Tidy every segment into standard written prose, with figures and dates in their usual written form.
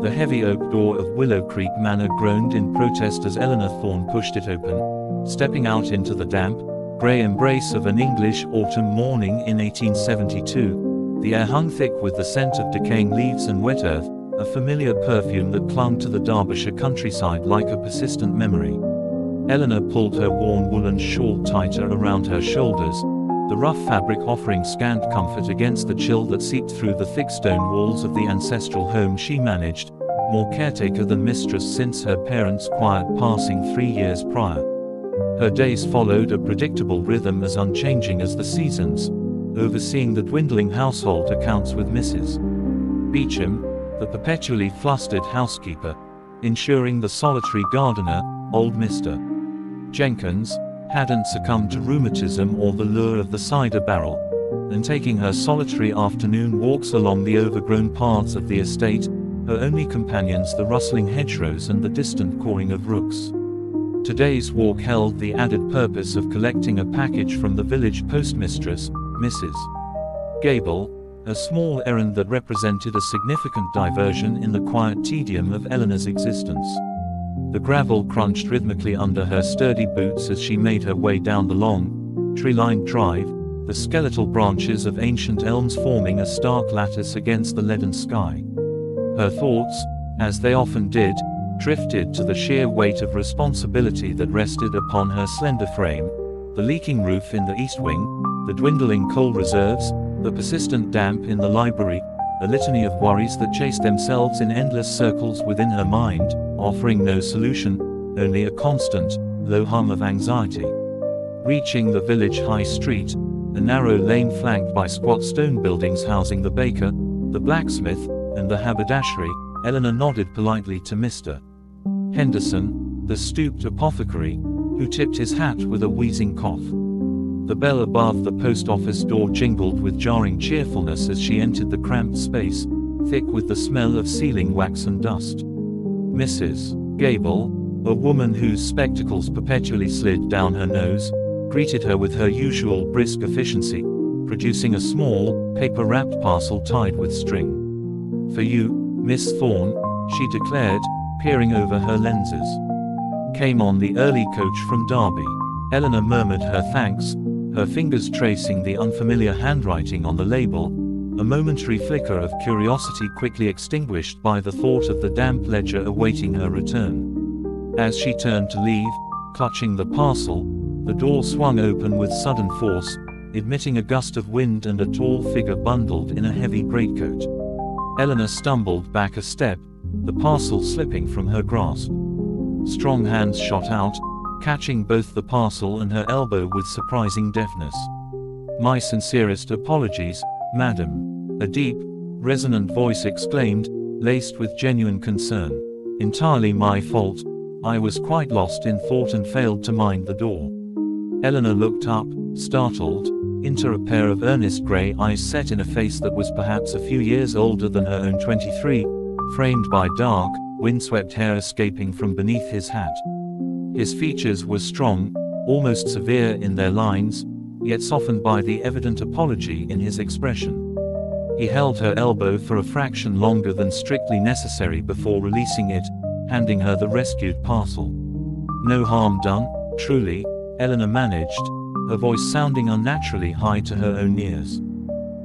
The heavy oak door of Willow Creek Manor groaned in protest as Eleanor Thorne pushed it open, stepping out into the damp, grey embrace of an English autumn morning in 1872. The air hung thick with the scent of decaying leaves and wet earth, a familiar perfume that clung to the Derbyshire countryside like a persistent memory. Eleanor pulled her worn woolen shawl tighter around her shoulders, the rough fabric offering scant comfort against the chill that seeped through the thick stone walls of the ancestral home she managed, more caretaker than mistress since her parents' quiet passing 3 years prior. Her days followed a predictable rhythm as unchanging as the seasons, overseeing the dwindling household accounts with Mrs. Beecham, the perpetually flustered housekeeper, ensuring the solitary gardener, old Mr. Jenkins, hadn't succumbed to rheumatism or the lure of the cider barrel, and taking her solitary afternoon walks along the overgrown paths of the estate, her only companions the rustling hedgerows and the distant cawing of rooks. Today's walk held the added purpose of collecting a package from the village postmistress, Mrs. Gable, a small errand that represented a significant diversion in the quiet tedium of Eleanor's existence. The gravel crunched rhythmically under her sturdy boots as she made her way down the long, tree-lined drive, the skeletal branches of ancient elms forming a stark lattice against the leaden sky. Her thoughts, as they often did, drifted to the sheer weight of responsibility that rested upon her slender frame, the leaking roof in the east wing, the dwindling coal reserves, the persistent damp in the library, a litany of worries that chased themselves in endless circles within her mind, offering no solution, only a constant, low hum of anxiety. Reaching the village high street, a narrow lane flanked by squat stone buildings housing the baker, the blacksmith, and the haberdashery, Eleanor nodded politely to Mr. Henderson, the stooped apothecary, who tipped his hat with a wheezing cough. The bell above the post office door jingled with jarring cheerfulness as she entered the cramped space, thick with the smell of sealing wax and dust. Mrs. Gable, a woman whose spectacles perpetually slid down her nose, greeted her with her usual brisk efficiency, producing a small, paper-wrapped parcel tied with string. "For you, Miss Thorne," she declared, peering over her lenses. "Came on the early coach from Derby." Eleanor murmured her thanks, her fingers tracing the unfamiliar handwriting on the label, a momentary flicker of curiosity quickly extinguished by the thought of the damp ledger awaiting her return. As she turned to leave, clutching the parcel, the door swung open with sudden force, admitting a gust of wind and a tall figure bundled in a heavy greatcoat. Eleanor stumbled back a step, the parcel slipping from her grasp. Strong hands shot out, catching both the parcel and her elbow with surprising deftness. "My sincerest apologies, madam," a deep, resonant voice exclaimed, laced with genuine concern. "Entirely my fault. I was quite lost in thought and failed to mind the door." Eleanor looked up, startled, into a pair of earnest grey eyes set in a face that was perhaps a few years older than her own 23, framed by dark, windswept hair escaping from beneath his hat. His features were strong, almost severe in their lines, yet softened by the evident apology in his expression. He held her elbow for a fraction longer than strictly necessary before releasing it, handing her the rescued parcel. "No harm done, truly," Eleanor managed, her voice sounding unnaturally high to her own ears.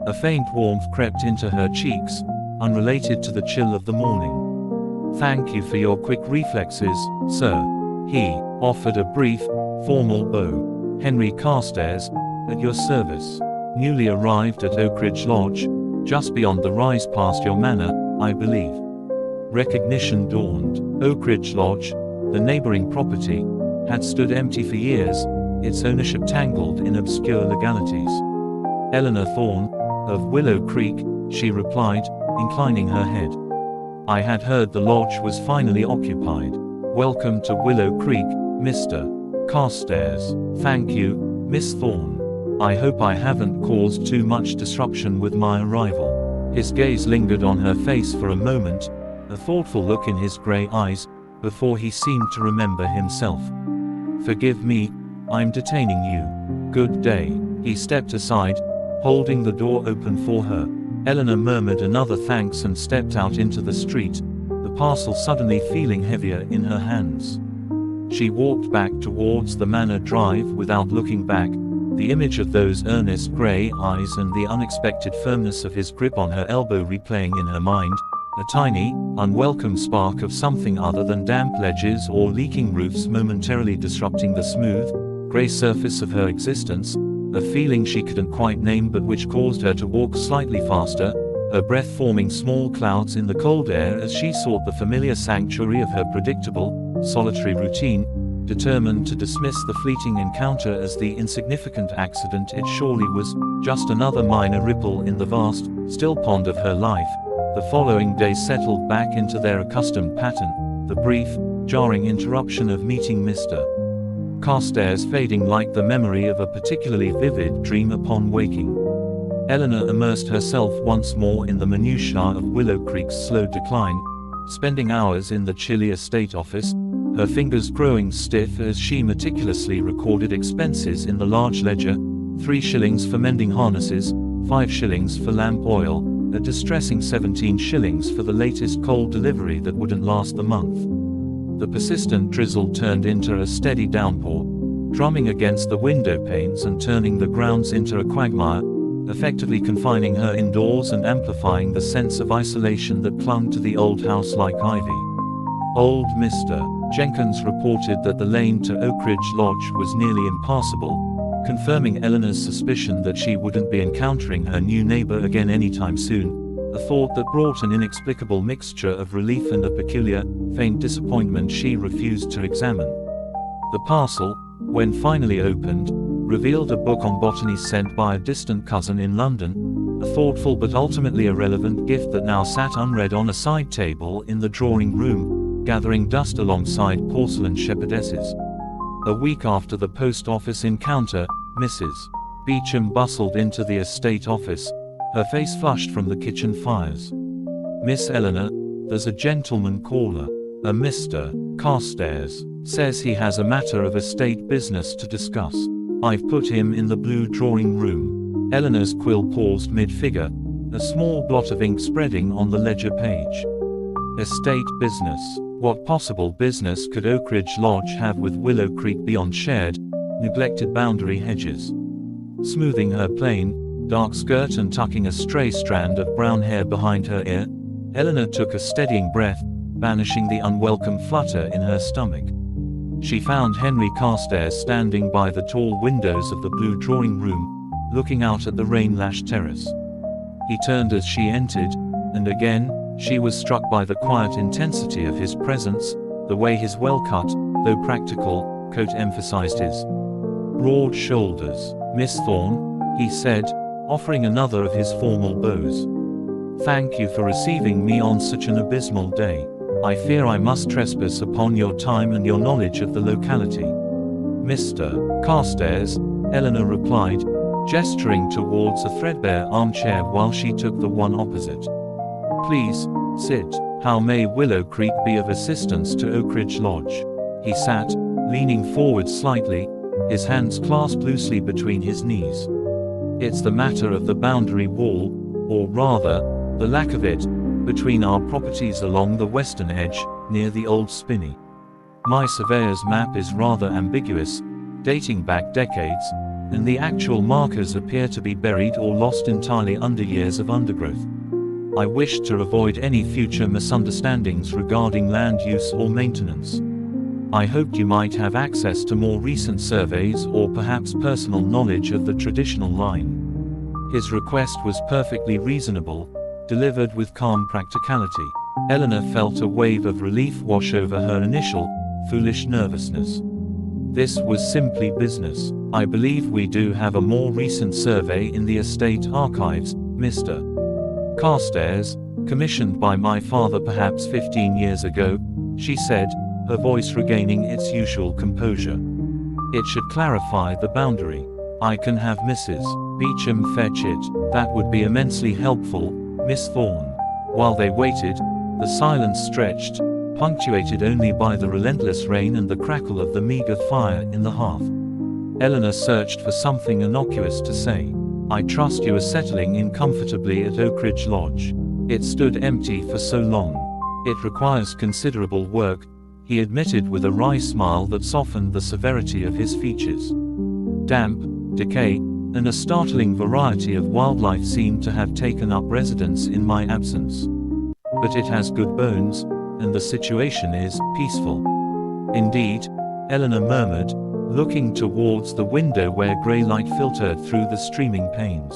A faint warmth crept into her cheeks, unrelated to the chill of the morning. "Thank you for your quick reflexes, sir." He offered a brief, formal bow. "Henry Carstairs, at your service. Newly arrived at Oakridge Lodge, just beyond the rise past your manor, I believe." Recognition dawned. Oakridge Lodge, the neighboring property, had stood empty for years, its ownership tangled in obscure legalities. "Eleanor Thorne, of Willow Creek," she replied, inclining her head. "I had heard the lodge was finally occupied. Welcome to Willow Creek, Mr. Carstairs." "Thank you, Miss Thorne. I hope I haven't caused too much disruption with my arrival." His gaze lingered on her face for a moment, a thoughtful look in his grey eyes, before he seemed to remember himself. "Forgive me, I'm detaining you. Good day." He stepped aside, holding the door open for her. Eleanor murmured another thanks and stepped out into the street, the parcel suddenly feeling heavier in her hands. She walked back towards the manor drive without looking back, the image of those earnest grey eyes and the unexpected firmness of his grip on her elbow replaying in her mind, a tiny, unwelcome spark of something other than damp ledges or leaking roofs momentarily disrupting the smooth, grey surface of her existence, a feeling she couldn't quite name but which caused her to walk slightly faster, her breath forming small clouds in the cold air as she sought the familiar sanctuary of her predictable, solitary routine, determined to dismiss the fleeting encounter as the insignificant accident it surely was, just another minor ripple in the vast, still pond of her life. The following days settled back into their accustomed pattern, the brief, jarring interruption of meeting Mr. Carstairs fading like the memory of a particularly vivid dream upon waking. Eleanor immersed herself once more in the minutiae of Willow Creek's slow decline, spending hours in the chilly estate office, her fingers growing stiff as she meticulously recorded expenses in the large ledger: 3 shillings for mending harnesses, 5 shillings for lamp oil, a distressing 17 shillings for the latest coal delivery that wouldn't last the month. The persistent drizzle turned into a steady downpour, drumming against the window panes and turning the grounds into a quagmire, effectively confining her indoors and amplifying the sense of isolation that clung to the old house like ivy. Old Mr. Jenkins reported that the lane to Oakridge Lodge was nearly impassable, confirming Eleanor's suspicion that she wouldn't be encountering her new neighbor again anytime soon, a thought that brought an inexplicable mixture of relief and a peculiar, faint disappointment she refused to examine. The parcel, when finally opened, revealed a book on botany sent by a distant cousin in London, a thoughtful but ultimately irrelevant gift that now sat unread on a side table in the drawing room, gathering dust alongside porcelain shepherdesses. A week after the post office encounter, Mrs. Beecham bustled into the estate office, her face flushed from the kitchen fires. "Miss Eleanor, there's a gentleman caller, a Mr. Carstairs, says he has a matter of estate business to discuss. I've put him in the blue drawing room." Eleanor's quill paused mid-figure, a small blot of ink spreading on the ledger page. Estate business. What possible business could Oakridge Lodge have with Willow Creek beyond shared, neglected boundary hedges? Smoothing her plain, dark skirt and tucking a stray strand of brown hair behind her ear, Eleanor took a steadying breath, banishing the unwelcome flutter in her stomach. She found Henry Carstairs standing by the tall windows of the blue drawing room, looking out at the rain-lashed terrace. He turned as she entered, and again, she was struck by the quiet intensity of his presence, the way his well-cut, though practical, coat emphasized his broad shoulders. "Miss Thorne," he said, offering another of his formal bows. "Thank you for receiving me on such an abysmal day. I fear I must trespass upon your time and your knowledge of the locality." "Mr. Carstairs," Eleanor replied, gesturing towards a threadbare armchair while she took the one opposite. "Please, sit. How may Willow Creek be of assistance to Oakridge Lodge?" He sat, leaning forward slightly, his hands clasped loosely between his knees. "It's the matter of the boundary wall, or rather, the lack of it, between our properties along the western edge, near the old spinney. My surveyor's map is rather ambiguous, dating back decades, and the actual markers appear to be buried or lost entirely under years of undergrowth. I wished to avoid any future misunderstandings regarding land use or maintenance. I hoped you might have access to more recent surveys or perhaps personal knowledge of the traditional line." His request was perfectly reasonable, delivered with calm practicality. Eleanor felt a wave of relief wash over her initial, foolish nervousness. This was simply business. "I believe we do have a more recent survey in the estate archives, Mr. Carstairs, commissioned by my father perhaps 15 years ago," she said, her voice regaining its usual composure. "It should clarify the boundary. I can have Mrs. Beecham fetch it. That would be immensely helpful, Miss Thorne." While they waited, the silence stretched, punctuated only by the relentless rain and the crackle of the meager fire in the hearth. Eleanor searched for something innocuous to say. "I trust you are settling in comfortably at Oakridge Lodge. It stood empty for so long." "It requires considerable work," he admitted with a wry smile that softened the severity of his features. Damp, decay, and a startling variety of wildlife seem to have taken up residence in my absence. But it has good bones, and the situation is peaceful. "Indeed," Eleanor murmured, looking towards the window where grey light filtered through the streaming panes.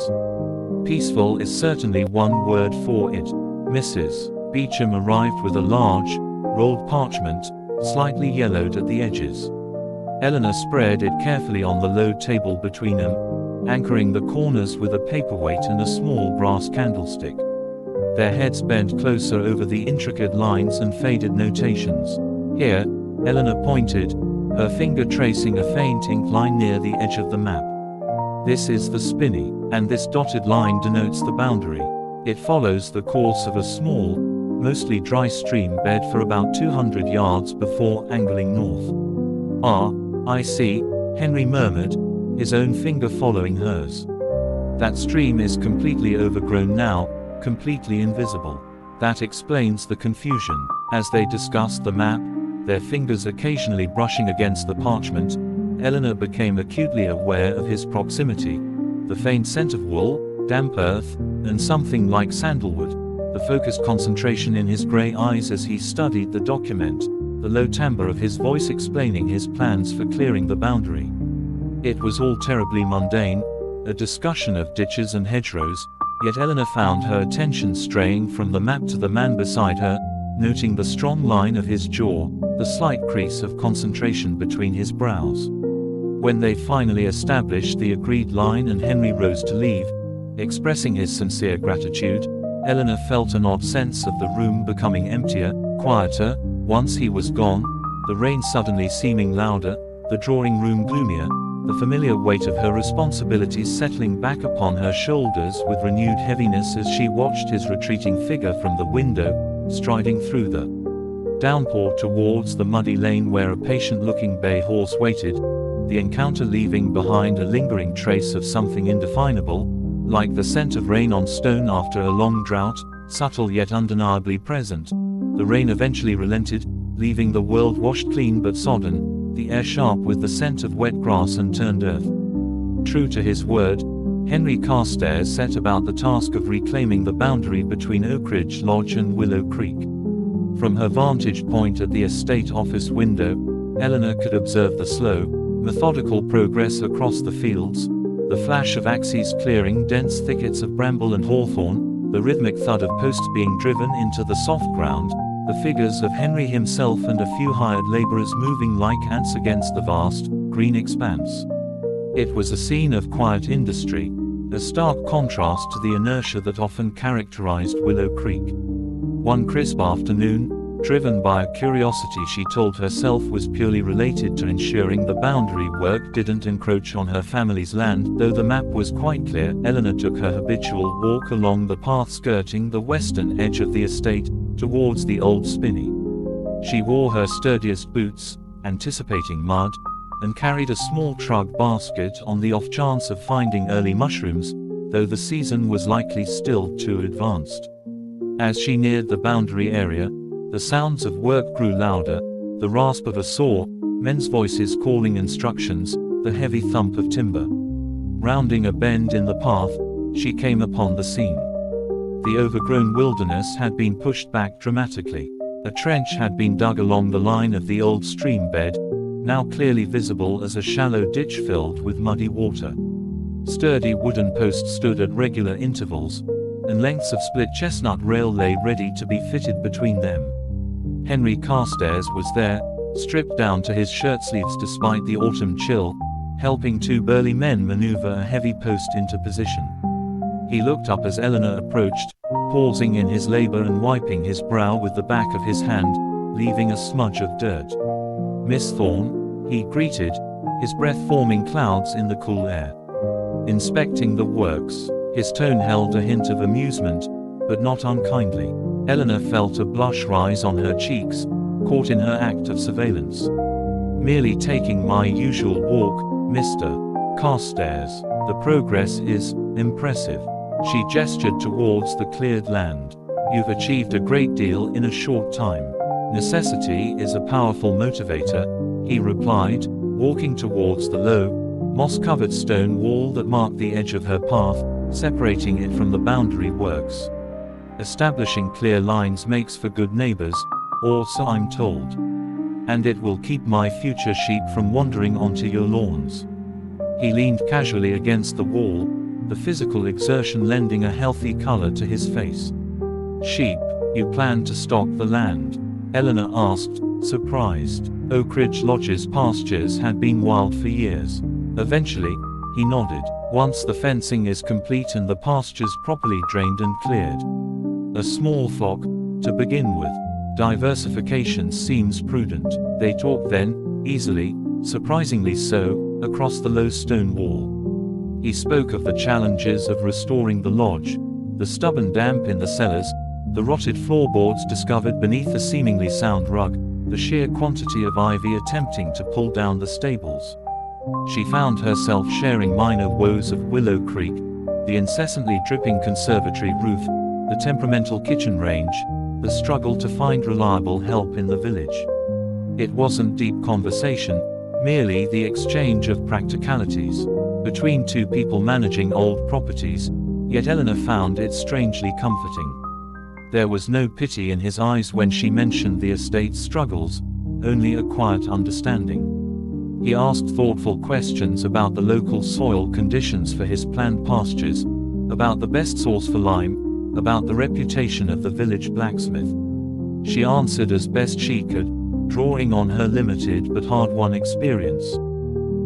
"Peaceful is certainly one word for it." Mrs. Beecham arrived with a large, rolled parchment, slightly yellowed at the edges. Eleanor spread it carefully on the low table between them, anchoring the corners with a paperweight and a small brass candlestick. Their heads bent closer over the intricate lines and faded notations. "Here," Eleanor pointed, her finger tracing a faint ink line near the edge of the map. "This is the spinney, and this dotted line denotes the boundary. It follows the course of a small, mostly dry stream bed for about 200 yards before angling north." "Ah, I see," Henry murmured, his own finger following hers. "That stream is completely overgrown now, completely invisible. That explains the confusion." As they discussed the map, their fingers occasionally brushing against the parchment, Eleanor became acutely aware of his proximity. The faint scent of wool, damp earth, and something like sandalwood, the focused concentration in his grey eyes as he studied the document, the low timbre of his voice explaining his plans for clearing the boundary. It was all terribly mundane, a discussion of ditches and hedgerows, yet Eleanor found her attention straying from the map to the man beside her, noting the strong line of his jaw, the slight crease of concentration between his brows. When they finally established the agreed line and Henry rose to leave, expressing his sincere gratitude, Eleanor felt an odd sense of the room becoming emptier, quieter. Once he was gone, the rain suddenly seeming louder, the drawing room gloomier, the familiar weight of her responsibilities settling back upon her shoulders with renewed heaviness as she watched his retreating figure from the window, striding through the downpour towards the muddy lane where a patient-looking bay horse waited, the encounter leaving behind a lingering trace of something indefinable, like the scent of rain on stone after a long drought, subtle yet undeniably present. The rain eventually relented, leaving the world washed clean but sodden, the air sharp with the scent of wet grass and turned earth. True to his word, Henry Carstairs set about the task of reclaiming the boundary between Oakridge Lodge and Willow Creek. From her vantage point at the estate office window, Eleanor could observe the slow, methodical progress across the fields, the flash of axes clearing dense thickets of bramble and hawthorn, the rhythmic thud of posts being driven into the soft ground, the figures of Henry himself and a few hired laborers moving like ants against the vast, green expanse. It was a scene of quiet industry, a stark contrast to the inertia that often characterized Willow Creek. One crisp afternoon, driven by a curiosity she told herself was purely related to ensuring the boundary work didn't encroach on her family's land, though the map was quite clear, Eleanor took her habitual walk along the path skirting the western edge of the estate, towards the old spinney. She wore her sturdiest boots, anticipating mud, and carried a small trug basket on the off chance of finding early mushrooms, though the season was likely still too advanced. As she neared the boundary area, the sounds of work grew louder, the rasp of a saw, men's voices calling instructions, the heavy thump of timber. Rounding a bend in the path, she came upon the scene. The overgrown wilderness had been pushed back dramatically. A trench had been dug along the line of the old stream bed, now clearly visible as a shallow ditch filled with muddy water. Sturdy wooden posts stood at regular intervals, and lengths of split chestnut rail lay ready to be fitted between them. Henry Carstairs was there, stripped down to his shirt sleeves despite the autumn chill, helping two burly men maneuver a heavy post into position. He looked up as Eleanor approached, pausing in his labor and wiping his brow with the back of his hand, leaving a smudge of dirt. "Miss Thorne," he greeted, his breath forming clouds in the cool air. "Inspecting the works." His tone held a hint of amusement, but not unkindly. Eleanor felt a blush rise on her cheeks, caught in her act of surveillance. "Merely taking my usual walk, Mr. Carstairs. The progress is impressive." She gestured towards the cleared land. You've achieved a great deal in a short time. Necessity is a powerful motivator, he replied, walking towards the low, moss-covered stone wall that marked the edge of her path, separating it from the boundary works. Establishing clear lines makes for good neighbors, or so I'm told. And it will keep my future sheep from wandering onto your lawns. He leaned casually against the wall, the physical exertion lending a healthy color to his face. Sheep, you plan to stock the land? Eleanor asked, surprised. Oakridge Lodge's pastures had been wild for years. Eventually, he nodded, once the fencing is complete and the pastures properly drained and cleared. A small flock, to begin with. Diversification seems prudent. They talked then, easily, surprisingly so, across the low stone wall. He spoke of the challenges of restoring the lodge, the stubborn damp in the cellars, the rotted floorboards discovered beneath the seemingly sound rug, the sheer quantity of ivy attempting to pull down the stables. She found herself sharing minor woes of Willow Creek, the incessantly dripping conservatory roof, the temperamental kitchen range, the struggle to find reliable help in the village. It wasn't deep conversation, merely the exchange of practicalities, between two people managing old properties, yet Eleanor found it strangely comforting. There was no pity in his eyes when she mentioned the estate's struggles, only a quiet understanding. He asked thoughtful questions about the local soil conditions for his planned pastures, about the best source for lime, about the reputation of the village blacksmith. She answered as best she could, drawing on her limited but hard-won experience.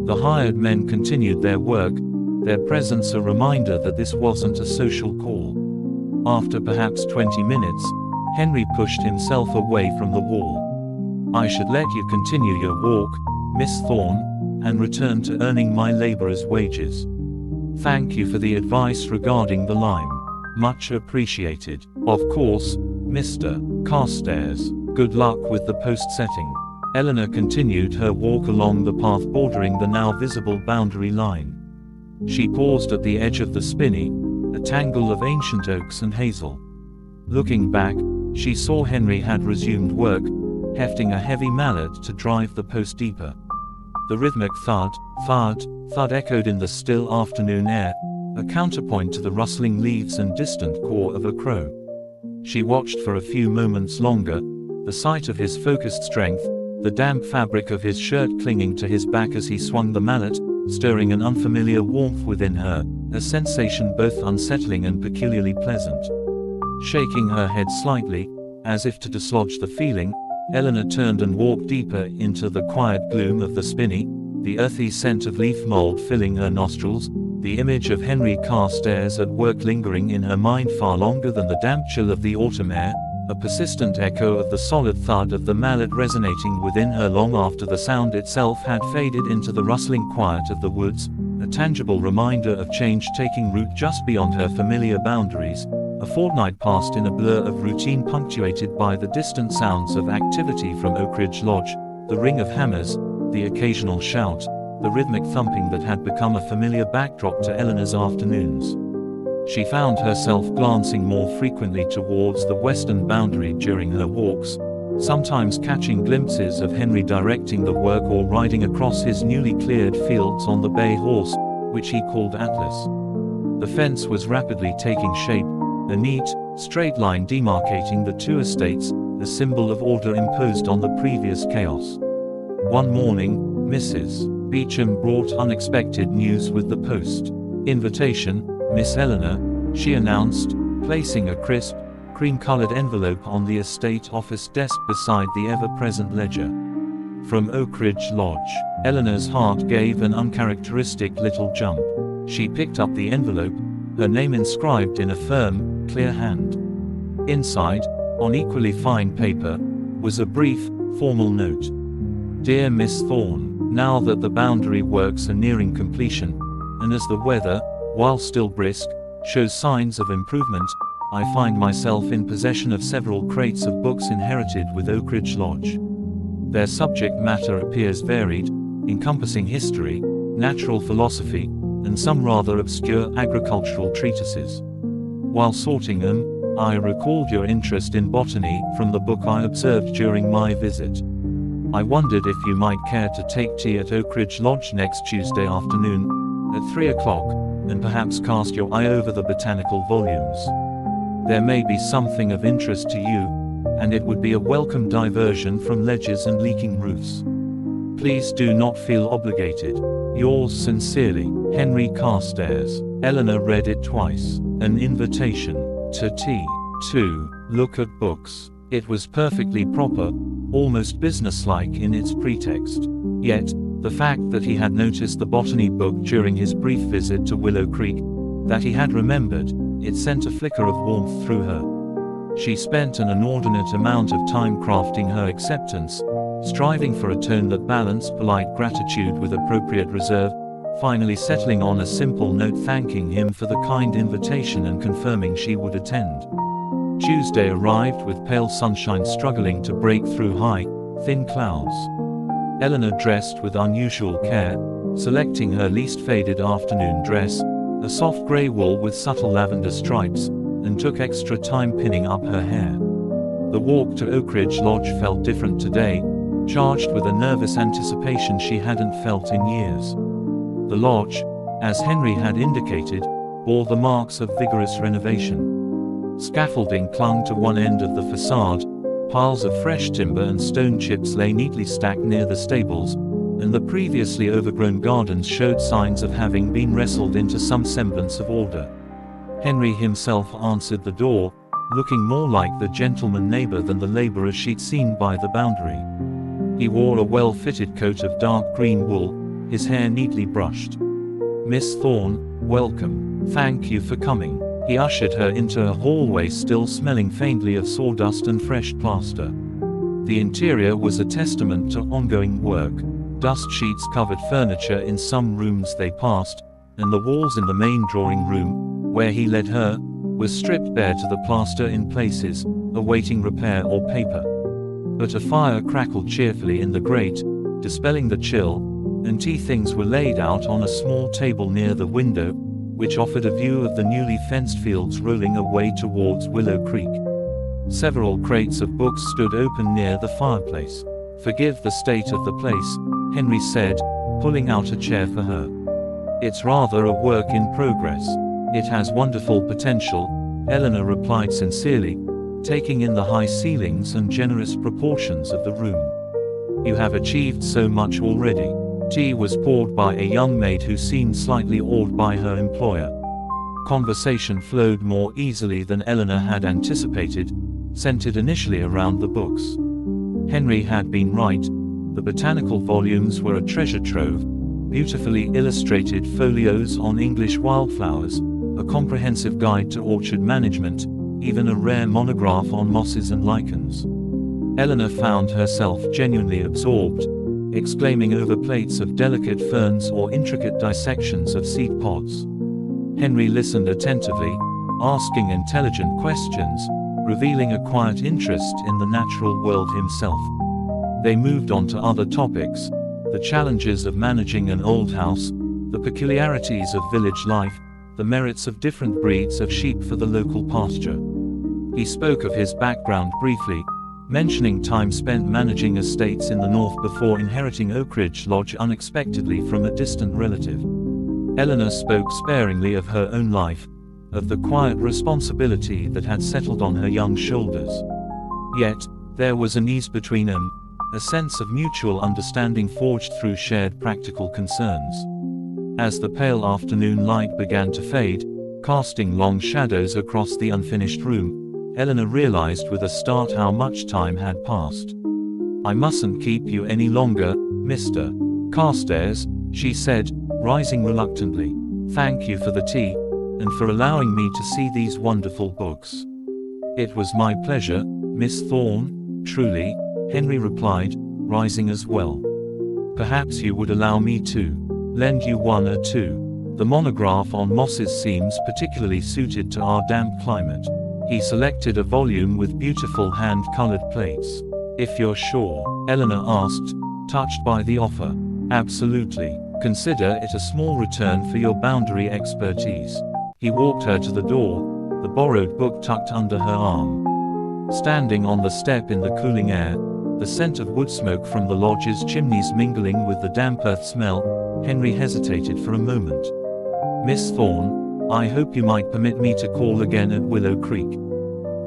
The hired men continued their work, their presence a reminder that this wasn't a social call. After perhaps 20 minutes, Henry pushed himself away from the wall. I should let you continue your walk, Miss Thorne, and return to earning my laborer's wages. Thank you for the advice regarding the lime. Much appreciated. Of course, Mr. Carstairs. Good luck with the post setting. Eleanor continued her walk along the path bordering the now visible boundary line. She paused at the edge of the spinney, a tangle of ancient oaks and hazel. Looking back, she saw Henry had resumed work, hefting a heavy mallet to drive the post deeper. The rhythmic thud, thud, thud echoed in the still afternoon air, a counterpoint to the rustling leaves and distant caw of a crow. She watched for a few moments longer, the sight of his focused strength, the damp fabric of his shirt clinging to his back as he swung the mallet, stirring an unfamiliar warmth within her, a sensation both unsettling and peculiarly pleasant. Shaking her head slightly, as if to dislodge the feeling, Eleanor turned and walked deeper into the quiet gloom of the spinney, the earthy scent of leaf mold filling her nostrils, the image of Henry Carstairs at work lingering in her mind far longer than the damp chill of the autumn air, a persistent echo of the solid thud of the mallet resonating within her long after the sound itself had faded into the rustling quiet of the woods, a tangible reminder of change taking root just beyond her familiar boundaries. A fortnight passed in a blur of routine punctuated by the distant sounds of activity from Oakridge Lodge, the ring of hammers, the occasional shout, the rhythmic thumping that had become a familiar backdrop to Eleanor's afternoons. She found herself glancing more frequently towards the western boundary during her walks, sometimes catching glimpses of Henry directing the work or riding across his newly cleared fields on the bay horse, which he called Atlas. The fence was rapidly taking shape, a neat, straight line demarcating the two estates, a symbol of order imposed on the previous chaos. One morning, Mrs. Beecham brought unexpected news with the post. Invitation, Miss Eleanor, she announced, placing a crisp, cream-colored envelope on the estate office desk beside the ever-present ledger. From Oakridge Lodge. Eleanor's heart gave an uncharacteristic little jump. She picked up the envelope, her name inscribed in a firm, clear hand. Inside, on equally fine paper, was a brief, formal note. Dear Miss Thorne, now that the boundary works are nearing completion, and as the weather, while still brisk, shows signs of improvement, I find myself in possession of several crates of books inherited with Oakridge Lodge. Their subject matter appears varied, encompassing history, natural philosophy, and some rather obscure agricultural treatises. While sorting them, I recalled your interest in botany from the book I observed during my visit. I wondered if you might care to take tea at Oakridge Lodge next Tuesday afternoon, at 3 o'clock, and perhaps cast your eye over the botanical volumes. There may be something of interest to you, and it would be a welcome diversion from ledges and leaking roofs. Please do not feel obligated. Yours sincerely, Henry Carstairs. Eleanor read it twice. An invitation to tea, to look at books. It was perfectly proper, almost businesslike in its pretext. Yet, the fact that he had noticed the botany book during his brief visit to Willow Creek, that he had remembered, it sent a flicker of warmth through her. She spent an inordinate amount of time crafting her acceptance, striving for a tone that balanced polite gratitude with appropriate reserve, finally settling on a simple note thanking him for the kind invitation and confirming she would attend. Tuesday arrived with pale sunshine struggling to break through high, thin clouds. Eleanor dressed with unusual care, selecting her least faded afternoon dress, a soft grey wool with subtle lavender stripes, and took extra time pinning up her hair. The walk to Oakridge Lodge felt different today, charged with a nervous anticipation she hadn't felt in years. The lodge, as Henry had indicated, bore the marks of vigorous renovation. Scaffolding clung to one end of the facade, piles of fresh timber and stone chips lay neatly stacked near the stables, and the previously overgrown gardens showed signs of having been wrestled into some semblance of order. Henry himself answered the door, looking more like the gentleman neighbor than the laborer she'd seen by the boundary. He wore a well-fitted coat of dark green wool, his hair neatly brushed. "Miss Thorne, welcome. Thank you for coming." He ushered her into a hallway still smelling faintly of sawdust and fresh plaster. The interior was a testament to ongoing work. Dust sheets covered furniture in some rooms they passed, and the walls in the main drawing room, where he led her, were stripped bare to the plaster in places, awaiting repair or paper. But a fire crackled cheerfully in the grate, dispelling the chill, and tea things were laid out on a small table near the window, which offered a view of the newly fenced fields rolling away towards Willow Creek. Several crates of books stood open near the fireplace. "Forgive the state of the place," Henry said, pulling out a chair for her. "It's rather a work in progress. It has wonderful potential," Eleanor replied sincerely, taking in the high ceilings and generous proportions of the room. "You have achieved so much already." Tea was poured by a young maid who seemed slightly awed by her employer. Conversation flowed more easily than Eleanor had anticipated, centered initially around the books. Henry had been right. The botanical volumes were a treasure trove, beautifully illustrated folios on English wildflowers, a comprehensive guide to orchard management, even a rare monograph on mosses and lichens. Eleanor found herself genuinely absorbed, exclaiming over plates of delicate ferns or intricate dissections of seed pods. Henry listened attentively, asking intelligent questions, revealing a quiet interest in the natural world himself. They moved on to other topics: the challenges of managing an old house, the peculiarities of village life, the merits of different breeds of sheep for the local pasture. He spoke of his background briefly, mentioning time spent managing estates in the north before inheriting Oakridge Lodge unexpectedly from a distant relative. Eleanor spoke sparingly of her own life, of the quiet responsibility that had settled on her young shoulders. Yet, there was an ease between them, a sense of mutual understanding forged through shared practical concerns. As the pale afternoon light began to fade, casting long shadows across the unfinished room, Eleanor realized with a start how much time had passed. "I mustn't keep you any longer, Mr. Carstairs," she said, rising reluctantly. "Thank you for the tea, and for allowing me to see these wonderful books." "It was my pleasure, Miss Thorne, truly," Henry replied, rising as well. "Perhaps you would allow me to lend you one or two. The monograph on mosses seems particularly suited to our damp climate." He selected a volume with beautiful hand-colored plates. "If you're sure," Eleanor asked, touched by the offer. "Absolutely. Consider it a small return for your boundary expertise." He walked her to the door, the borrowed book tucked under her arm. Standing on the step in the cooling air, the scent of wood smoke from the lodge's chimneys mingling with the damp earth smell, Henry hesitated for a moment. "Miss Thorne, I hope you might permit me to call again at Willow Creek.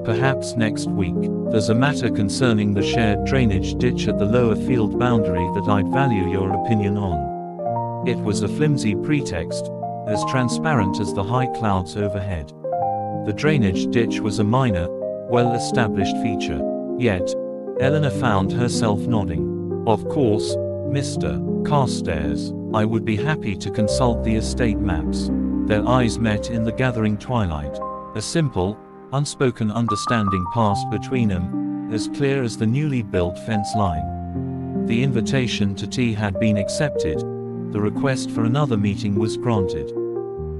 Perhaps next week. There's a matter concerning the shared drainage ditch at the lower field boundary that I'd value your opinion on." It was a flimsy pretext, as transparent as the high clouds overhead. The drainage ditch was a minor, well-established feature. Yet, Eleanor found herself nodding. "Of course, Mr. Carstairs, I would be happy to consult the estate maps." Their eyes met in the gathering twilight. A simple, unspoken understanding passed between them, as clear as the newly built fence line. The invitation to tea had been accepted. The request for another meeting was granted.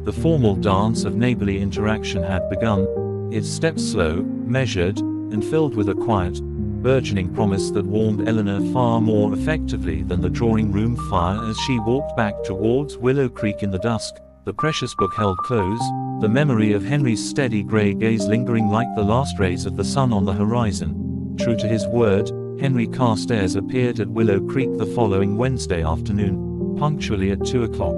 The formal dance of neighborly interaction had begun, its steps slow, measured, and filled with a quiet, burgeoning promise that warmed Eleanor far more effectively than the drawing-room fire as she walked back towards Willow Creek in the dusk, the precious book held close, the memory of Henry's steady grey gaze lingering like the last rays of the sun on the horizon. True to his word, Henry Carstairs appeared at Willow Creek the following Wednesday afternoon, punctually at 2 o'clock.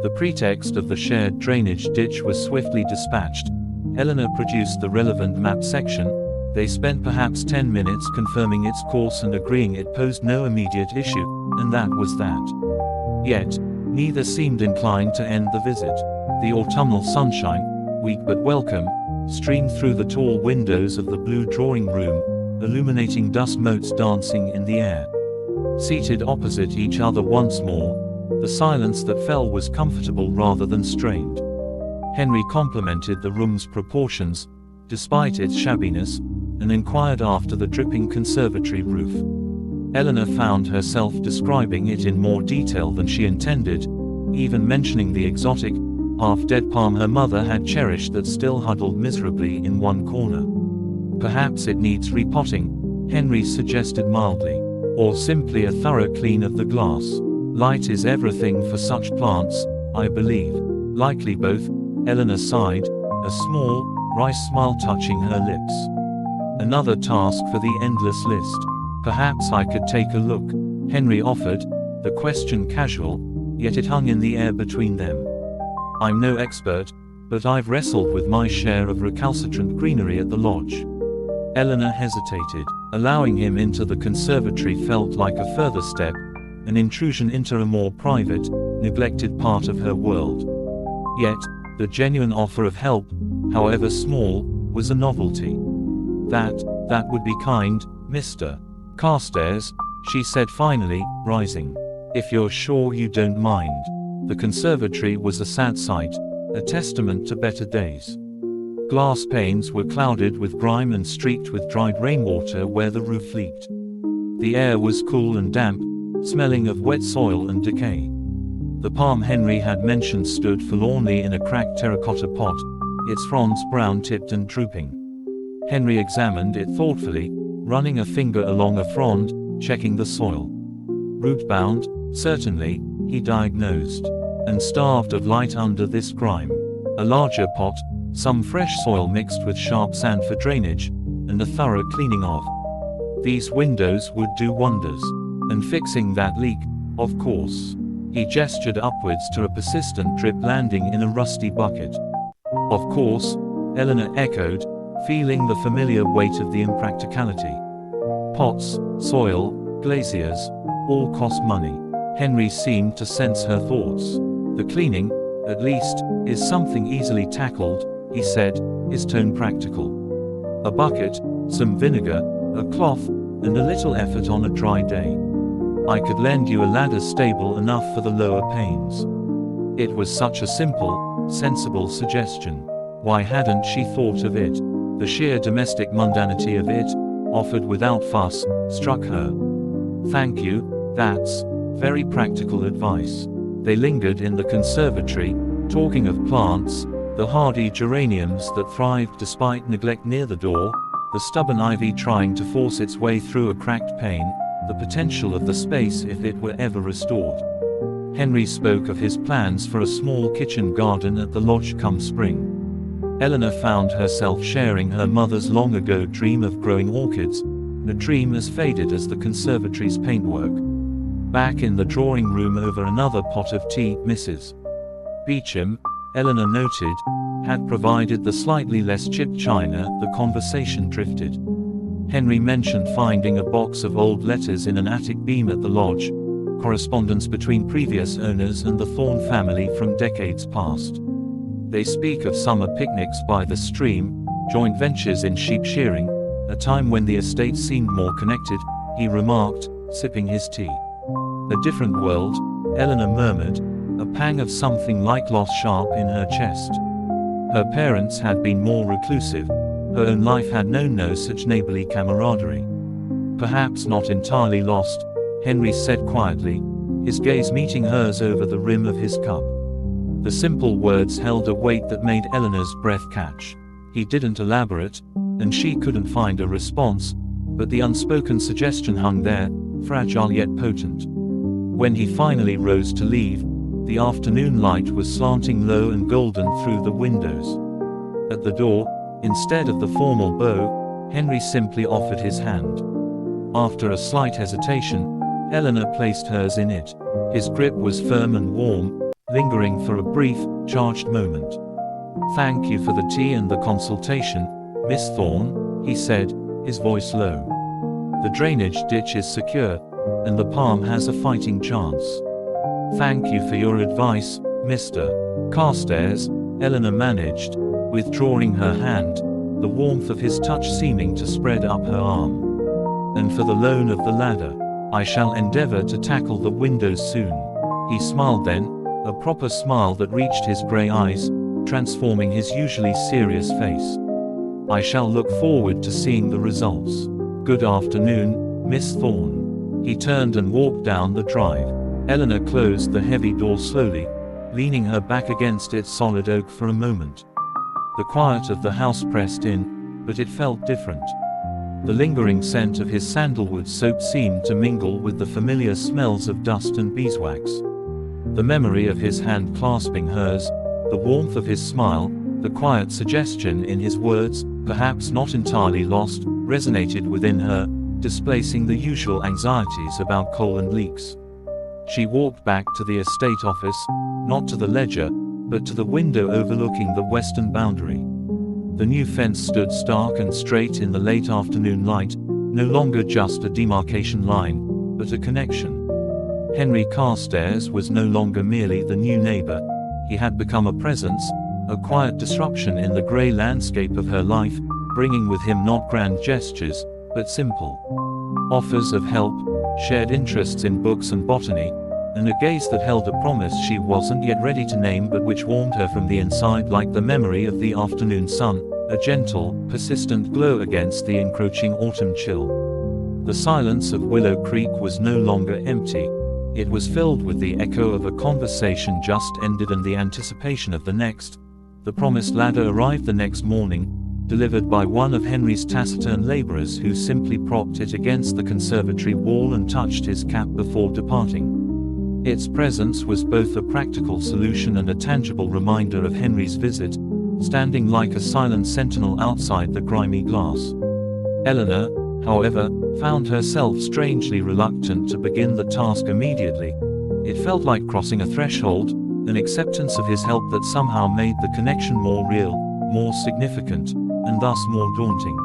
The pretext of the shared drainage ditch was swiftly dispatched. Eleanor produced the relevant map section. They spent perhaps 10 minutes confirming its course and agreeing it posed no immediate issue, and that was that. Yet, neither seemed inclined to end the visit. The autumnal sunshine, weak but welcome, streamed through the tall windows of the blue drawing room, illuminating dust motes dancing in the air. Seated opposite each other once more, the silence that fell was comfortable rather than strained. Henry complimented the room's proportions, despite its shabbiness, and inquired after the dripping conservatory roof. Eleanor found herself describing it in more detail than she intended, even mentioning the exotic, half-dead palm her mother had cherished that still huddled miserably in one corner. "Perhaps it needs repotting," Henry suggested mildly. "Or simply a thorough clean of the glass. Light is everything for such plants, I believe." "Likely both," Eleanor sighed, a small, wry smile touching her lips. "Another task for the endless list. Perhaps I could take a look," Henry offered, the question casual, yet it hung in the air between them. "I'm no expert, but I've wrestled with my share of recalcitrant greenery at the lodge." Eleanor hesitated. Allowing him into the conservatory felt like a further step, an intrusion into a more private, neglected part of her world. Yet, the genuine offer of help, however small, was a novelty. That would be kind, Mr. Carstairs," she said finally, rising. "If you're sure you don't mind." The conservatory was a sad sight, a testament to better days. Glass panes were clouded with grime and streaked with dried rainwater where the roof leaked. The air was cool and damp, smelling of wet soil and decay. The palm Henry had mentioned stood forlornly in a cracked terracotta pot, its fronds brown-tipped and drooping. Henry examined it thoughtfully, running a finger along a frond, checking the soil. Root-bound, certainly, he diagnosed, and starved of light under this grime. A larger pot, some fresh soil mixed with sharp sand for drainage, and a thorough cleaning of. These windows would do wonders. And fixing that leak, of course. He gestured upwards to a persistent drip landing in a rusty bucket. "Of course," Eleanor echoed, feeling the familiar weight of the impracticality. "Pots, soil, glaziers, all cost money." Henry seemed to sense her thoughts. "The cleaning, at least, is something easily tackled," he said, his tone practical. "A bucket, some vinegar, a cloth, and a little effort on a dry day. I could lend you a ladder stable enough for the lower panes." It was such a simple, sensible suggestion. Why hadn't she thought of it? The sheer domestic mundanity of it, offered without fuss, struck her. "Thank you, that's very practical advice." They lingered in the conservatory, talking of plants, the hardy geraniums that thrived despite neglect near the door, the stubborn ivy trying to force its way through a cracked pane, the potential of the space if it were ever restored. Henry spoke of his plans for a small kitchen garden at the lodge come spring. Eleanor found herself sharing her mother's long-ago dream of growing orchids, a dream as faded as the conservatory's paintwork. Back in the drawing room over another pot of tea, Mrs. Beecham, Eleanor noted, had provided the slightly less chipped china. The conversation drifted. Henry mentioned finding a box of old letters in an attic beam at the lodge, correspondence between previous owners and the Thorne family from decades past. They speak of summer picnics by the stream, joint ventures in sheep shearing, a time when the estate seemed more connected, he remarked, sipping his tea. A different world, Eleanor murmured, a pang of something like loss sharp in her chest. Her parents had been more reclusive, her own life had known no such neighborly camaraderie. Perhaps not entirely lost, Henry said quietly, his gaze meeting hers over the rim of his cup. The simple words held a weight that made Eleanor's breath catch. He didn't elaborate, and she couldn't find a response, but the unspoken suggestion hung there, fragile yet potent. When he finally rose to leave, the afternoon light was slanting low and golden through the windows. At the door, instead of the formal bow, Henry simply offered his hand. After a slight hesitation, Eleanor placed hers in it. His grip was firm and warm, lingering for a brief, charged moment. "Thank you for the tea and the consultation, Miss Thorne," he said, his voice low. "The drainage ditch is secure, and the palm has a fighting chance. Thank you for your advice, Mr. Carstairs," Eleanor managed, withdrawing her hand, the warmth of his touch seeming to spread up her arm. "And for the loan of the ladder. I shall endeavor to tackle the windows soon." He smiled then, a proper smile that reached his grey eyes, transforming his usually serious face. "I shall look forward to seeing the results. Good afternoon, Miss Thorne." He turned and walked down the drive. Eleanor closed the heavy door slowly, leaning her back against its solid oak for a moment. The quiet of the house pressed in, but it felt different. The lingering scent of his sandalwood soap seemed to mingle with the familiar smells of dust and beeswax. The memory of his hand clasping hers, the warmth of his smile, the quiet suggestion in his words, perhaps not entirely lost, resonated within her, displacing the usual anxieties about coal and leaks. She walked back to the estate office, not to the ledger, but to the window overlooking the western boundary. The new fence stood stark and straight in the late afternoon light, no longer just a demarcation line, but a connection. Henry Carstairs was no longer merely the new neighbor, he had become a presence, a quiet disruption in the grey landscape of her life, bringing with him not grand gestures, but simple offers of help, shared interests in books and botany, and a gaze that held a promise she wasn't yet ready to name but which warmed her from the inside like the memory of the afternoon sun, a gentle, persistent glow against the encroaching autumn chill. The silence of Willow Creek was no longer empty. It was filled with the echo of a conversation just ended and the anticipation of the next. The promised ladder arrived the next morning, delivered by one of Henry's taciturn laborers who simply propped it against the conservatory wall and touched his cap before departing. Its presence was both a practical solution and a tangible reminder of Henry's visit, standing like a silent sentinel outside the grimy glass. Eleanor, however, found herself strangely reluctant to begin the task immediately. It felt like crossing a threshold, an acceptance of his help that somehow made the connection more real, more significant, and thus more daunting.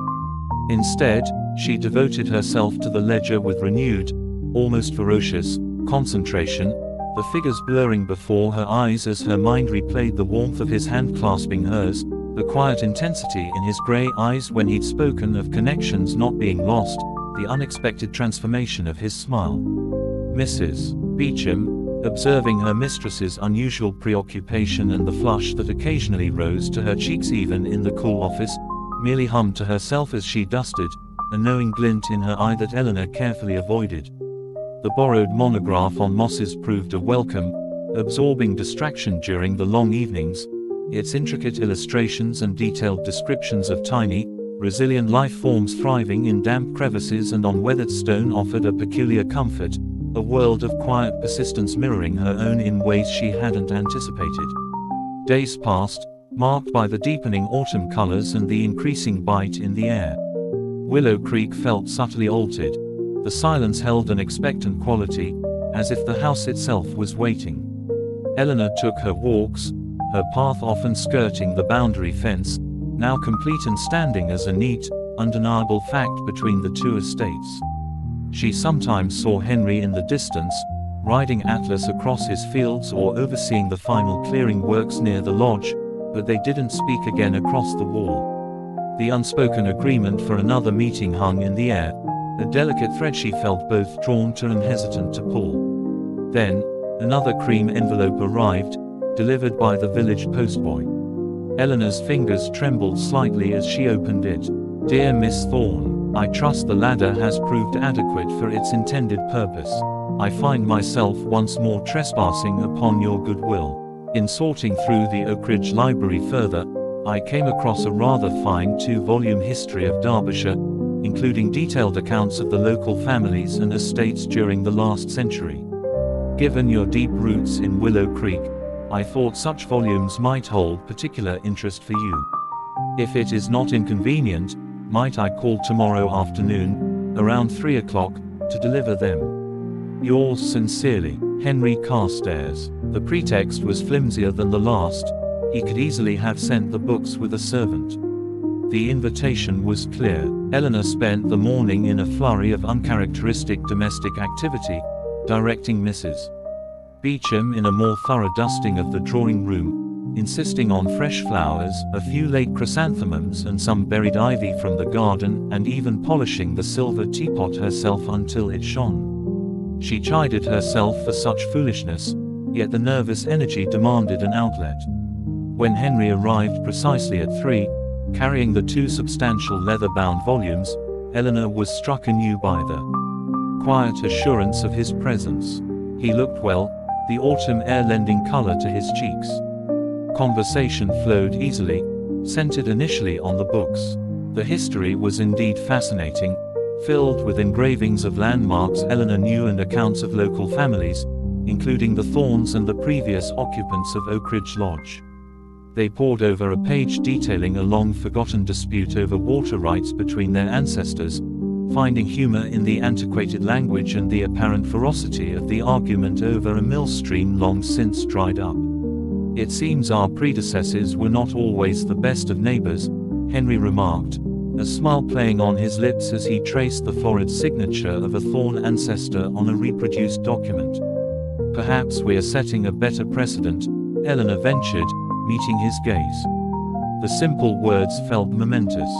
Instead, she devoted herself to the ledger with renewed, almost ferocious, concentration, the figures blurring before her eyes as her mind replayed the warmth of his hand clasping hers, the quiet intensity in his grey eyes when he'd spoken of connections not being lost, the unexpected transformation of his smile. Mrs. Beecham, observing her mistress's unusual preoccupation and the flush that occasionally rose to her cheeks even in the cool office, merely hummed to herself as she dusted, a knowing glint in her eye that Eleanor carefully avoided. The borrowed monograph on mosses proved a welcome, absorbing distraction during the long evenings. Its intricate illustrations and detailed descriptions of tiny, resilient life forms thriving in damp crevices and on weathered stone offered a peculiar comfort, a world of quiet persistence mirroring her own in ways she hadn't anticipated. Days passed, marked by the deepening autumn colors and the increasing bite in the air. Willow Creek felt subtly altered. The silence held an expectant quality, as if the house itself was waiting. Eleanor took her walks, her path often skirting the boundary fence, now complete and standing as a neat, undeniable fact between the two estates. She sometimes saw Henry in the distance, riding Atlas across his fields or overseeing the final clearing works near the lodge, but they didn't speak again across the wall. The unspoken agreement for another meeting hung in the air, a delicate thread she felt both drawn to and hesitant to pull. Then, another cream envelope arrived, delivered by the village postboy. Eleanor's fingers trembled slightly as she opened it. "Dear Miss Thorne, I trust the ladder has proved adequate for its intended purpose. I find myself once more trespassing upon your goodwill. In sorting through the Oakridge library further, I came across a rather fine 2-volume history of Derbyshire, including detailed accounts of the local families and estates during the last century. Given your deep roots in Willow Creek, I thought such volumes might hold particular interest for you. If it is not inconvenient, might I call tomorrow afternoon, around 3 o'clock, to deliver them? Yours sincerely, Henry Carstairs." The pretext was flimsier than the last. He could easily have sent the books with a servant. The invitation was clear. Eleanor spent the morning in a flurry of uncharacteristic domestic activity, directing Mrs. Beecham in a more thorough dusting of the drawing room, insisting on fresh flowers, a few late chrysanthemums and some buried ivy from the garden, and even polishing the silver teapot herself until it shone. She chided herself for such foolishness, yet the nervous energy demanded an outlet. When Henry arrived precisely at 3, carrying the 2 substantial leather-bound volumes, Eleanor was struck anew by the quiet assurance of his presence. He looked well, the autumn air lending color to his cheeks. Conversation flowed easily, centered initially on the books. The history was indeed fascinating, filled with engravings of landmarks Eleanor knew and accounts of local families, including the Thornes and the previous occupants of Oakridge Lodge. They pored over a page detailing a long-forgotten dispute over water rights between their ancestors, finding humor in the antiquated language and the apparent ferocity of the argument over a mill stream long since dried up. "It seems our predecessors were not always the best of neighbors," Henry remarked, a smile playing on his lips as he traced the florid signature of a Thorne ancestor on a reproduced document. "Perhaps we are setting a better precedent," Eleanor ventured, meeting his gaze. The simple words felt momentous.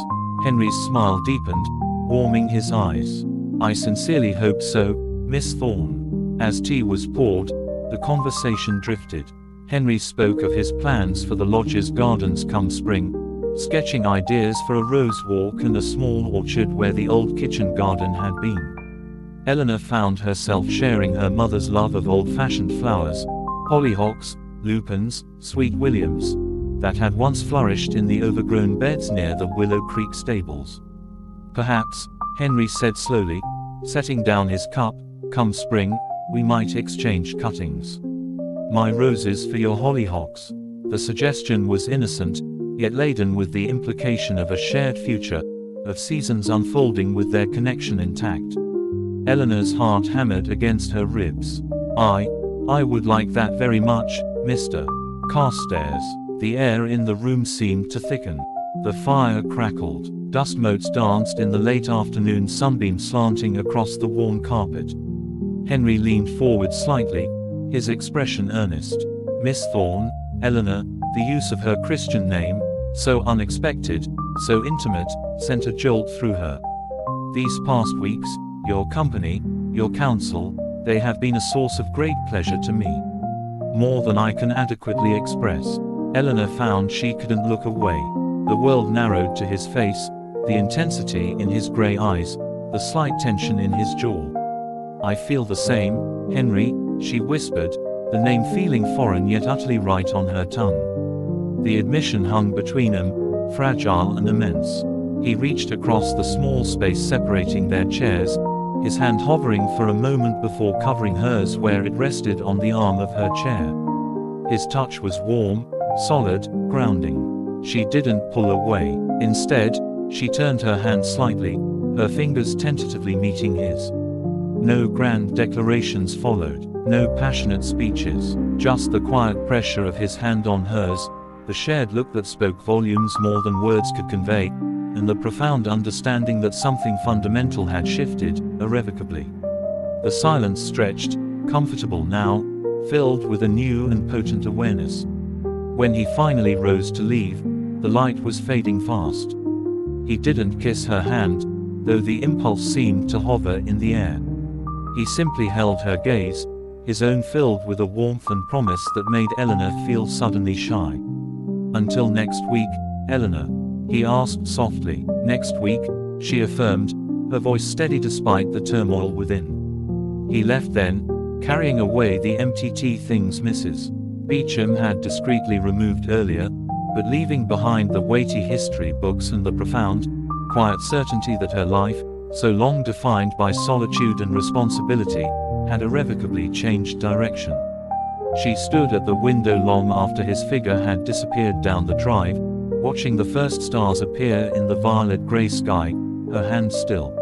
Henry's smile deepened, warming his eyes. "I sincerely hope so, Miss Thorne." As tea was poured, the conversation drifted. Henry spoke of his plans for the lodge's gardens come spring, sketching ideas for a rose walk and a small orchard where the old kitchen garden had been. Eleanor found herself sharing her mother's love of old-fashioned flowers, hollyhocks, lupins, sweet williams, that had once flourished in the overgrown beds near the Willow Creek stables. "Perhaps," Henry said slowly, setting down his cup, "come spring, we might exchange cuttings. My roses for your hollyhocks." The suggestion was innocent, yet laden with the implication of a shared future, of seasons unfolding with their connection intact. Eleanor's heart hammered against her ribs. I would like that very much, Mr. Carstairs." The air in the room seemed to thicken. The fire crackled. Dust motes danced in the late afternoon sunbeam slanting across the worn carpet. Henry leaned forward slightly, his expression earnest. Miss Thorne, Eleanor, the use of her Christian name, so unexpected, so intimate, sent a jolt through her. "These past weeks, your company, your counsel, they have been a source of great pleasure to me. More than I can adequately express." Eleanor found she couldn't look away. The world narrowed to his face, the intensity in his grey eyes, the slight tension in his jaw. "I feel the same, Henry," she whispered, the name feeling foreign yet utterly right on her tongue. The admission hung between them, fragile and immense. He reached across the small space separating their chairs, his hand hovering for a moment before covering hers where it rested on the arm of her chair. His touch was warm, Solid, grounding. She didn't pull away. Instead, she turned her hand slightly, her fingers tentatively meeting his. No grand declarations followed, no passionate speeches, just the quiet pressure of his hand on hers, the shared look that spoke volumes more than words could convey, and the profound understanding that something fundamental had shifted, irrevocably. The silence stretched, comfortable now, filled with a new and potent awareness. When he finally rose to leave, the light was fading fast. He didn't kiss her hand, though the impulse seemed to hover in the air. He simply held her gaze, his own filled with a warmth and promise that made Eleanor feel suddenly shy. "Until next week, Eleanor?" he asked softly. "Next week," she affirmed, her voice steady despite the turmoil within. He left then, carrying away the empty tea things Mrs. Beecham had discreetly removed earlier, but leaving behind the weighty history books and the profound, quiet certainty that her life, so long defined by solitude and responsibility, had irrevocably changed direction. She stood at the window long after his figure had disappeared down the drive, watching the first stars appear in the violet-grey sky, her hand still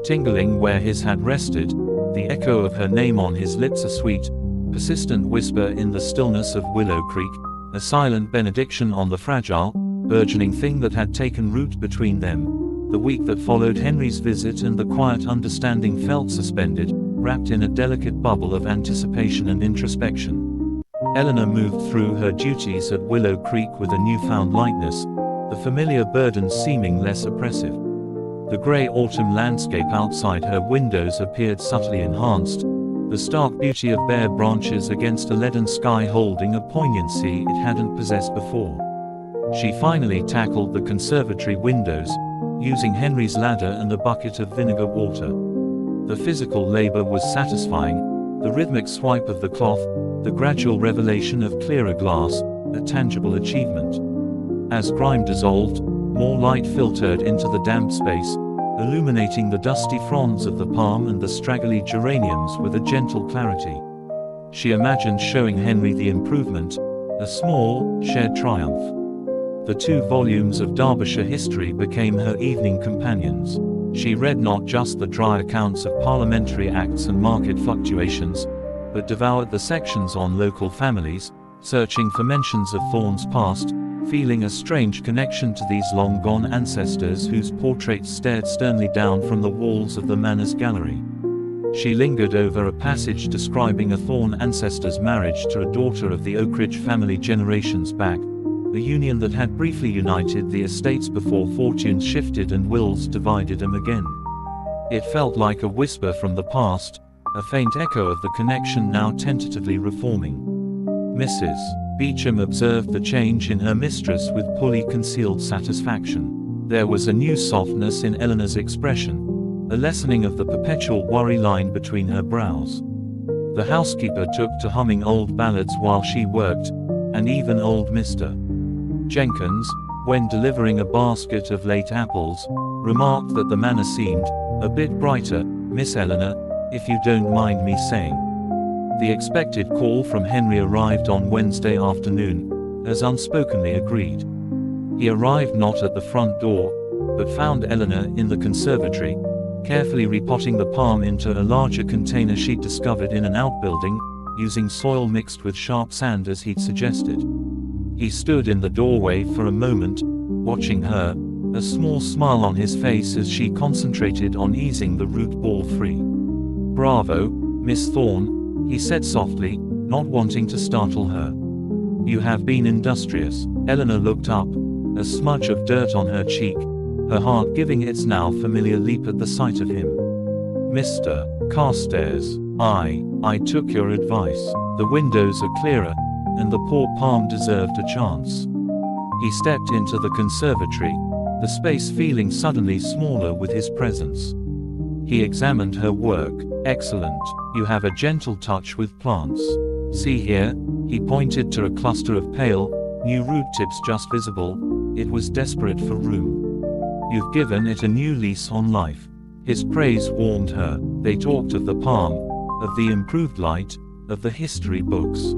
tingling where his had rested, the echo of her name on his lips a sweet, persistent whisper in the stillness of Willow Creek, a silent benediction on the fragile, burgeoning thing that had taken root between them. The week that followed Henry's visit and the quiet understanding felt suspended, wrapped in a delicate bubble of anticipation and introspection. Eleanor moved through her duties at Willow Creek with a newfound lightness, the familiar burdens seeming less oppressive. The grey autumn landscape outside her windows appeared subtly enhanced, the stark beauty of bare branches against a leaden sky holding a poignancy it hadn't possessed before. She finally tackled the conservatory windows, using Henry's ladder and a bucket of vinegar water. The physical labor was satisfying, the rhythmic swipe of the cloth, the gradual revelation of clearer glass, a tangible achievement. As grime dissolved, more light filtered into the damp space, illuminating the dusty fronds of the palm and the straggly geraniums with a gentle clarity. She imagined showing Henry the improvement, a small, shared triumph. The 2 volumes of Derbyshire history became her evening companions. She read not just the dry accounts of parliamentary acts and market fluctuations, but devoured the sections on local families, searching for mentions of Thorne's past, feeling a strange connection to these long-gone ancestors whose portraits stared sternly down from the walls of the manor's gallery. She lingered over a passage describing a Thorne ancestor's marriage to a daughter of the Oakridge family generations back, a union that had briefly united the estates before fortunes shifted and wills divided them again. It felt like a whisper from the past, a faint echo of the connection now tentatively reforming. Mrs. Beecham observed the change in her mistress with poorly concealed satisfaction. There was a new softness in Eleanor's expression, a lessening of the perpetual worry line between her brows. The housekeeper took to humming old ballads while she worked, and even old Mr. Jenkins, when delivering a basket of late apples, remarked that the manor seemed a bit brighter, Miss Eleanor, if you don't mind me saying. The expected call from Henry arrived on Wednesday afternoon, as unspokenly agreed. He arrived not at the front door, but found Eleanor in the conservatory, carefully repotting the palm into a larger container she'd discovered in an outbuilding, using soil mixed with sharp sand as he'd suggested. He stood in the doorway for a moment, watching her, a small smile on his face as she concentrated on easing the root ball free. "Bravo, Miss Thorne," he said softly, not wanting to startle her. "You have been industrious." Eleanor looked up, a smudge of dirt on her cheek, her heart giving its now familiar leap at the sight of him. "Mr. Carstairs, I took your advice. The windows are clearer, and the poor palm deserved a chance." He stepped into the conservatory, the space feeling suddenly smaller with his presence. He examined her work. "Excellent. You have a gentle touch with plants. See here," he pointed to a cluster of pale, new root tips just visible. It was desperate for room. "You've given it a new lease on life." His praise warmed her. They talked of the palm, of the improved light, of the history books.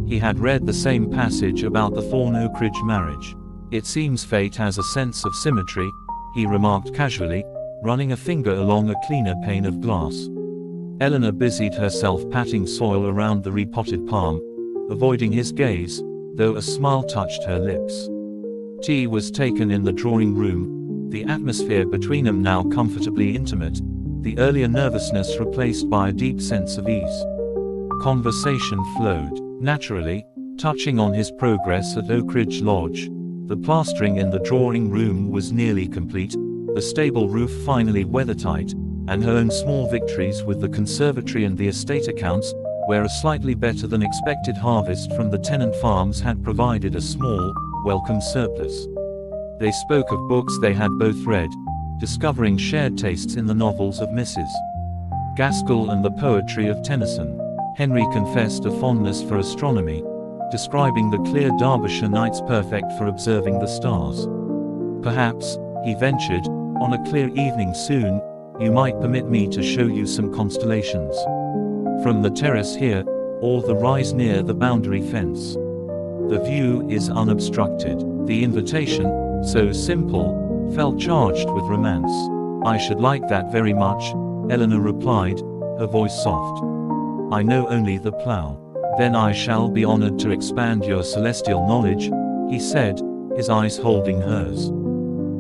He had read the same passage about the Thorne-Oakridge marriage. "It seems fate has a sense of symmetry," he remarked casually, running a finger along a cleaner pane of glass. Eleanor busied herself patting soil around the repotted palm, avoiding his gaze, though a smile touched her lips. Tea was taken in the drawing room, the atmosphere between them now comfortably intimate, the earlier nervousness replaced by a deep sense of ease. Conversation flowed naturally, touching on his progress at Oakridge Lodge. The plastering in the drawing room was nearly complete, the stable roof finally weathertight, and her own small victories with the conservatory and the estate accounts, where a slightly better than expected harvest from the tenant farms had provided a small, welcome surplus. They spoke of books they had both read, discovering shared tastes in the novels of Mrs. Gaskell and the poetry of Tennyson. Henry confessed a fondness for astronomy, describing the clear Derbyshire nights perfect for observing the stars. "Perhaps," he ventured, "on a clear evening soon, you might permit me to show you some constellations. From the terrace here, or the rise near the boundary fence. The view is unobstructed." The invitation, so simple, felt charged with romance. "I should like that very much," Eleanor replied, her voice soft. "I know only the plough." "Then I shall be honored to expand your celestial knowledge," he said, his eyes holding hers.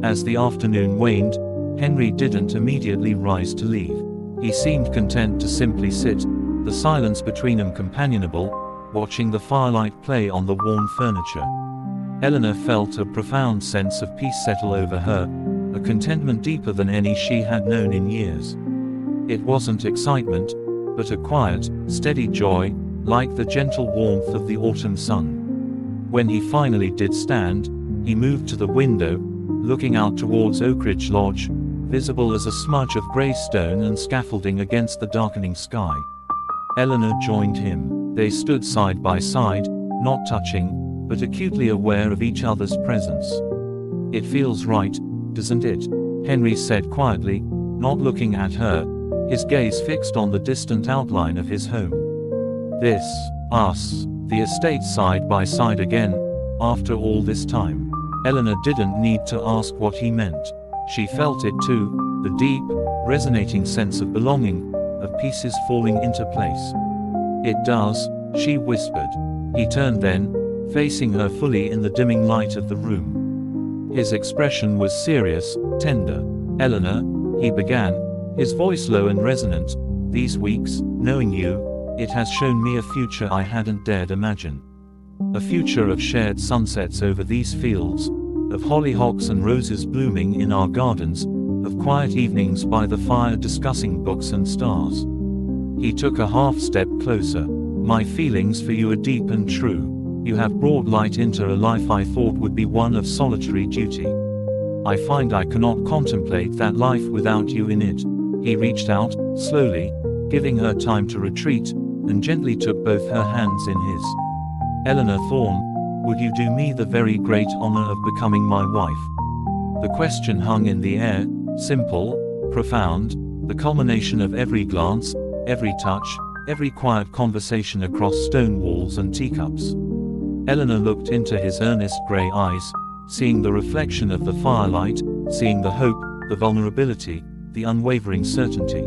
As the afternoon waned, Henry didn't immediately rise to leave. He seemed content to simply sit, the silence between them companionable, watching the firelight play on the worn furniture. Eleanor felt a profound sense of peace settle over her, a contentment deeper than any she had known in years. It wasn't excitement, but a quiet, steady joy, like the gentle warmth of the autumn sun. When he finally did stand, he moved to the window, looking out towards Oakridge Lodge, visible as a smudge of grey stone and scaffolding against the darkening sky. Eleanor joined him. They stood side by side, not touching, but acutely aware of each other's presence. "It feels right, doesn't it?" Henry said quietly, not looking at her, his gaze fixed on the distant outline of his home. "This, us, the estate side by side again, after all this time." Eleanor didn't need to ask what he meant. She felt it too, the deep, resonating sense of belonging, of pieces falling into place. "It does," she whispered. He turned then, facing her fully in the dimming light of the room. His expression was serious, tender. "Eleanor," he began, his voice low and resonant, "these weeks, knowing you, it has shown me a future I hadn't dared imagine. A future of shared sunsets over these fields, of hollyhocks and roses blooming in our gardens, of quiet evenings by the fire discussing books and stars." He took a half-step closer. "My feelings for you are deep and true. You have brought light into a life I thought would be one of solitary duty. I find I cannot contemplate that life without you in it." He reached out, slowly, giving her time to retreat, and gently took both her hands in his. "Eleanor Thorne, would you do me the very great honor of becoming my wife?" The question hung in the air, simple, profound, the culmination of every glance, every touch, every quiet conversation across stone walls and teacups. Eleanor looked into his earnest grey eyes, seeing the reflection of the firelight, seeing the hope, the vulnerability, the unwavering certainty.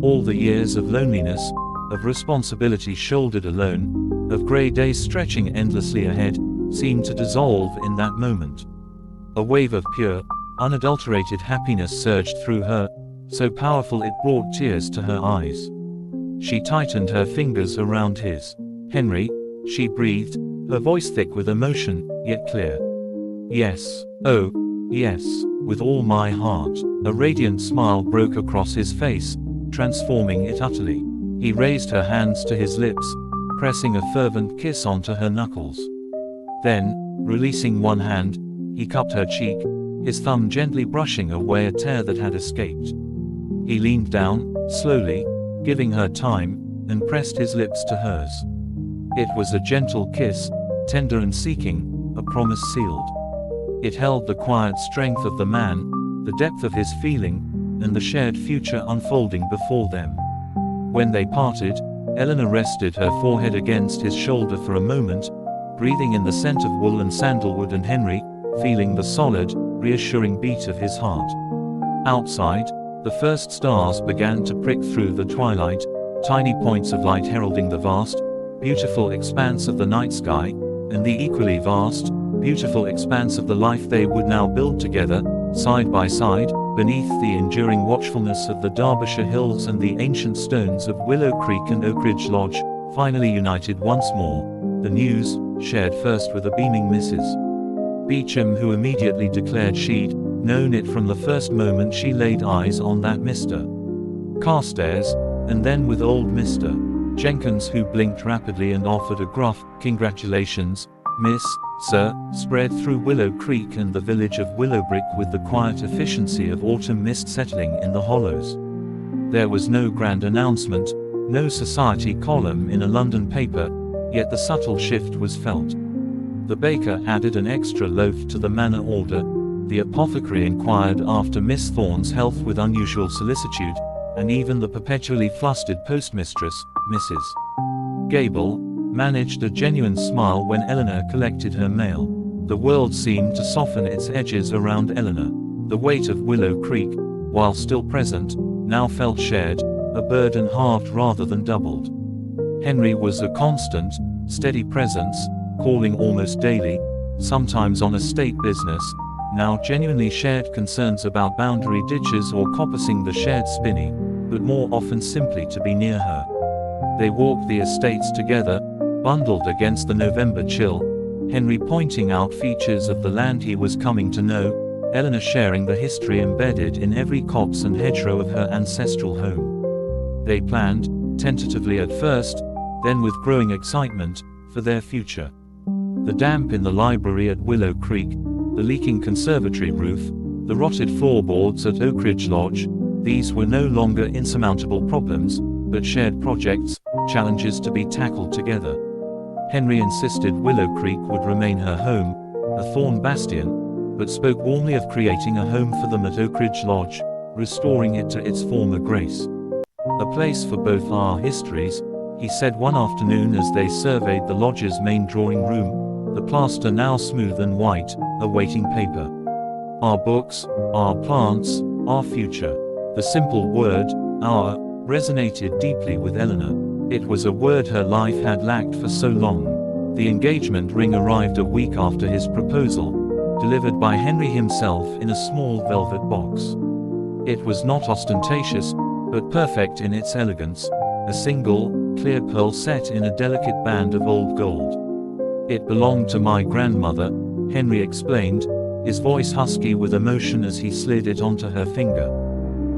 All the years of loneliness, of responsibility shouldered alone, of grey days stretching endlessly ahead, seemed to dissolve in that moment. A wave of pure, unadulterated happiness surged through her, so powerful it brought tears to her eyes. She tightened her fingers around his. "Henry," she breathed, her voice thick with emotion, yet clear. "Yes, oh, yes, with all my heart." A radiant smile broke across his face, transforming it utterly. He raised her hands to his lips, pressing a fervent kiss onto her knuckles. Then, releasing one hand, he cupped her cheek, his thumb gently brushing away a tear that had escaped. He leaned down, slowly, giving her time, and pressed his lips to hers. It was a gentle kiss, tender and seeking, a promise sealed. It held the quiet strength of the man, the depth of his feeling, and the shared future unfolding before them. When they parted, Eleanor rested her forehead against his shoulder for a moment, breathing in the scent of wool and sandalwood, and Henry, feeling the solid, reassuring beat of his heart. Outside, the first stars began to prick through the twilight, tiny points of light heralding the vast, beautiful expanse of the night sky, and the equally vast, beautiful expanse of the life they would now build together, side by side, beneath the enduring watchfulness of the Derbyshire hills and the ancient stones of Willow Creek and Oakridge Lodge, finally united once more. The news, shared first with a beaming Mrs. Beecham, who immediately declared she'd known it from the first moment she laid eyes on that Mr. Carstairs, and then with old Mr. Jenkins, who blinked rapidly and offered a gruff, "Congratulations, Miss, Sir," spread through Willow Creek and the village of Willowbrick with the quiet efficiency of autumn mist settling in the hollows. There was no grand announcement, no society column in a London paper, yet the subtle shift was felt. The baker added an extra loaf to the manor order, the apothecary inquired after Miss Thorne's health with unusual solicitude, and even the perpetually flustered postmistress, Mrs. Gable, managed a genuine smile when Eleanor collected her mail. The world seemed to soften its edges around Eleanor. The weight of Willow Creek, while still present, now felt shared, a burden halved rather than doubled. Henry was a constant, steady presence, calling almost daily, sometimes on estate business, now genuinely shared concerns about boundary ditches or coppicing the shared spinney, but more often simply to be near her. They walked the estates together, bundled against the November chill, Henry pointing out features of the land he was coming to know, Eleanor sharing the history embedded in every copse and hedgerow of her ancestral home. They planned, tentatively at first, then with growing excitement, for their future. The damp in the library at Willow Creek, the leaking conservatory roof, the rotted floorboards at Oakridge Lodge, these were no longer insurmountable problems, but shared projects, challenges to be tackled together. Henry insisted Willow Creek would remain her home, a Thorne bastion, but spoke warmly of creating a home for them at Oakridge Lodge, restoring it to its former grace. "A place for both our histories," he said one afternoon as they surveyed the lodge's main drawing room, the plaster now smooth and white, awaiting paper. "Our books, our plants, our future." The simple word, "our," resonated deeply with Eleanor. It was a word her life had lacked for so long. The engagement ring arrived a week after his proposal, delivered by Henry himself in a small velvet box. It was not ostentatious, but perfect in its elegance, a single, clear pearl set in a delicate band of old gold. "It belonged to my grandmother," Henry explained, his voice husky with emotion as he slid it onto her finger.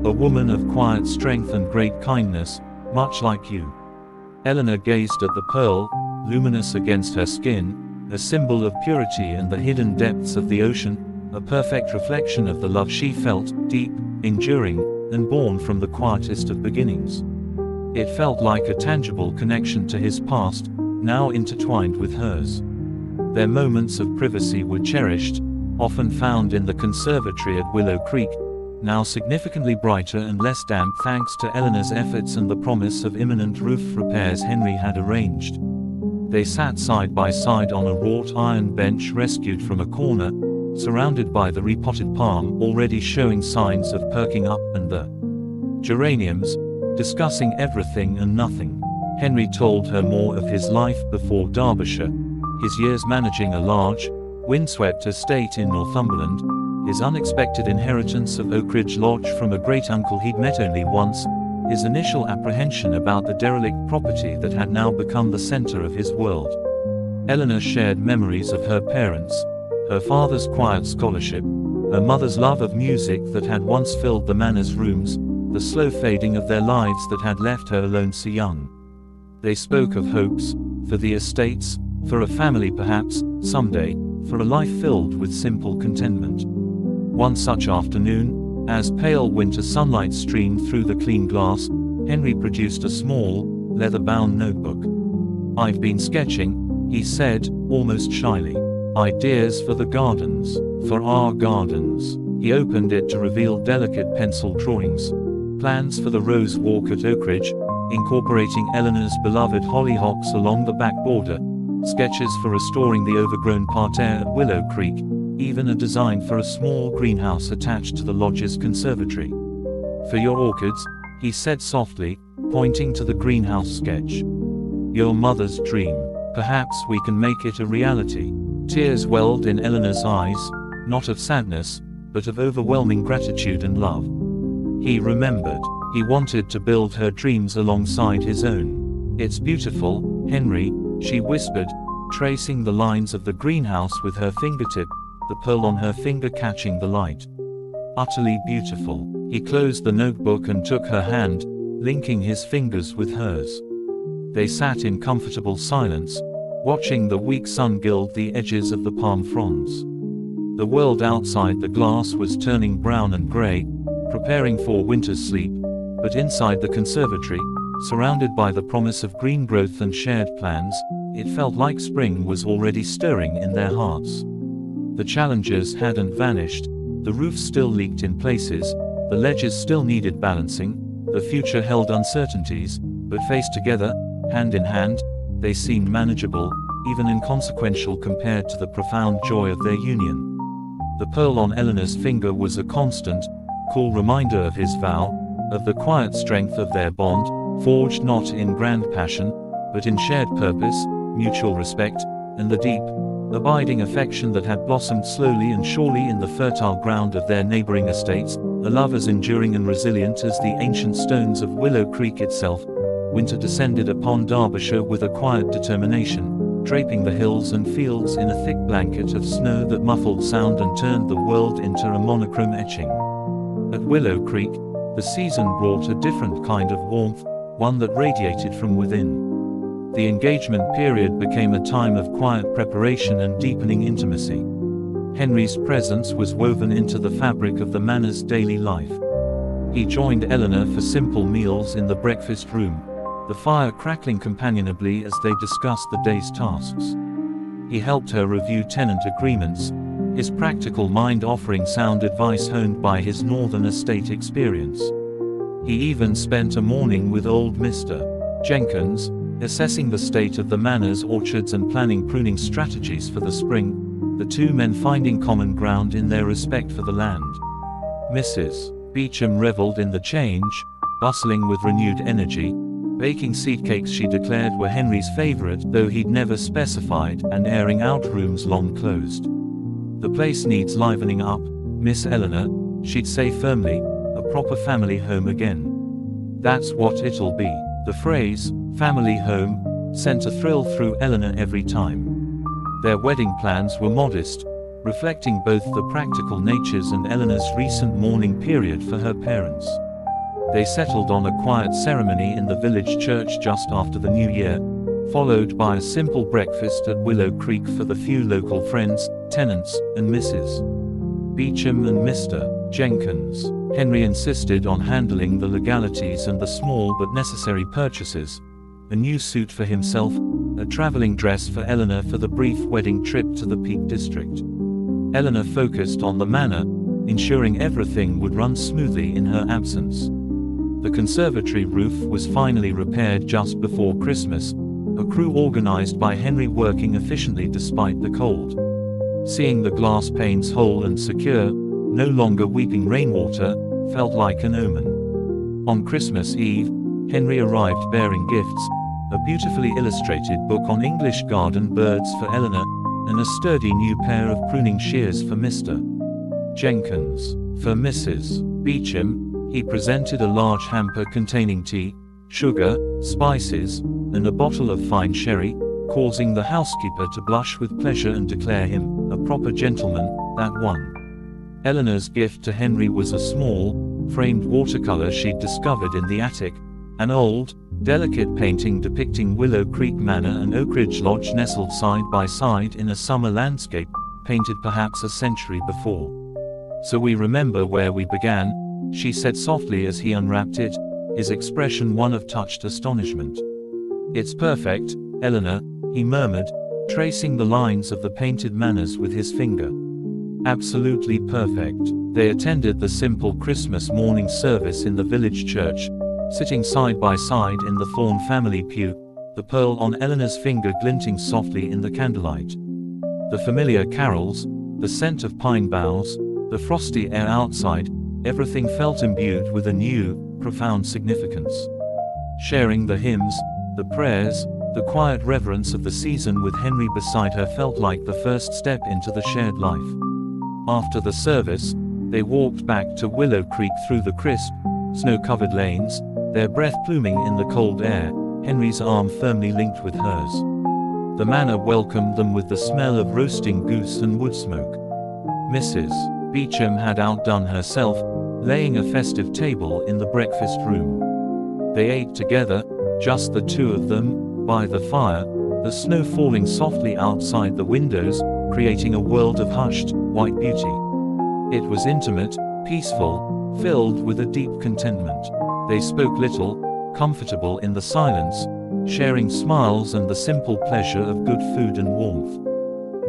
"A woman of quiet strength and great kindness, much like you." Eleanor gazed at the pearl, luminous against her skin, a symbol of purity and the hidden depths of the ocean, a perfect reflection of the love she felt, deep, enduring, and born from the quietest of beginnings. It felt like a tangible connection to his past, now intertwined with hers. Their moments of privacy were cherished, often found in the conservatory at Willow Creek, now significantly brighter and less damp thanks to Eleanor's efforts and the promise of imminent roof repairs Henry had arranged. They sat side by side on a wrought iron bench rescued from a corner, surrounded by the repotted palm already showing signs of perking up and the geraniums, discussing everything and nothing. Henry told her more of his life before Derbyshire, his years managing a large, windswept estate in Northumberland, his unexpected inheritance of Oakridge Lodge from a great-uncle he'd met only once, his initial apprehension about the derelict property that had now become the center of his world. Eleanor shared memories of her parents, her father's quiet scholarship, her mother's love of music that had once filled the manor's rooms, the slow fading of their lives that had left her alone so young. They spoke of hopes, for the estates, for a family perhaps, someday, for a life filled with simple contentment. One such afternoon, as pale winter sunlight streamed through the clean glass, Henry produced a small, leather-bound notebook. "I've been sketching," he said, almost shyly. "Ideas for the gardens, for our gardens." He opened it to reveal delicate pencil drawings. Plans for the rose walk at Oakridge, incorporating Eleanor's beloved hollyhocks along the back border, sketches for restoring the overgrown parterre at Willow Creek, even a design for a small greenhouse attached to the lodge's conservatory. "For your orchids," he said softly, pointing to the greenhouse sketch. "Your mother's dream. Perhaps we can make it a reality." Tears welled in Eleanor's eyes, not of sadness, but of overwhelming gratitude and love. He remembered. He wanted to build her dreams alongside his own. "It's beautiful, Henry," she whispered, tracing the lines of the greenhouse with her fingertip, the pearl on her finger catching the light. "Utterly beautiful." He closed the notebook and took her hand, linking his fingers with hers. They sat in comfortable silence, watching the weak sun gild the edges of the palm fronds. The world outside the glass was turning brown and gray, preparing for winter's sleep, but inside the conservatory, surrounded by the promise of green growth and shared plans, it felt like spring was already stirring in their hearts. The challenges hadn't vanished, the roof still leaked in places, the ledges still needed balancing, the future held uncertainties, but faced together, hand in hand, they seemed manageable, even inconsequential compared to the profound joy of their union. The pearl on Eleanor's finger was a constant, cool reminder of his vow, of the quiet strength of their bond, forged not in grand passion, but in shared purpose, mutual respect, and the deep, abiding affection that had blossomed slowly and surely in the fertile ground of their neighboring estates, a love as enduring and resilient as the ancient stones of Willow Creek itself. Winter descended upon Derbyshire with a quiet determination, draping the hills and fields in a thick blanket of snow that muffled sound and turned the world into a monochrome etching. At Willow Creek, the season brought a different kind of warmth, one that radiated from within. The engagement period became a time of quiet preparation and deepening intimacy. Henry's presence was woven into the fabric of the manor's daily life. He joined Eleanor for simple meals in the breakfast room, the fire crackling companionably as they discussed the day's tasks. He helped her review tenant agreements, his practical mind offering sound advice honed by his northern estate experience. He even spent a morning with old Mr. Jenkins, assessing the state of the manor's orchards and planning pruning strategies for the spring, the two men finding common ground in their respect for the land. Mrs. Beecham reveled in the change, bustling with renewed energy, baking seed cakes she declared were Henry's favorite, though he'd never specified, and airing out rooms long closed. "The place needs livening up, Miss Eleanor," she'd say firmly, "a proper family home again." "That's what it'll be." The phrase, family home, sent a thrill through Eleanor every time. Their wedding plans were modest, reflecting both the practical natures and Eleanor's recent mourning period for her parents. They settled on a quiet ceremony in the village church just after the new year, followed by a simple breakfast at Willow Creek for the few local friends, tenants, and Mrs. Beecham and Mr. Jenkins. Henry insisted on handling the legalities and the small but necessary purchases: a new suit for himself, a traveling dress for Eleanor for the brief wedding trip to the Peak District. Eleanor focused on the manor, ensuring everything would run smoothly in her absence. The conservatory roof was finally repaired just before Christmas, a crew organized by Henry working efficiently despite the cold. Seeing the glass panes whole and secure, no longer weeping rainwater, felt like an omen. On Christmas Eve, Henry arrived bearing gifts: a beautifully illustrated book on English garden birds for Eleanor, and a sturdy new pair of pruning shears for Mr. Jenkins. For Mrs. Beecham, he presented a large hamper containing tea, sugar, spices, and a bottle of fine sherry, causing the housekeeper to blush with pleasure and declare him a proper gentleman, that one. Eleanor's gift to Henry was a small, framed watercolor she'd discovered in the attic, an old, delicate painting depicting Willow Creek Manor and Oakridge Lodge nestled side by side in a summer landscape, painted perhaps a century before. "So we remember where we began," she said softly as he unwrapped it, his expression one of touched astonishment. "It's perfect, Eleanor," he murmured, tracing the lines of the painted manors with his finger. "Absolutely perfect." They attended the simple Christmas morning service in the village church, Sitting side by side in the Thorne family pew, the pearl on Eleanor's finger glinting softly in the candlelight. The familiar carols, the scent of pine boughs, the frosty air outside, everything felt imbued with a new, profound significance. Sharing the hymns, the prayers, the quiet reverence of the season with Henry beside her felt like the first step into the shared life. After the service, they walked back to Willow Creek through the crisp, snow-covered lanes, their breath pluming in the cold air, Henry's arm firmly linked with hers. The manor welcomed them with the smell of roasting goose and wood smoke. Mrs. Beecham had outdone herself, laying a festive table in the breakfast room. They ate together, just the two of them, by the fire, the snow falling softly outside the windows, creating a world of hushed, white beauty. It was intimate, peaceful, filled with a deep contentment. They spoke little, comfortable in the silence, sharing smiles and the simple pleasure of good food and warmth.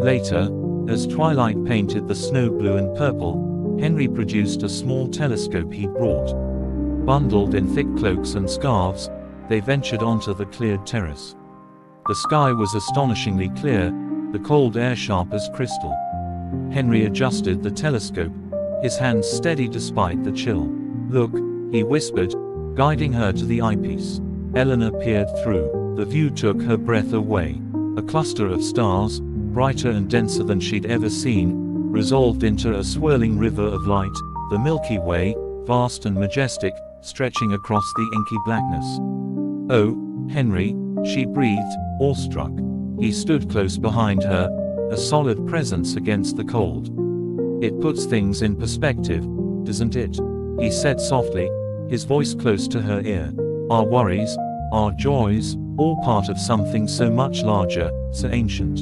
Later, as twilight painted the snow blue and purple, Henry produced a small telescope he'd brought. Bundled in thick cloaks and scarves, they ventured onto the cleared terrace. The sky was astonishingly clear, the cold air sharp as crystal. Henry adjusted the telescope, his hands steady despite the chill. "Look," he whispered, guiding her to the eyepiece. Eleanor peered through. The view took her breath away. A cluster of stars, brighter and denser than she'd ever seen, resolved into a swirling river of light, the Milky Way, vast and majestic, stretching across the inky blackness. "Oh, Henry," she breathed, awestruck. He stood close behind her, a solid presence against the cold. "It puts things in perspective, doesn't it?" he said softly, his voice close to her ear. "Our worries, our joys, all part of something so much larger, so ancient."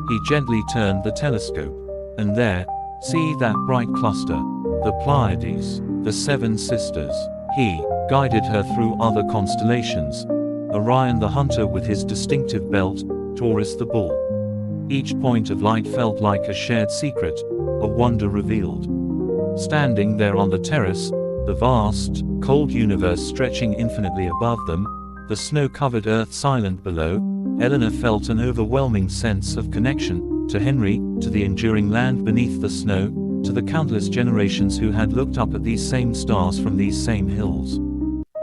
He gently turned the telescope. "And there, see that bright cluster? The Pleiades, the Seven Sisters." He guided her through other constellations. Orion the hunter with his distinctive belt, Taurus the bull. Each point of light felt like a shared secret, a wonder revealed. Standing there on the terrace, the vast, cold universe stretching infinitely above them, the snow-covered earth silent below, Eleanor felt an overwhelming sense of connection, to Henry, to the enduring land beneath the snow, to the countless generations who had looked up at these same stars from these same hills.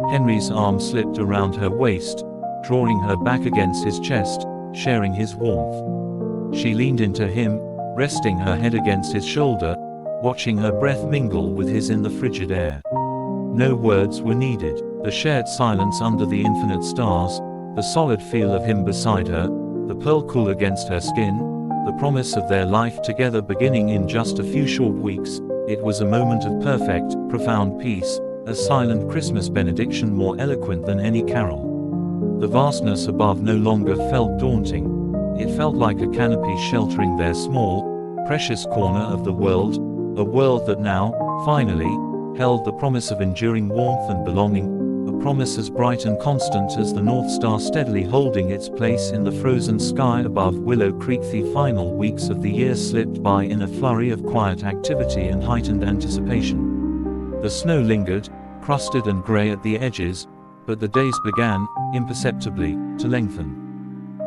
Henry's arm slipped around her waist, drawing her back against his chest, sharing his warmth. She leaned into him, resting her head against his shoulder, watching her breath mingle with his in the frigid air. No words were needed. The shared silence under the infinite stars, the solid feel of him beside her, the pearl cool against her skin, the promise of their life together beginning in just a few short weeks. It was a moment of perfect, profound peace, a silent Christmas benediction more eloquent than any carol. The vastness above no longer felt daunting. It felt like a canopy sheltering their small, precious corner of the world, a world that now, finally, held the promise of enduring warmth and belonging, a promise as bright and constant as the North Star steadily holding its place in the frozen sky above Willow Creek. The final weeks of the year slipped by in a flurry of quiet activity and heightened anticipation. The snow lingered, crusted and gray at the edges, but the days began, imperceptibly, to lengthen.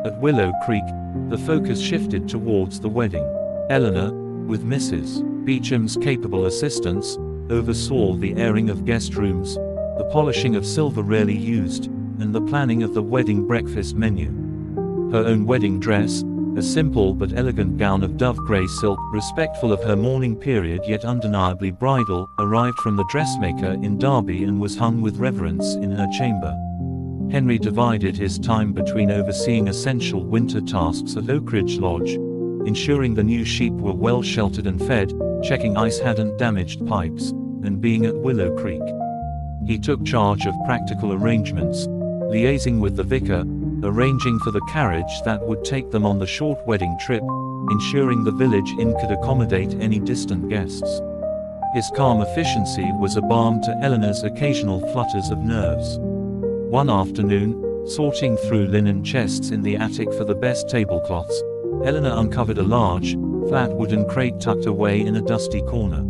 At Willow Creek, the focus shifted towards the wedding. Eleanor, with Mrs. Beecham's capable assistance, oversaw the airing of guest rooms, the polishing of silver rarely used, and the planning of the wedding breakfast menu. Her own wedding dress, a simple but elegant gown of dove grey silk, respectful of her mourning period yet undeniably bridal, arrived from the dressmaker in Derby and was hung with reverence in her chamber. Henry divided his time between overseeing essential winter tasks at Oakridge Lodge, ensuring the new sheep were well sheltered and fed, checking ice hadn't damaged pipes, and being at Willow Creek. He took charge of practical arrangements, liaising with the vicar, arranging for the carriage that would take them on the short wedding trip, ensuring the village inn could accommodate any distant guests. His calm efficiency was a balm to Eleanor's occasional flutters of nerves. One afternoon, sorting through linen chests in the attic for the best tablecloths, Eleanor uncovered a large, flat wooden crate tucked away in a dusty corner.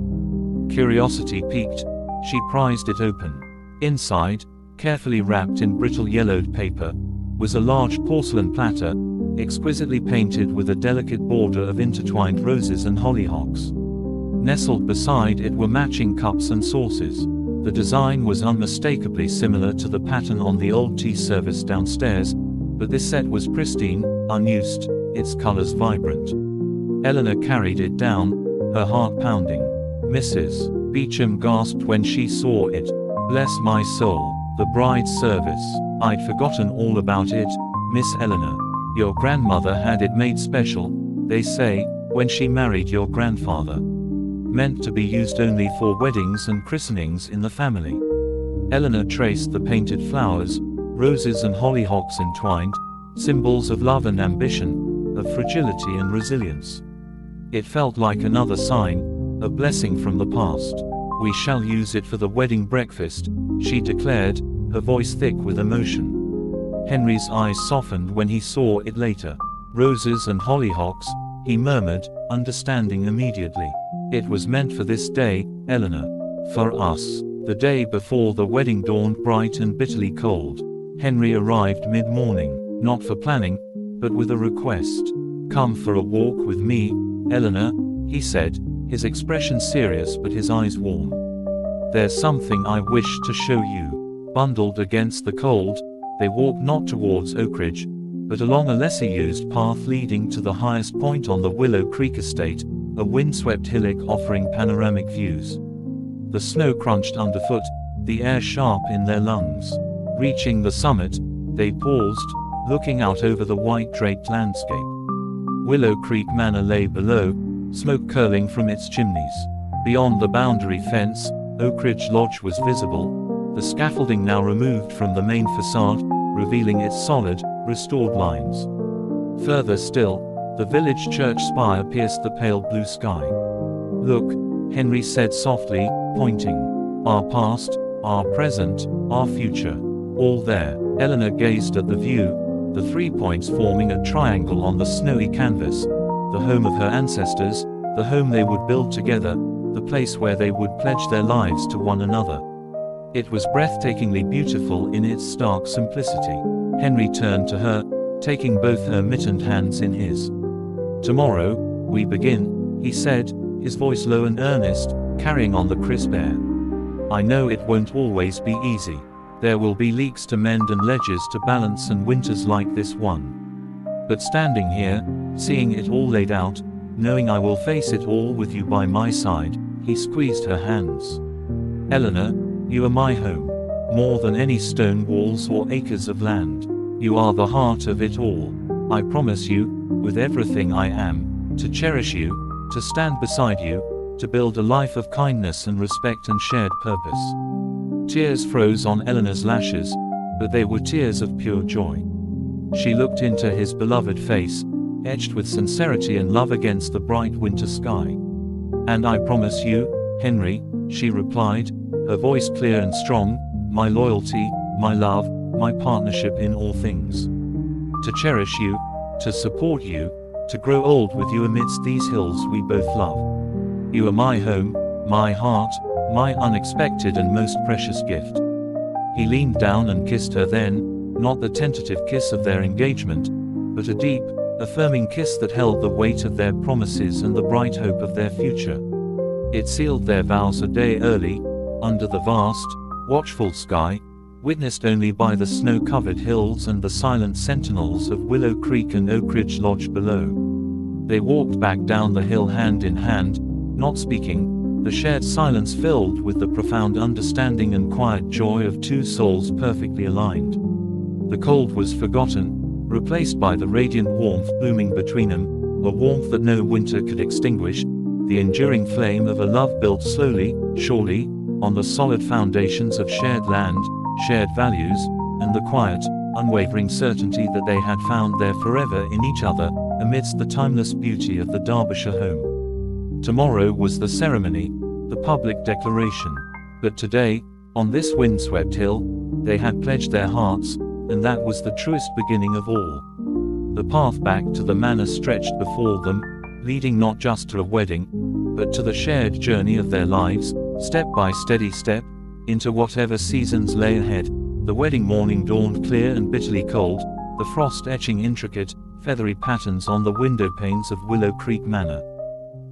Curiosity piqued, she prized it open. Inside, carefully wrapped in brittle yellowed paper, was a large porcelain platter, exquisitely painted with a delicate border of intertwined roses and hollyhocks. Nestled beside it were matching cups and saucers. The design was unmistakably similar to the pattern on the old tea service downstairs, but this set was pristine, unused, its colors vibrant. Eleanor carried it down, her heart pounding. Mrs. Beecham gasped when she saw it. "Bless my soul, the bride's service. I'd forgotten all about it, Miss Eleanor. Your grandmother had it made special, they say, when she married your grandfather. Meant to be used only for weddings and christenings in the family." Eleanor traced the painted flowers, roses and hollyhocks entwined, symbols of love and ambition, of fragility and resilience. It felt like another sign, a blessing from the past. "We shall use it for the wedding breakfast," she declared, her voice thick with emotion. Henry's eyes softened when he saw it later. "Roses and hollyhocks," he murmured, understanding immediately. "It was meant for this day, Eleanor. For us." The day before the wedding dawned bright and bitterly cold. Henry arrived mid-morning, not for planning, but with a request. "Come for a walk with me, Eleanor," he said, his expression serious but his eyes warm. "There's something I wish to show you." Bundled against the cold, they walked not towards Oakridge, but along a lesser-used path leading to the highest point on the Willow Creek estate, a windswept hillock offering panoramic views. The snow crunched underfoot, the air sharp in their lungs. Reaching the summit, they paused, looking out over the white-draped landscape. Willow Creek Manor lay below, smoke curling from its chimneys. Beyond the boundary fence, Oakridge Lodge was visible, the scaffolding now removed from the main facade, revealing its solid, restored lines. Further still, the village church spire pierced the pale blue sky. "Look," Henry said softly, pointing. "Our past, our present, our future. All there." Eleanor gazed at the view, the 3 points forming a triangle on the snowy canvas, the home of her ancestors, the home they would build together, the place where they would pledge their lives to one another. It was breathtakingly beautiful in its stark simplicity. Henry turned to her, taking both her mittened hands in his. "Tomorrow, we begin," he said, his voice low and earnest, carrying on the crisp air. "I know it won't always be easy. There will be leaks to mend and ledges to balance and winters like this one. But standing here, seeing it all laid out, knowing I will face it all with you by my side," he squeezed her hands. "Eleanor, you are my home. More than any stone walls or acres of land. You are the heart of it all. I promise you, with everything I am, to cherish you, to stand beside you, to build a life of kindness and respect and shared purpose." Tears froze on Eleanor's lashes, but they were tears of pure joy. She looked into his beloved face, etched with sincerity and love against the bright winter sky. "And I promise you, Henry," she replied, her voice clear and strong, "my loyalty, my love, my partnership in all things. To cherish you, to support you, to grow old with you amidst these hills we both love. You are my home, my heart, my unexpected and most precious gift." He leaned down and kissed her then, not the tentative kiss of their engagement, but a deep, affirming kiss that held the weight of their promises and the bright hope of their future. It sealed their vows a day early, under the vast, watchful sky, witnessed only by the snow-covered hills and the silent sentinels of Willow Creek and Oakridge Lodge below. They walked back down the hill hand in hand, not speaking, the shared silence filled with the profound understanding and quiet joy of two souls perfectly aligned. The cold was forgotten, replaced by the radiant warmth blooming between them, a warmth that no winter could extinguish, the enduring flame of a love built slowly, surely, on the solid foundations of shared land, shared values, and the quiet, unwavering certainty that they had found there forever in each other, amidst the timeless beauty of the Derbyshire home. Tomorrow was the ceremony, the public declaration. But today, on this windswept hill, they had pledged their hearts, and that was the truest beginning of all. The path back to the manor stretched before them, leading not just to a wedding, but to the shared journey of their lives, step by steady step, into whatever seasons lay ahead, The wedding morning dawned clear and bitterly cold, the frost etching intricate, feathery patterns on the window panes of Willow Creek Manor.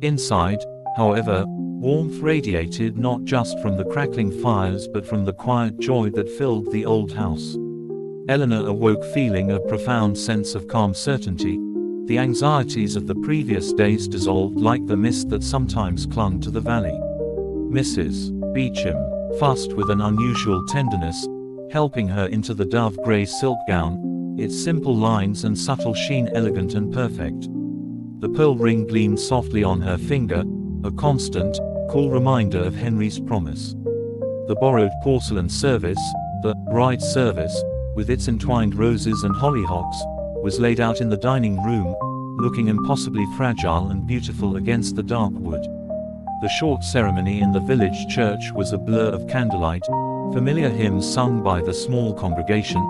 Inside, however, warmth radiated not just from the crackling fires but from the quiet joy that filled the old house. Eleanor awoke feeling a profound sense of calm certainty. The anxieties of the previous days dissolved like the mist that sometimes clung to the valley. Mrs. Beecham fussed with an unusual tenderness, helping her into the dove-grey silk gown, its simple lines and subtle sheen elegant and perfect. The pearl ring gleamed softly on her finger, a constant, cool reminder of Henry's promise. The borrowed porcelain service, the bride's service, with its entwined roses and hollyhocks, was laid out in the dining room, looking impossibly fragile and beautiful against the dark wood. The short ceremony in the village church was a blur of candlelight, familiar hymns sung by the small congregation,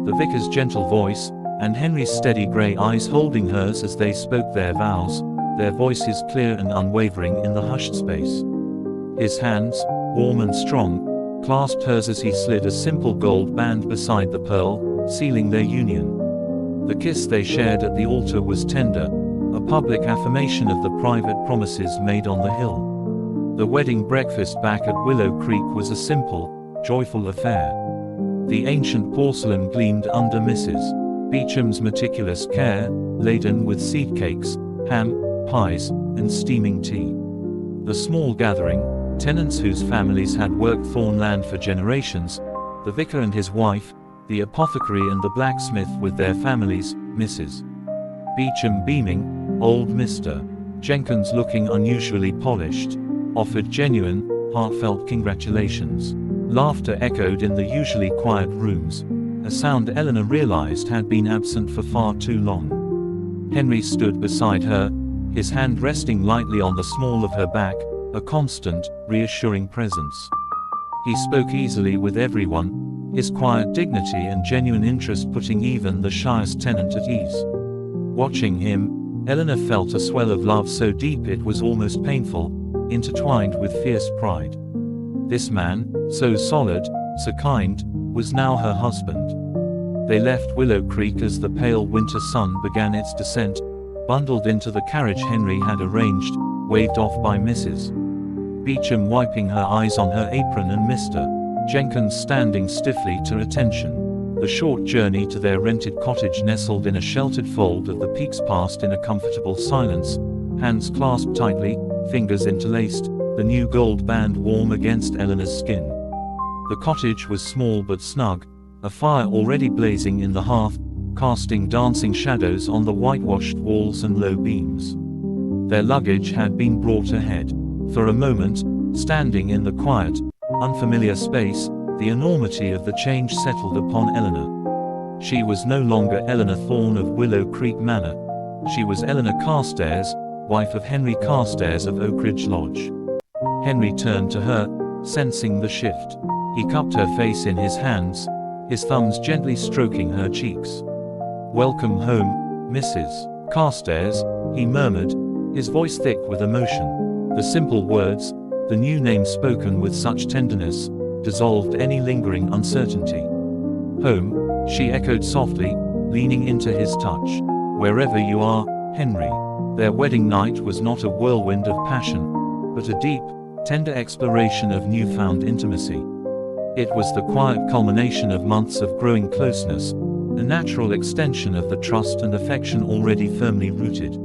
the vicar's gentle voice, and Henry's steady grey eyes holding hers as they spoke their vows, their voices clear and unwavering in the hushed space. His hands, warm and strong, clasped hers as he slid a simple gold band beside the pearl, sealing their union. The kiss they shared at the altar was tender, a public affirmation of the private promises made on the hill. The wedding breakfast back at Willow Creek was a simple, joyful affair. The ancient porcelain gleamed under Mrs. Beecham's meticulous care, laden with seed cakes, ham, pies, and steaming tea. The small gathering, tenants whose families had worked Thorne land for generations, the vicar and his wife, the apothecary and the blacksmith with their families, Mrs. Beecham beaming, old Mr. Jenkins looking unusually polished, offered genuine, heartfelt congratulations. Laughter echoed in the usually quiet rooms, a sound Eleanor realized had been absent for far too long. Henry stood beside her, his hand resting lightly on the small of her back, a constant, reassuring presence. He spoke easily with everyone, his quiet dignity and genuine interest putting even the shyest tenant at ease. Watching him, Eleanor felt a swell of love so deep it was almost painful, intertwined with fierce pride. This man, so solid, so kind, was now her husband. They left Willow Creek as the pale winter sun began its descent, bundled into the carriage Henry had arranged, waved off by Mrs. Beecham wiping her eyes on her apron and Mr. Jenkins standing stiffly to attention. The short journey to their rented cottage nestled in a sheltered fold of the peaks passed in a comfortable silence, hands clasped tightly, fingers interlaced, the new gold band warm against Eleanor's skin. The cottage was small but snug, a fire already blazing in the hearth, casting dancing shadows on the whitewashed walls and low beams. Their luggage had been brought ahead. For a moment, standing in the quiet, unfamiliar space, the enormity of the change settled upon Eleanor. She was no longer Eleanor Thorne of Willow Creek Manor. She was Eleanor Carstairs, wife of Henry Carstairs of Oakridge Lodge. Henry turned to her, sensing the shift. He cupped her face in his hands, his thumbs gently stroking her cheeks. "Welcome home, Mrs. Carstairs," he murmured, his voice thick with emotion. The simple words, the new name spoken with such tenderness, dissolved any lingering uncertainty. "Home," she echoed softly, leaning into his touch. "Wherever you are, Henry." Their wedding night was not a whirlwind of passion, but a deep, tender exploration of newfound intimacy. It was the quiet culmination of months of growing closeness, a natural extension of the trust and affection already firmly rooted.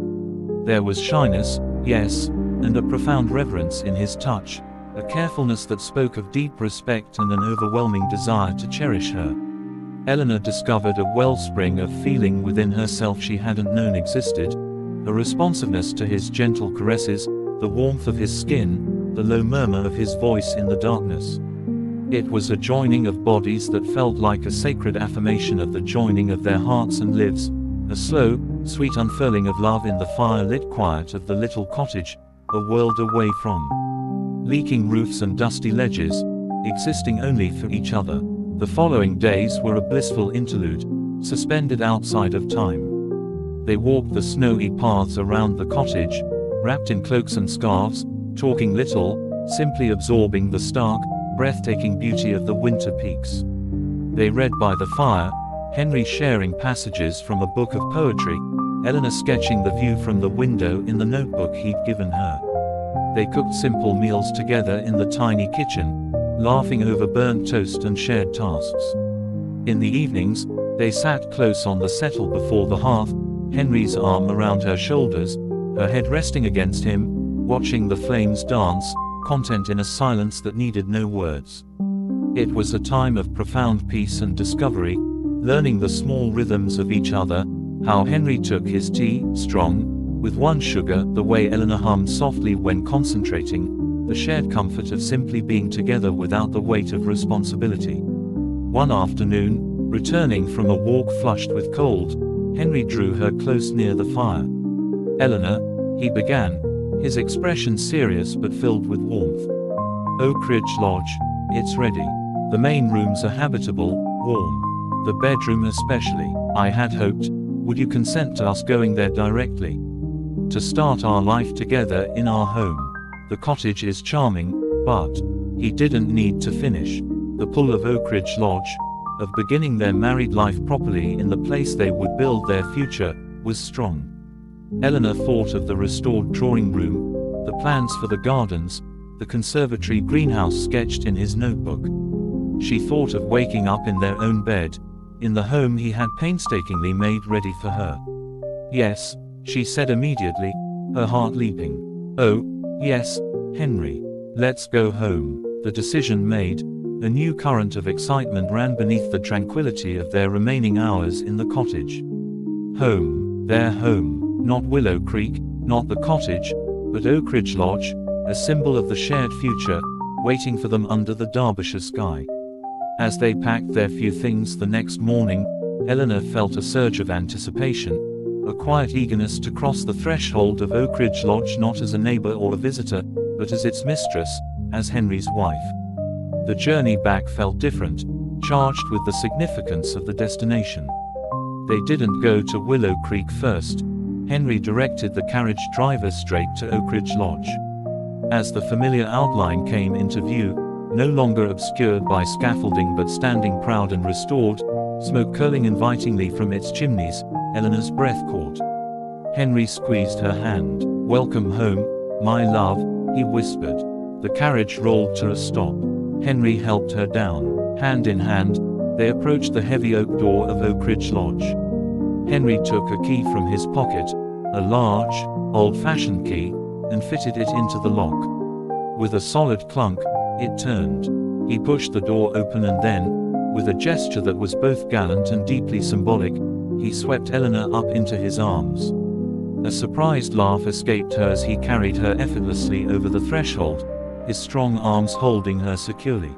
There was shyness, yes, and a profound reverence in his touch, a carefulness that spoke of deep respect and an overwhelming desire to cherish her. Eleanor discovered a wellspring of feeling within herself she hadn't known existed, a responsiveness to his gentle caresses, the warmth of his skin, the low murmur of his voice in the darkness. It was a joining of bodies that felt like a sacred affirmation of the joining of their hearts and lives, a slow, sweet unfurling of love in the fire-lit quiet of the little cottage, a world away from leaking roofs and dusty ledges, existing only for each other. The following days were a blissful interlude, suspended outside of time. They walked the snowy paths around the cottage, wrapped in cloaks and scarves, talking little, simply absorbing the stark, breathtaking beauty of the winter peaks. They read by the fire, Henry sharing passages from a book of poetry, Eleanor sketching the view from the window in the notebook he'd given her. They cooked simple meals together in the tiny kitchen, laughing over burnt toast and shared tasks. In the evenings, they sat close on the settle before the hearth, Henry's arm around her shoulders, her head resting against him, watching the flames dance, content in a silence that needed no words. It was a time of profound peace and discovery, learning the small rhythms of each other, how Henry took his tea, strong, with one sugar, the way Eleanor hummed softly when concentrating, the shared comfort of simply being together without the weight of responsibility. One afternoon, returning from a walk flushed with cold, Henry drew her close near the fire. "Eleanor," he began, his expression serious but filled with warmth. "Oakridge Lodge, it's ready. The main rooms are habitable, warm. The bedroom especially. I had hoped, would you consent to us going there directly? To start our life together in our home. The cottage is charming, but..." He didn't need to finish. The pull of Oakridge Lodge, of beginning their married life properly in the place they would build their future, was strong. Eleanor thought of the restored drawing room, the plans for the gardens, the conservatory greenhouse sketched in his notebook. She thought of waking up in their own bed, in the home he had painstakingly made ready for her. "Yes," she said immediately, her heart leaping. "Oh, yes, Henry. Let's go home." The decision made, a new current of excitement ran beneath the tranquility of their remaining hours in the cottage. Home, their home, not Willow Creek, not the cottage, but Oakridge Lodge, a symbol of the shared future, waiting for them under the Derbyshire sky. As they packed their few things the next morning, Eleanor felt a surge of anticipation, a quiet eagerness to cross the threshold of Oakridge Lodge not as a neighbor or a visitor, but as its mistress, as Henry's wife. The journey back felt different, charged with the significance of the destination. They didn't go to Willow Creek first. Henry directed the carriage driver straight to Oakridge Lodge. As the familiar outline came into view, no longer obscured by scaffolding but standing proud and restored, smoke curling invitingly from its chimneys, Eleanor's breath caught. Henry squeezed her hand. "Welcome home, my love," he whispered. The carriage rolled to a stop. Henry helped her down. Hand in hand, they approached the heavy oak door of Oakridge Lodge. Henry took a key from his pocket, a large, old-fashioned key, and fitted it into the lock. With a solid clunk, it turned. He pushed the door open and then, with a gesture that was both gallant and deeply symbolic, he swept Eleanor up into his arms. A surprised laugh escaped her as he carried her effortlessly over the threshold, his strong arms holding her securely.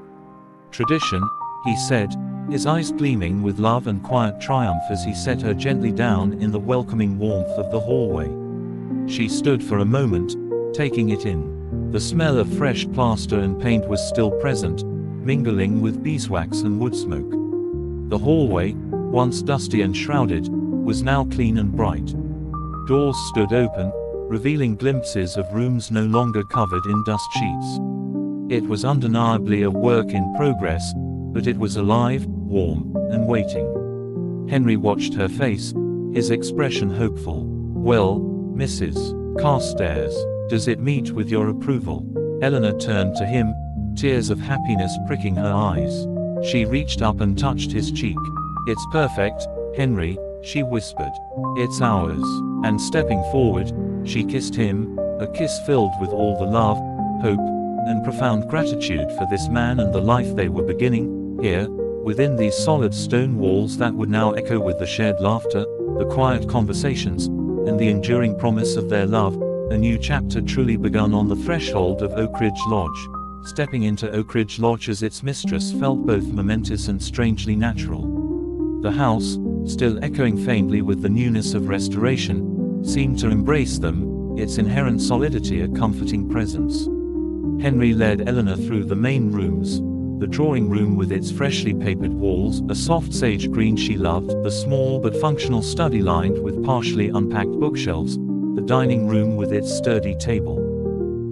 "Tradition," he said, his eyes gleaming with love and quiet triumph as he set her gently down in the welcoming warmth of the hallway. She stood for a moment, taking it in. The smell of fresh plaster and paint was still present, mingling with beeswax and wood smoke. The hallway, once dusty and shrouded, was now clean and bright. Doors stood open, revealing glimpses of rooms no longer covered in dust sheets. It was undeniably a work in progress, but it was alive, warm, and waiting. Henry watched her face, his expression hopeful. "Well, Mrs. Carstairs, does it meet with your approval?" Eleanor turned to him, tears of happiness pricking her eyes. She reached up and touched his cheek. "It's perfect, Henry," she whispered. "It's ours." And stepping forward, she kissed him, a kiss filled with all the love, hope, and profound gratitude for this man and the life they were beginning, here, within these solid stone walls that would now echo with the shared laughter, the quiet conversations, and the enduring promise of their love, a new chapter truly begun on the threshold of Oakridge Lodge. Stepping into Oakridge Lodge as its mistress felt both momentous and strangely natural. The house, still echoing faintly with the newness of restoration, seemed to embrace them, its inherent solidity a comforting presence. Henry led Eleanor through the main rooms, the drawing room with its freshly papered walls, a soft sage green she loved, the small but functional study lined with partially unpacked bookshelves, the dining room with its sturdy table.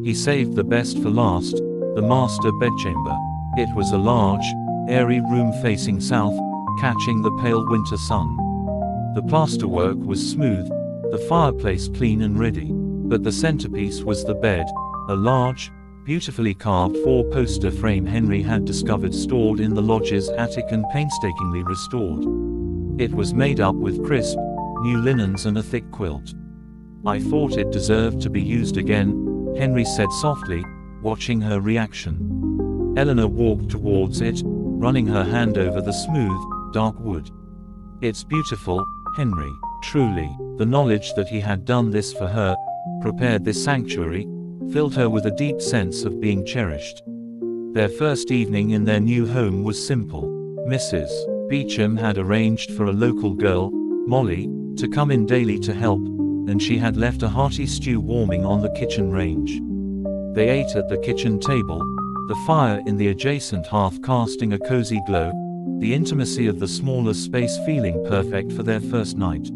He saved the best for last, the master bedchamber. It was a large, airy room facing south, catching the pale winter sun. The plasterwork was smooth, the fireplace clean and ready, but the centerpiece was the bed, a large, beautifully carved four-poster frame Henry had discovered stored in the lodge's attic and painstakingly restored. It was made up with crisp, new linens and a thick quilt. "I thought it deserved to be used again," Henry said softly, watching her reaction. Eleanor walked towards it, running her hand over the smooth, dark wood. "It's beautiful, Henry, truly." The knowledge that he had done this for her, prepared this sanctuary, filled her with a deep sense of being cherished. Their first evening in their new home was simple. Mrs. Beecham had arranged for a local girl, Molly, to come in daily to help, and she had left a hearty stew warming on the kitchen range. They ate at the kitchen table, the fire in the adjacent hearth casting a cozy glow, the intimacy of the smaller space feeling perfect for their first night.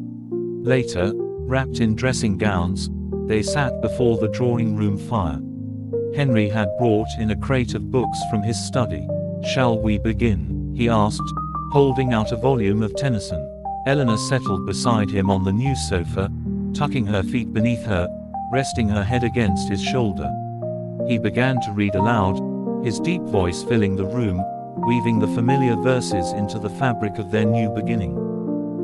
Later, wrapped in dressing gowns, they sat before the drawing room fire. Henry had brought in a crate of books from his study. "Shall we begin?" he asked, holding out a volume of Tennyson. Eleanor settled beside him on the new sofa, tucking her feet beneath her, resting her head against his shoulder. He began to read aloud, his deep voice filling the room, weaving the familiar verses into the fabric of their new beginning.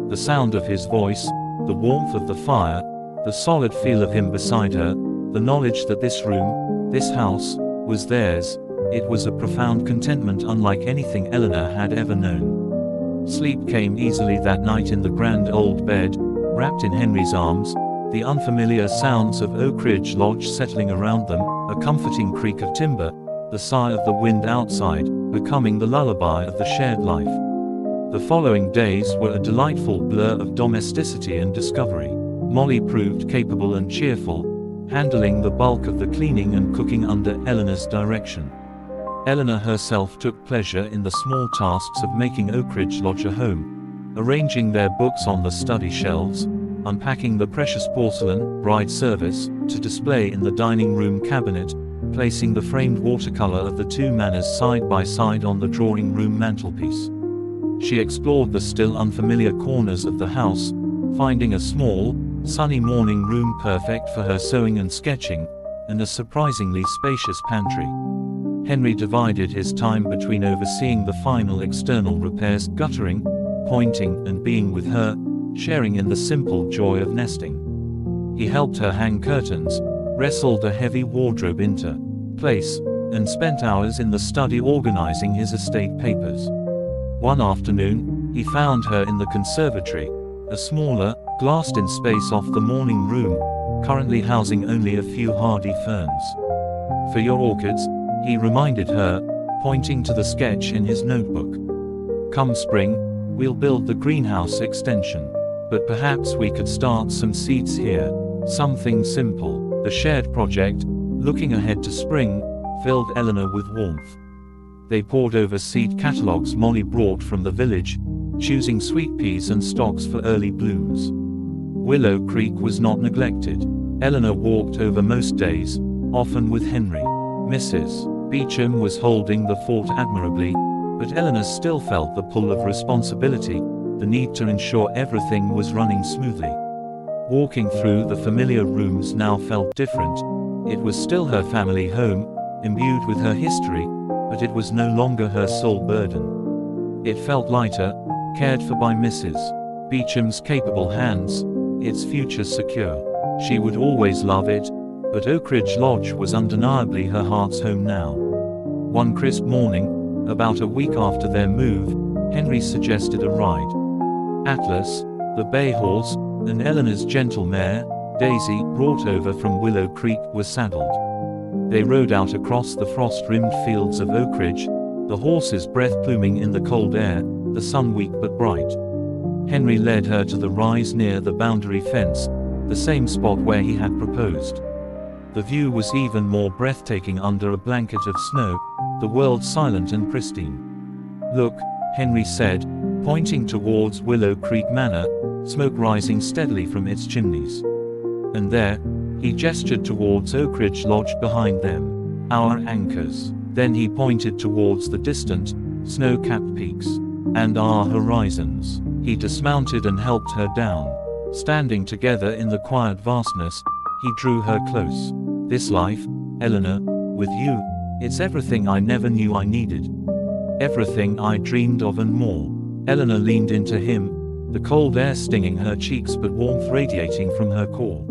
The sound of his voice, the warmth of the fire, the solid feel of him beside her, the knowledge that this room, this house, was theirs, it was a profound contentment unlike anything Eleanor had ever known. Sleep came easily that night in the grand old bed, wrapped in Henry's arms, the unfamiliar sounds of Oakridge Lodge settling around them, a comforting creak of timber, the sigh of the wind outside, becoming the lullaby of the shared life. The following days were a delightful blur of domesticity and discovery. Molly proved capable and cheerful, handling the bulk of the cleaning and cooking under Eleanor's direction. Eleanor herself took pleasure in the small tasks of making Oakridge Lodge a home, arranging their books on the study shelves, unpacking the precious porcelain, bride service, to display in the dining room cabinet, placing the framed watercolor of the two manors side by side on the drawing room mantelpiece. She explored the still unfamiliar corners of the house, finding a small, sunny morning room perfect for her sewing and sketching, and a surprisingly spacious pantry. Henry divided his time between overseeing the final external repairs, guttering, pointing, and being with her, sharing in the simple joy of nesting. He helped her hang curtains, wrestled a heavy wardrobe into place, and spent hours in the study organizing his estate papers. One afternoon, he found her in the conservatory, a smaller, glassed-in space off the morning room, currently housing only a few hardy ferns. "For your orchids," he reminded her, pointing to the sketch in his notebook. "Come spring, we'll build the greenhouse extension. But perhaps we could start some seeds here. Something simple." The shared project, looking ahead to spring, filled Eleanor with warmth. They pored over seed catalogues Molly brought from the village, choosing sweet peas and stocks for early blooms. Willow Creek was not neglected. Eleanor walked over most days, often with Henry. Mrs. Beecham was holding the fort admirably, but Eleanor still felt the pull of responsibility, the need to ensure everything was running smoothly. Walking through the familiar rooms now felt different. It was still her family home, imbued with her history, but it was no longer her sole burden. It felt lighter, cared for by Mrs. Beecham's capable hands, its future secure. She would always love it, but Oakridge Lodge was undeniably her heart's home now. One crisp morning, about a week after their move, Henry suggested a ride. Atlas, the bay horse, and Eleanor's gentle mare, Daisy, brought over from Willow Creek, were saddled. They rode out across the frost-rimmed fields of Oakridge, the horse's breath pluming in the cold air, the sun weak but bright. Henry led her to the rise near the boundary fence, the same spot where he had proposed. The view was even more breathtaking under a blanket of snow, the world silent and pristine. "Look," Henry said, pointing towards Willow Creek Manor, smoke rising steadily from its chimneys. And there, he gestured towards Oakridge Lodge behind them. "Our anchors." Then he pointed towards the distant, snow-capped peaks, and our horizons. He dismounted and helped her down. Standing together in the quiet vastness, he drew her close. This life, Eleanor, with you, it's everything I never knew I needed. Everything I dreamed of and more. Eleanor leaned into him, the cold air stinging her cheeks but warmth radiating from her core.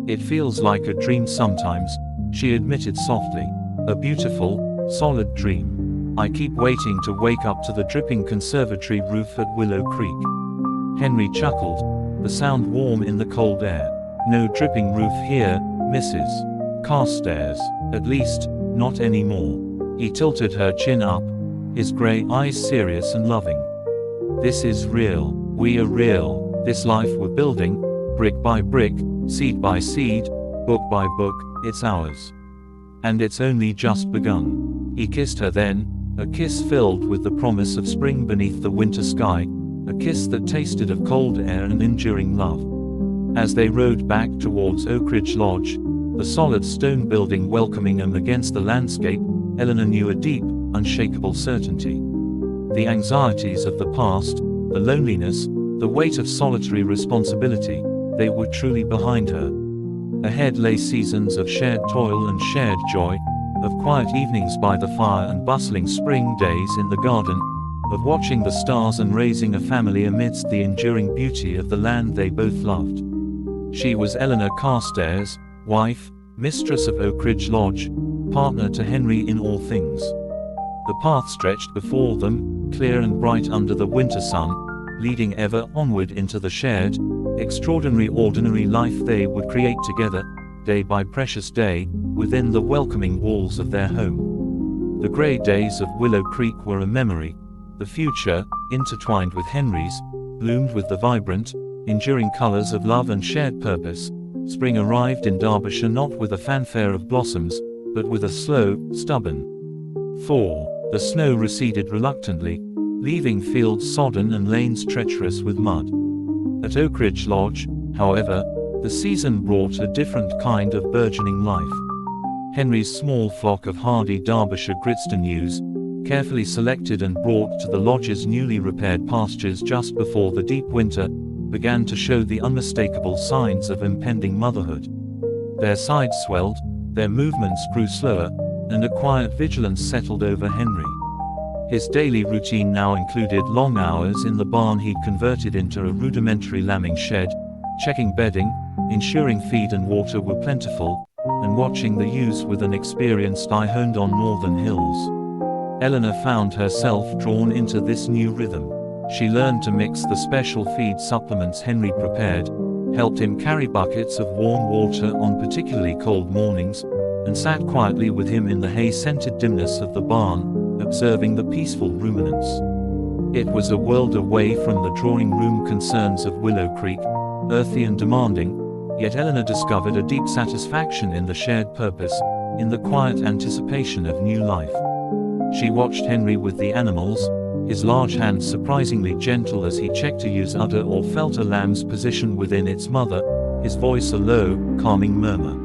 It feels like a dream sometimes, she admitted softly. A beautiful, solid dream. I keep waiting to wake up to the dripping conservatory roof at Willow Creek. Henry chuckled, the sound warm in the cold air. No dripping roof here, Mrs. Carstairs. At least, not anymore. He tilted her chin up, his grey eyes serious and loving. This is real. We are real. This life we're building, brick by brick, seed by seed, book by book, it's ours. And it's only just begun. He kissed her then, a kiss filled with the promise of spring beneath the winter sky, a kiss that tasted of cold air and enduring love. As they rode back towards Oakridge Lodge, the solid stone building welcoming them against the landscape, Eleanor knew a deep, unshakable certainty. The anxieties of the past, the loneliness, the weight of solitary responsibility, they were truly behind her. Ahead lay seasons of shared toil and shared joy, of quiet evenings by the fire and bustling spring days in the garden, of watching the stars and raising a family amidst the enduring beauty of the land they both loved. She was Eleanor Carstairs, wife, mistress of Oakridge Lodge, partner to Henry in all things. The path stretched before them, clear and bright under the winter sun, leading ever onward into the shared, extraordinary ordinary life they would create together, day by precious day, within the welcoming walls of their home. The grey days of Willow Creek were a memory. The future, intertwined with Henry's, bloomed with the vibrant, enduring colours of love and shared purpose. Spring arrived in Derbyshire not with a fanfare of blossoms, but with a slow, stubborn thaw. The snow receded reluctantly, leaving fields sodden and lanes treacherous with mud. At Oakridge Lodge, however, the season brought a different kind of burgeoning life. Henry's small flock of hardy Derbyshire Gritstone ewes, carefully selected and brought to the lodge's newly repaired pastures just before the deep winter, began to show the unmistakable signs of impending motherhood. Their sides swelled, their movements grew slower, and a quiet vigilance settled over Henry. His daily routine now included long hours in the barn he'd converted into a rudimentary lambing shed, checking bedding, ensuring feed and water were plentiful, and watching the ewes with an experienced eye honed on northern hills. Eleanor found herself drawn into this new rhythm. She learned to mix the special feed supplements Henry prepared, helped him carry buckets of warm water on particularly cold mornings, and sat quietly with him in the hay-scented dimness of the barn, observing the peaceful ruminants. It was a world away from the drawing-room concerns of Willow Creek, earthy and demanding, yet Eleanor discovered a deep satisfaction in the shared purpose, in the quiet anticipation of new life. She watched Henry with the animals, his large hands surprisingly gentle as he checked a ewe's udder or felt a lamb's position within its mother, his voice a low, calming murmur.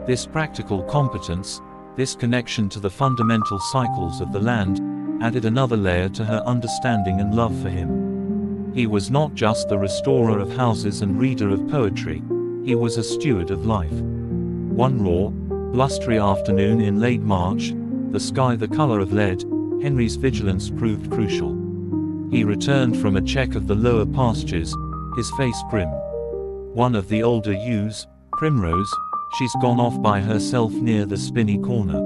This practical competence, this connection to the fundamental cycles of the land, added another layer to her understanding and love for him. He was not just the restorer of houses and reader of poetry, he was a steward of life. One raw, blustery afternoon in late March, the sky the color of lead, Henry's vigilance proved crucial. He returned from a check of the lower pastures, his face grim. One of the older ewes, Primrose, she's gone off by herself near the spinney corner.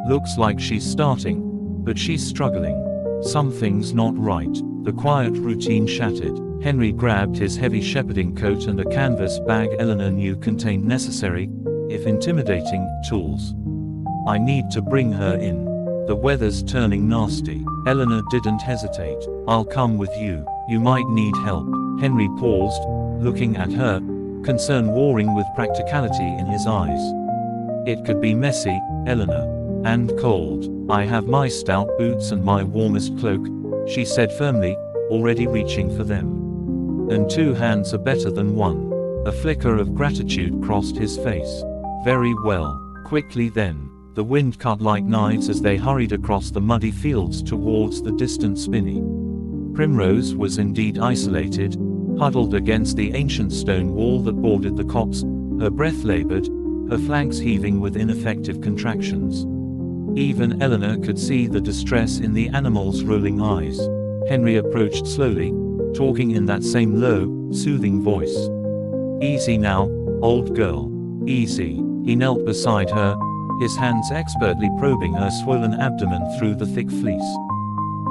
Looks like she's starting, but she's struggling. Something's not right. The quiet routine shattered. Henry grabbed his heavy shepherding coat and a canvas bag Eleanor knew contained necessary, if intimidating, tools. I need to bring her in. The weather's turning nasty. Eleanor didn't hesitate. I'll come with you. You might need help. Henry paused, looking at her, concern warring with practicality in his eyes. It could be messy, Eleanor. And cold. I have my stout boots and my warmest cloak, she said firmly, already reaching for them. And 2 hands are better than 1. A flicker of gratitude crossed his face. Very well. Quickly then. The wind cut like knives as they hurried across the muddy fields towards the distant spinney. Primrose was indeed isolated, huddled against the ancient stone wall that bordered the copse, her breath labored, her flanks heaving with ineffective contractions. Even Eleanor could see the distress in the animal's rolling eyes. Henry approached slowly, talking in that same low, soothing voice. "Easy now, old girl. Easy." He knelt beside her, his hands expertly probing her swollen abdomen through the thick fleece.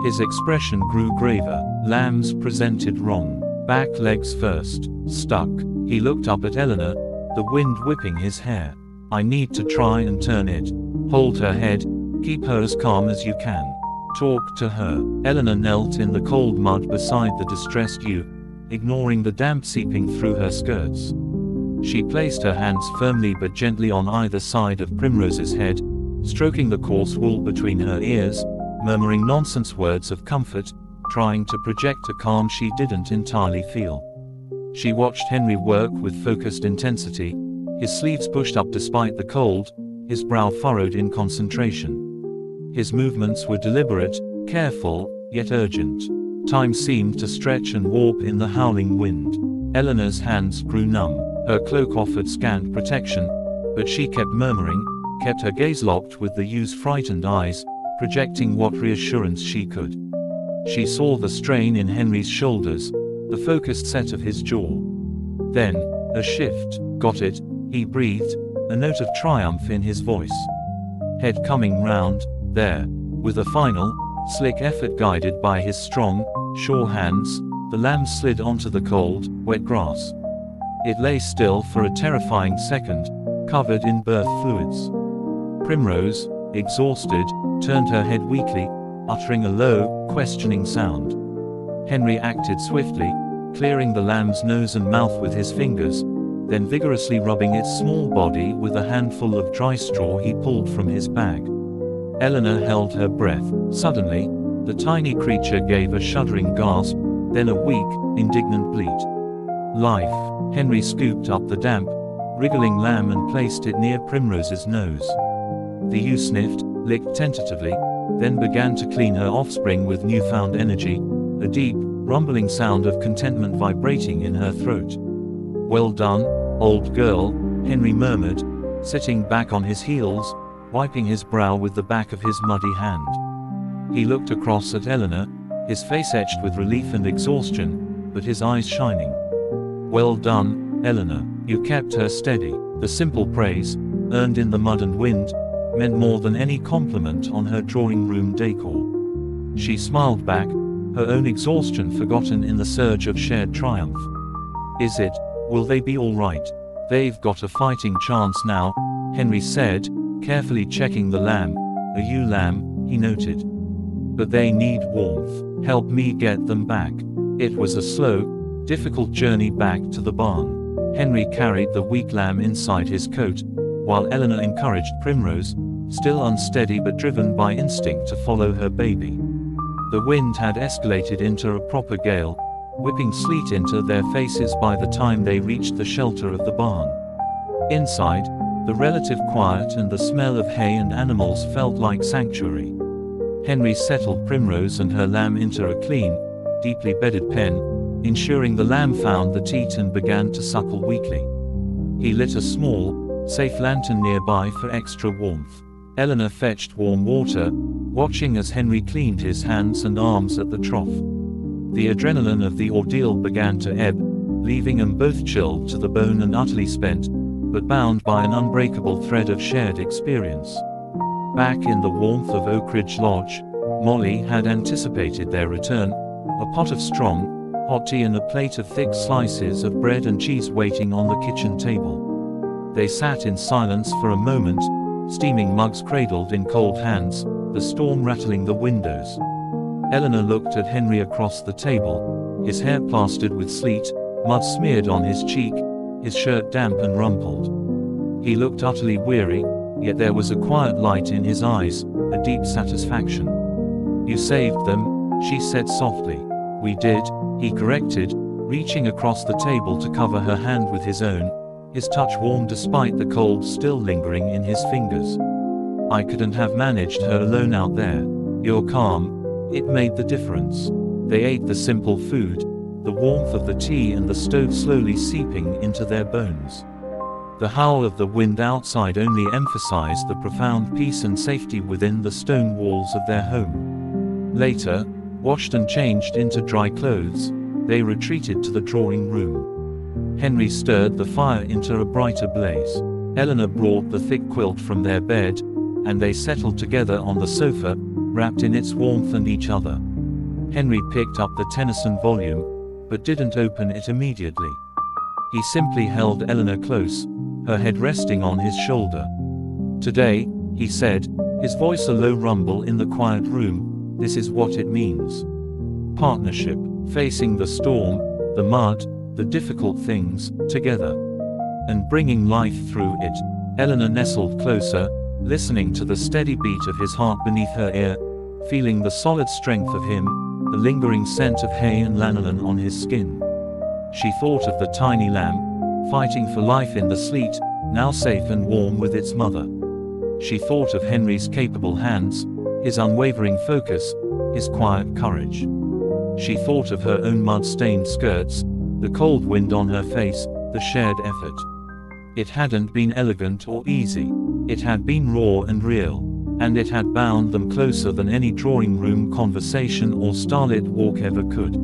His expression grew graver. Lambs presented wrong. Back legs first. Stuck. He looked up at Eleanor, the wind whipping his hair. "I need to try and turn it. Hold her head, keep her as calm as you can. Talk to her." Eleanor knelt in the cold mud beside the distressed ewe, ignoring the damp seeping through her skirts. She placed her hands firmly but gently on either side of Primrose's head, stroking the coarse wool between her ears, murmuring nonsense words of comfort, trying to project a calm she didn't entirely feel. She watched Henry work with focused intensity, his sleeves pushed up despite the cold, his brow furrowed in concentration. His movements were deliberate, careful, yet urgent. Time seemed to stretch and warp in the howling wind. Eleanor's hands grew numb. Her cloak offered scant protection, but she kept murmuring, kept her gaze locked with the ewe's frightened eyes, projecting what reassurance she could. She saw the strain in Henry's shoulders, the focused set of his jaw. Then, a shift. "Got it," he breathed, a note of triumph in his voice. Head coming round, there. With a final, slick effort guided by his strong, sure hands, the lamb slid onto the cold, wet grass. It lay still for a terrifying second, covered in birth fluids. Primrose, exhausted, turned her head weakly, uttering a low, questioning sound. Henry acted swiftly, clearing the lamb's nose and mouth with his fingers, then vigorously rubbing its small body with a handful of dry straw he pulled from his bag. Eleanor held her breath. Suddenly, the tiny creature gave a shuddering gasp, then a weak, indignant bleat. "Life." Henry scooped up the damp, wriggling lamb and placed it near Primrose's nose. The ewe sniffed, licked tentatively, then began to clean her offspring with newfound energy, a deep, rumbling sound of contentment vibrating in her throat. "Well done, old girl," Henry murmured, sitting back on his heels, wiping his brow with the back of his muddy hand. He looked across at Eleanor, his face etched with relief and exhaustion, but his eyes shining. "Well done, Eleanor. You kept her steady." The simple praise, earned in the mud and wind, meant more than any compliment on her drawing room decor. She smiled back, her own exhaustion forgotten in the surge of shared triumph. "Is it? Will they be all right? They've got a fighting chance now," Henry said, carefully checking the lamb. "A ewe lamb," he noted. "But they need warmth. Help me get them back." It was a slow, difficult journey back to the barn. Henry carried the weak lamb inside his coat, while Eleanor encouraged Primrose, still unsteady but driven by instinct to follow her baby. The wind had escalated into a proper gale, whipping sleet into their faces by the time they reached the shelter of the barn. Inside, the relative quiet and the smell of hay and animals felt like sanctuary. Henry settled Primrose and her lamb into a clean, deeply bedded pen, ensuring the lamb found the teat and began to suckle weakly. He lit a small, safe lantern nearby for extra warmth. Eleanor fetched warm water, watching as Henry cleaned his hands and arms at the trough. The adrenaline of the ordeal began to ebb, leaving them both chilled to the bone and utterly spent, but bound by an unbreakable thread of shared experience. Back in the warmth of Oakridge Lodge, Molly had anticipated their return, a pot of strong, hot tea and a plate of thick slices of bread and cheese waiting on the kitchen table. They sat in silence for a moment, steaming mugs cradled in cold hands, the storm rattling the windows. Eleanor looked at Henry across the table, his hair plastered with sleet, mud smeared on his cheek, his shirt damp and rumpled. He looked utterly weary, yet there was a quiet light in his eyes, a deep satisfaction. "You saved them," she said softly. "We did," he corrected, reaching across the table to cover her hand with his own, his touch warm despite the cold still lingering in his fingers. I couldn't have managed her alone out there. You're calm. It made the difference. They ate the simple food, the warmth of the tea and the stove slowly seeping into their bones. The howl of the wind outside only emphasized the profound peace and safety within the stone walls of their home. Later, washed and changed into dry clothes, they retreated to the drawing room. Henry stirred the fire into a brighter blaze. Eleanor brought the thick quilt from their bed, and they settled together on the sofa, wrapped in its warmth and each other. Henry picked up the Tennyson volume, but didn't open it immediately. He simply held Eleanor close, her head resting on his shoulder. "Today," he said, his voice a low rumble in the quiet room, "this is what it means. Partnership, facing the storm, the mud, the difficult things, together. And bringing life through it." Eleanor nestled closer, listening to the steady beat of his heart beneath her ear, feeling the solid strength of him, the lingering scent of hay and lanolin on his skin. She thought of the tiny lamb, fighting for life in the sleet, now safe and warm with its mother. She thought of Henry's capable hands, his unwavering focus, his quiet courage. She thought of her own mud-stained skirts, the cold wind on her face, the shared effort. It hadn't been elegant or easy. It had been raw and real, and it had bound them closer than any drawing room conversation or starlit walk ever could.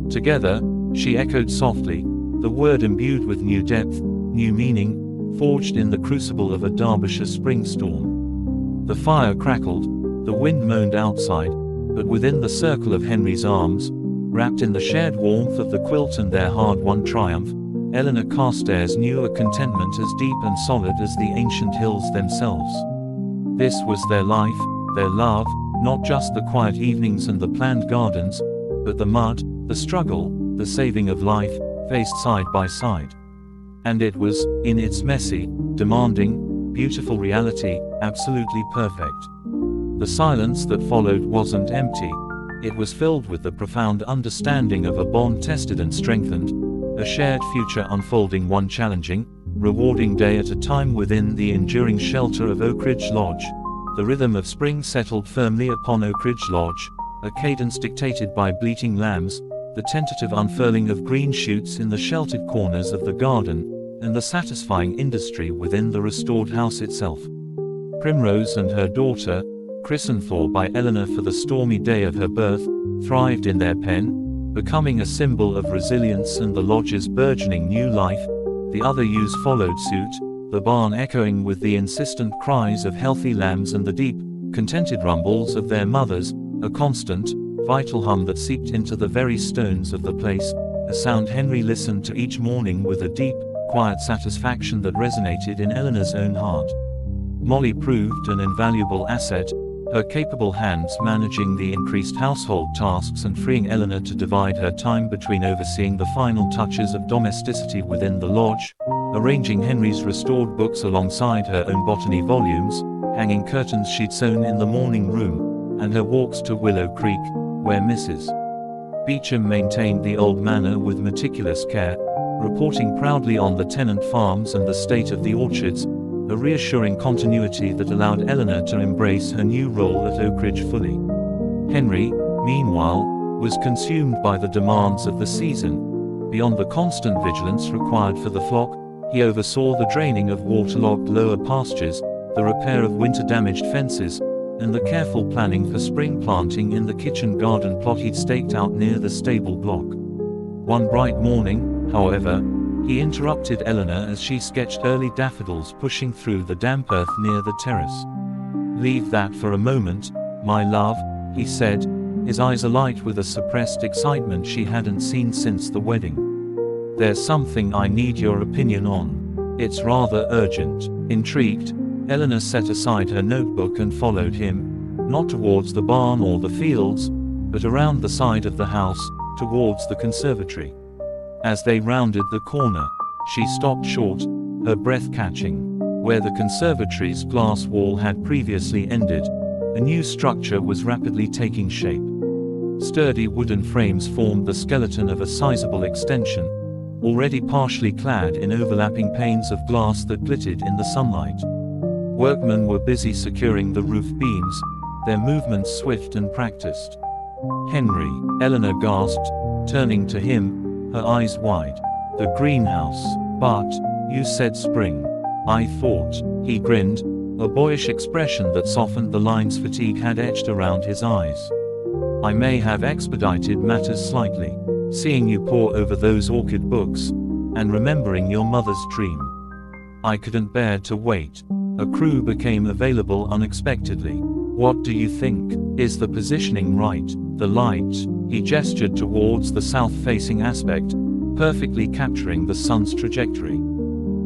Together, she echoed softly, the word imbued with new depth, new meaning, forged in the crucible of a Derbyshire spring storm. The fire crackled, the wind moaned outside, but within the circle of Henry's arms, wrapped in the shared warmth of the quilt and their hard-won triumph, Eleanor Carstairs knew a contentment as deep and solid as the ancient hills themselves. This was their life, their love, not just the quiet evenings and the planned gardens, but the mud, the struggle, the saving of life, faced side by side. And it was, in its messy, demanding, beautiful reality, absolutely perfect. The silence that followed wasn't empty. It was filled with the profound understanding of a bond tested and strengthened, a shared future unfolding one challenging, rewarding day at a time within the enduring shelter of Oakridge Lodge. The rhythm of spring settled firmly upon Oakridge Lodge, a cadence dictated by bleating lambs, the tentative unfurling of green shoots in the sheltered corners of the garden, and the satisfying industry within the restored house itself. Primrose and her daughter, christened by Eleanor for the stormy day of her birth, thrived in their pen, becoming a symbol of resilience and the lodge's burgeoning new life. The other ewes followed suit, the barn echoing with the insistent cries of healthy lambs and the deep, contented rumbles of their mothers, a constant, vital hum that seeped into the very stones of the place, a sound Henry listened to each morning with a deep, quiet satisfaction that resonated in Eleanor's own heart. Molly proved an invaluable asset, her capable hands managing the increased household tasks and freeing Eleanor to divide her time between overseeing the final touches of domesticity within the lodge, arranging Henry's restored books alongside her own botany volumes, hanging curtains she'd sewn in the morning room, and her walks to Willow Creek, where Mrs. Beecham maintained the old manor with meticulous care, reporting proudly on the tenant farms and the state of the orchids, a reassuring continuity that allowed Eleanor to embrace her new role at Oakridge fully. Henry, meanwhile, was consumed by the demands of the season. Beyond the constant vigilance required for the flock, he oversaw the draining of waterlogged lower pastures, the repair of winter-damaged fences, and the careful planning for spring planting in the kitchen garden plot he'd staked out near the stable block. One bright morning, however, he interrupted Eleanor as she sketched early daffodils pushing through the damp earth near the terrace. "Leave that for a moment, my love," he said, his eyes alight with a suppressed excitement she hadn't seen since the wedding. "There's something I need your opinion on. It's rather urgent." Intrigued, Eleanor set aside her notebook and followed him, not towards the barn or the fields, but around the side of the house, towards the conservatory. As they rounded the corner, she stopped short, her breath catching. Where the conservatory's glass wall had previously ended, a new structure was rapidly taking shape. Sturdy wooden frames formed the skeleton of a sizable extension, already partially clad in overlapping panes of glass that glittered in the sunlight. Workmen were busy securing the roof beams, their movements swift and practiced. "Henry," Eleanor gasped, turning to him, her eyes wide. "The greenhouse. But, you said spring. I thought." He grinned, a boyish expression that softened the lines fatigue had etched around his eyes. "I may have expedited matters slightly, seeing you pore over those orchid books, and remembering your mother's dream. I couldn't bear to wait. A crew became available unexpectedly. What do you think? Is the positioning right? The light?" He gestured towards the south-facing aspect, perfectly capturing the sun's trajectory.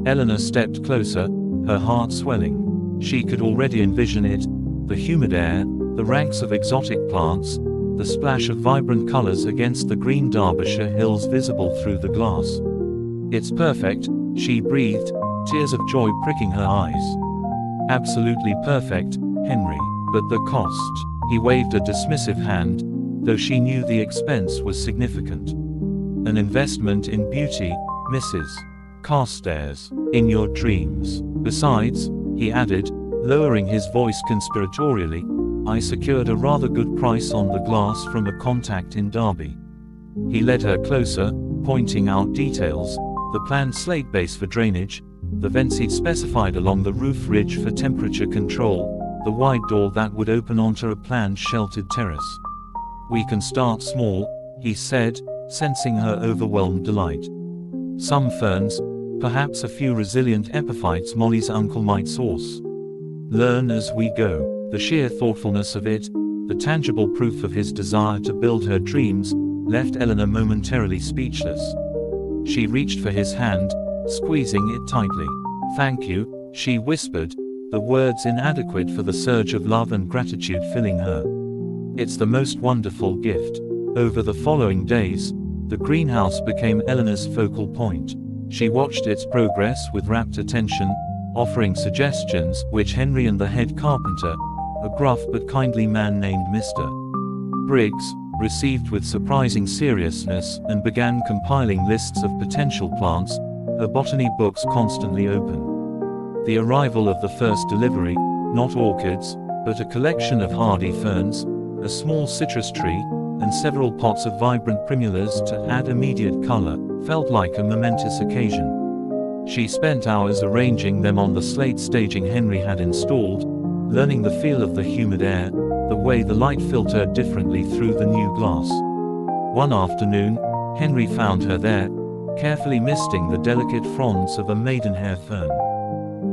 Eleanor stepped closer, her heart swelling. She could already envision it, the humid air, the ranks of exotic plants, the splash of vibrant colors against the green Derbyshire hills visible through the glass. "It's perfect," she breathed, tears of joy pricking her eyes. "Absolutely perfect, Henry. But the cost?" He waved a dismissive hand, though she knew the expense was significant. "An investment in beauty, Mrs. Carstairs. In your dreams. Besides," he added, lowering his voice conspiratorially, "I secured a rather good price on the glass from a contact in Derby." He led her closer, pointing out details: the planned slate base for drainage, the vents he'd specified along the roof ridge for temperature control, the wide door that would open onto a planned sheltered terrace. "We can start small," he said, sensing her overwhelmed delight. "Some ferns, perhaps a few resilient epiphytes Molly's uncle might source. Learn as we go." The sheer thoughtfulness of it, the tangible proof of his desire to build her dreams, left Eleanor momentarily speechless. She reached for his hand, squeezing it tightly. "Thank you," she whispered, the words inadequate for the surge of love and gratitude filling her. "It's the most wonderful gift." Over the following days, the greenhouse became Eleanor's focal point. She watched its progress with rapt attention, offering suggestions, which Henry and the head carpenter, a gruff but kindly man named Mr. Briggs, received with surprising seriousness, and began compiling lists of potential plants, her botany books constantly open. The arrival of the first delivery, not orchids, but a collection of hardy ferns, a small citrus tree, and several pots of vibrant primulas to add immediate color, felt like a momentous occasion. She spent hours arranging them on the slate staging Henry had installed, learning the feel of the humid air, the way the light filtered differently through the new glass. One afternoon, Henry found her there, carefully misting the delicate fronds of a maidenhair fern.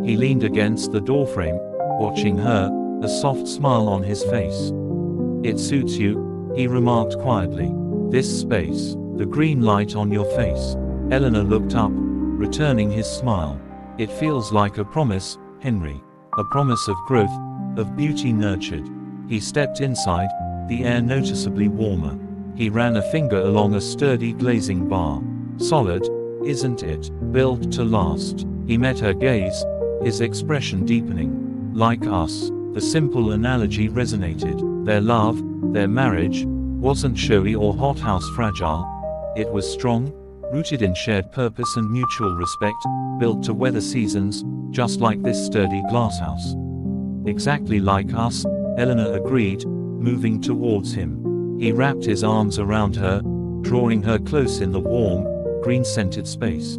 He leaned against the doorframe, watching her, a soft smile on his face. "It suits you," he remarked quietly. "This space, the green light on your face." Eleanor looked up, returning his smile. "It feels like a promise, Henry. A promise of growth, of beauty nurtured." He stepped inside, the air noticeably warmer. He ran a finger along a sturdy glazing bar. "Solid, isn't it? Built to last." He met her gaze, his expression deepening. "Like us." The simple analogy resonated. Their love, their marriage, wasn't showy or hothouse fragile. It was strong, rooted in shared purpose and mutual respect, built to weather seasons, just like this sturdy glasshouse. "Exactly like us," Eleanor agreed, moving towards him. He wrapped his arms around her, drawing her close in the warm, green-scented space.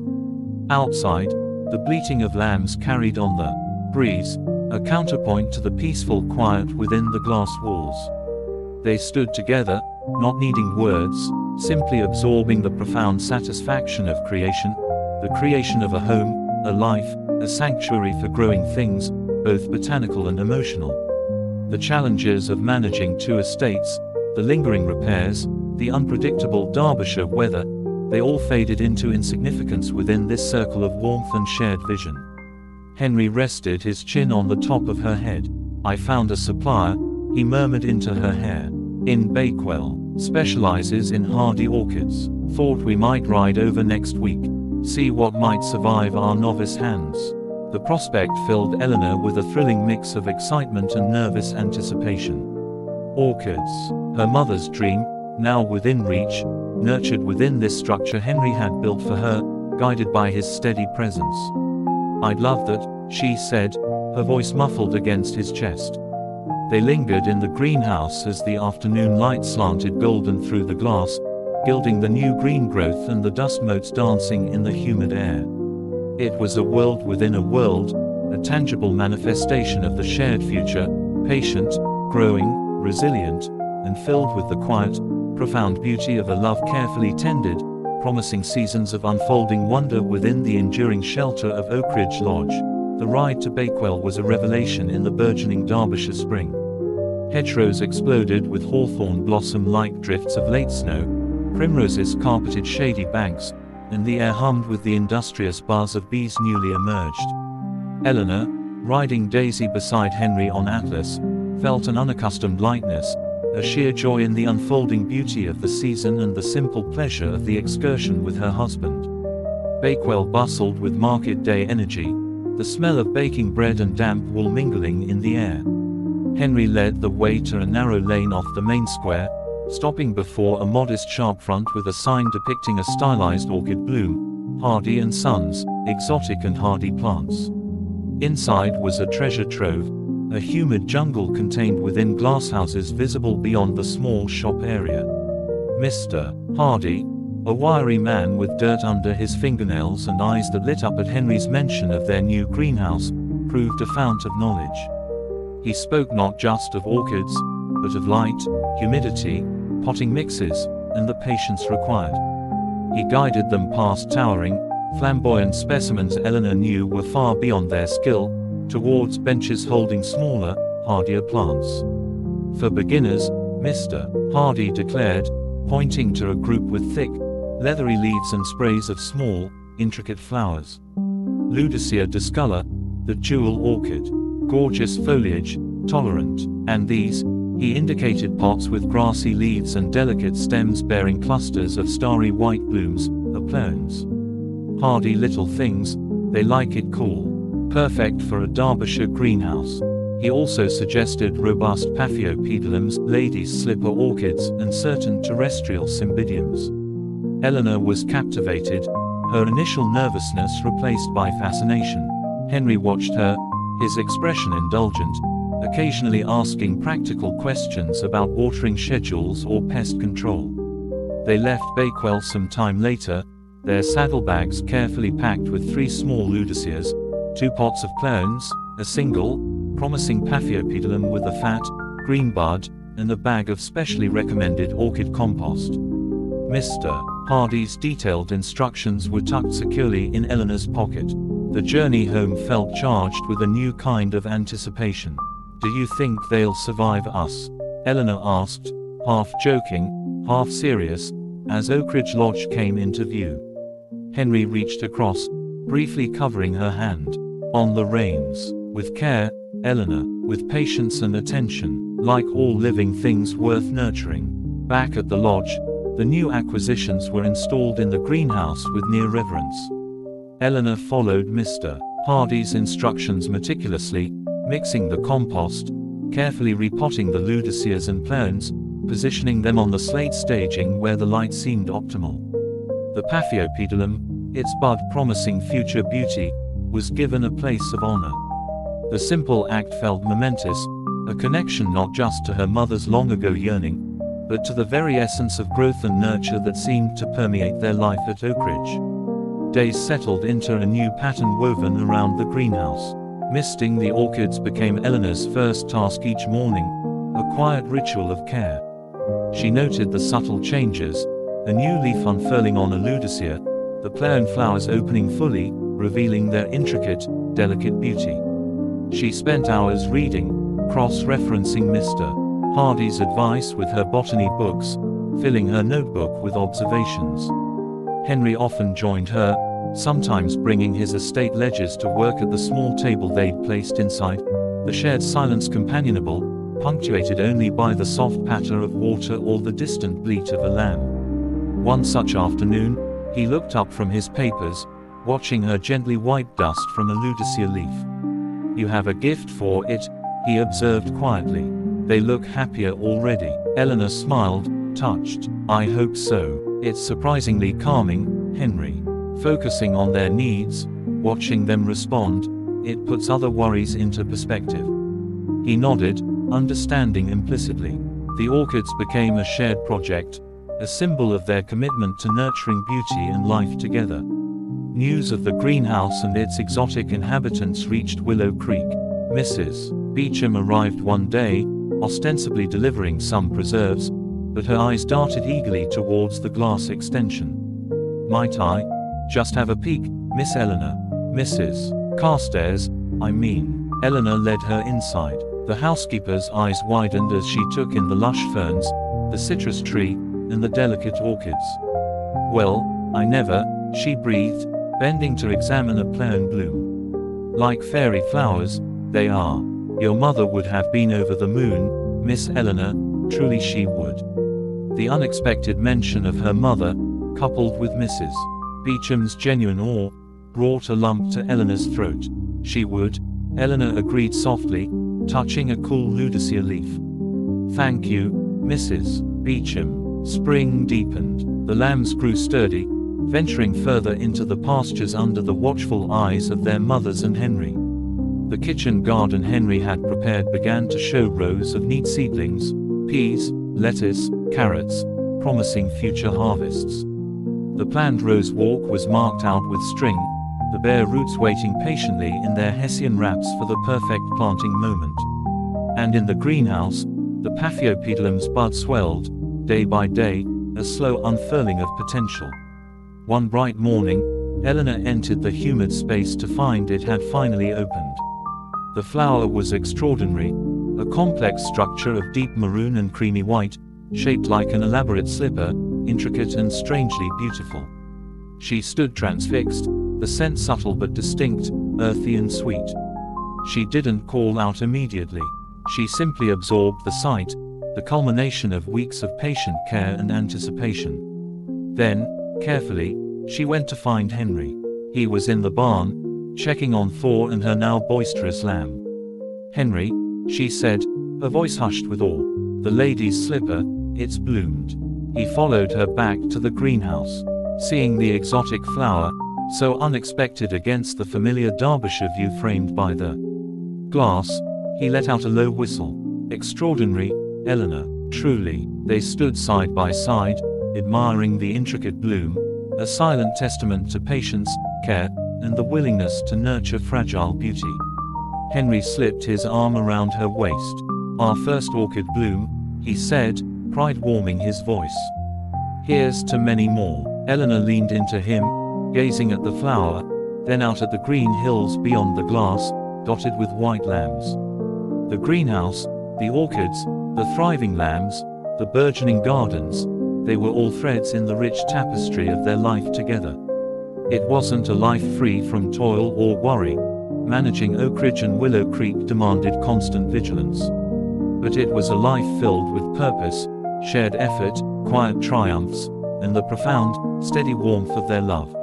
Outside, the bleating of lambs carried on the breeze, a counterpoint to the peaceful quiet within the glass walls. They stood together, not needing words, simply absorbing the profound satisfaction of creation, the creation of a home, a life, a sanctuary for growing things, both botanical and emotional. The challenges of managing two estates, the lingering repairs, the unpredictable Derbyshire weather, they all faded into insignificance within this circle of warmth and shared vision. Henry rested his chin on the top of her head. "I found a supplier," he murmured into her hair. "In Bakewell. Specializes in hardy orchids. Thought we might ride over next week. See what might survive our novice hands." The prospect filled Eleanor with a thrilling mix of excitement and nervous anticipation. Orchids. Her mother's dream, now within reach, nurtured within this structure Henry had built for her, guided by his steady presence. "I'd love that," she said, her voice muffled against his chest. They lingered in the greenhouse as the afternoon light slanted golden through the glass, gilding the new green growth and the dust motes dancing in the humid air. It was a world within a world, a tangible manifestation of the shared future, patient, growing, resilient, and filled with the quiet, profound beauty of a love carefully tended, promising seasons of unfolding wonder within the enduring shelter of Oakridge Lodge. The ride to Bakewell was a revelation in the burgeoning Derbyshire spring. Hedgerows exploded with hawthorn blossom like drifts of late snow, primroses carpeted shady banks, and the air hummed with the industrious buzz of bees newly emerged. Eleanor, riding Daisy beside Henry on Atlas, felt an unaccustomed lightness, a sheer joy in the unfolding beauty of the season and the simple pleasure of the excursion with her husband. Bakewell bustled with market day energy, the smell of baking bread and damp wool mingling in the air. Henry led the way to a narrow lane off the main square, stopping before a modest sharp front with a sign depicting a stylized orchid bloom, Hardy and Sons, exotic and hardy plants. Inside was a treasure trove, a humid jungle contained within glasshouses visible beyond the small shop area. Mr. Hardy, a wiry man with dirt under his fingernails and eyes that lit up at Henry's mention of their new greenhouse, proved a fount of knowledge. He spoke not just of orchids, but of light, humidity, potting mixes, and the patience required. He guided them past towering, flamboyant specimens Eleanor knew were far beyond their skill, towards benches holding smaller, hardier plants. For beginners, Mr. Hardy declared, pointing to a group with thick, leathery leaves and sprays of small, intricate flowers. Ludicea discolor, the jewel orchid, gorgeous foliage, tolerant, and these, he indicated pots with grassy leaves and delicate stems bearing clusters of starry white blooms, applowns. Hardy little things, they like it cool. Perfect for a Derbyshire greenhouse. He also suggested robust Paphiopedilums, ladies' slipper orchids, and certain terrestrial cymbidiums. Eleanor was captivated, her initial nervousness replaced by fascination. Henry watched her, his expression indulgent, occasionally asking practical questions about watering schedules or pest control. They left Bakewell some time later, their saddlebags carefully packed with 3 small ludiceas, 2 pots of clones, a single, promising Paphiopedilum with a fat, green bud, and a bag of specially recommended orchid compost. Mr. Hardy's detailed instructions were tucked securely in Eleanor's pocket. The journey home felt charged with a new kind of anticipation. "Do you think they'll survive us?" Eleanor asked, half joking, half serious, as Oakridge Lodge came into view. Henry reached across, briefly covering her hand. "On the reins. With care, Eleanor, with patience and attention, like all living things worth nurturing." Back at the lodge, the new acquisitions were installed in the greenhouse with near reverence. Eleanor followed Mr. Hardy's instructions meticulously, mixing the compost, carefully repotting the ludiceas and plants, positioning them on the slate staging where the light seemed optimal. The Paphiopedilum, its bud promising future beauty, was given a place of honor. The simple act felt momentous, a connection not just to her mother's long-ago yearning, but to the very essence of growth and nurture that seemed to permeate their life at Oakridge. Days settled into a new pattern woven around the greenhouse. Misting the orchids became Eleanor's first task each morning, a quiet ritual of care. She noted the subtle changes, a new leaf unfurling on a ludicea, the plain flowers opening fully, revealing their intricate, delicate beauty. She spent hours reading, cross-referencing Mr. Hardy's advice with her botany books, filling her notebook with observations. Henry often joined her, sometimes bringing his estate ledgers to work at the small table they'd placed inside, the shared silence companionable, punctuated only by the soft patter of water or the distant bleat of a lamb. One such afternoon, he looked up from his papers, watching her gently wipe dust from a ludicea leaf. "You have a gift for it," he observed quietly. "They look happier already." Eleanor smiled, touched. "I hope so. It's surprisingly calming, Henry. Focusing on their needs, watching them respond, It puts other worries into perspective." He nodded, understanding implicitly. The orchids became a shared project, a symbol of their commitment to nurturing beauty and life together. News of the greenhouse and its exotic inhabitants reached Willow Creek. Mrs. Beecham arrived one day, ostensibly delivering some preserves, but her eyes darted eagerly towards the glass extension. "Might I just have a peek, Miss Eleanor?" "Mrs. Carstairs, I mean." Eleanor led her inside. The housekeeper's eyes widened as she took in the lush ferns, the citrus tree, and the delicate orchids. "Well, I never," she breathed, bending to examine a plain bloom. "Like fairy flowers, they are. Your mother would have been over the moon, Miss Eleanor, truly she would." The unexpected mention of her mother, coupled with Mrs. Beecham's genuine awe, brought a lump to Eleanor's throat. "She would," Eleanor agreed softly, touching a cool Ludicea leaf. "Thank you, Mrs. Beecham." Spring deepened. The lambs grew sturdy, venturing further into the pastures under the watchful eyes of their mothers and Henry. The kitchen garden Henry had prepared began to show rows of neat seedlings, peas, lettuce, carrots, promising future harvests. The planned rose walk was marked out with string, the bare roots waiting patiently in their hessian wraps for the perfect planting moment. And in the greenhouse, the Paphiopedilum's bud swelled, day by day, a slow unfurling of potential. One bright morning, Eleanor entered the humid space to find it had finally opened. The flower was extraordinary, a complex structure of deep maroon and creamy white, shaped like an elaborate slipper, intricate and strangely beautiful. She stood transfixed, the scent subtle but distinct, earthy and sweet. She didn't call out immediately. She simply absorbed the sight, the culmination of weeks of patient care and anticipation. Then, carefully, she went to find Henry. He was in the barn, checking on Thor and her now boisterous lamb. "Henry," she said, her voice hushed with awe. "The lady's slipper, it's bloomed." He followed her back to the greenhouse. Seeing the exotic flower, so unexpected against the familiar Derbyshire view framed by the glass, he let out a low whistle. "Extraordinary, Eleanor, truly." They stood side by side, admiring the intricate bloom, a silent testament to patience, care, and the willingness to nurture fragile beauty. Henry slipped his arm around her waist. "Our first orchid bloom," he said, pride warming his voice. "Here's to many more." Eleanor leaned into him, gazing at the flower, then out at the green hills beyond the glass, dotted with white lambs. The greenhouse, the orchids, the thriving lambs, the burgeoning gardens, they were all threads in the rich tapestry of their life together. It wasn't a life free from toil or worry. Managing Oakridge and Willow Creek demanded constant vigilance. But it was a life filled with purpose, shared effort, quiet triumphs, and the profound, steady warmth of their love.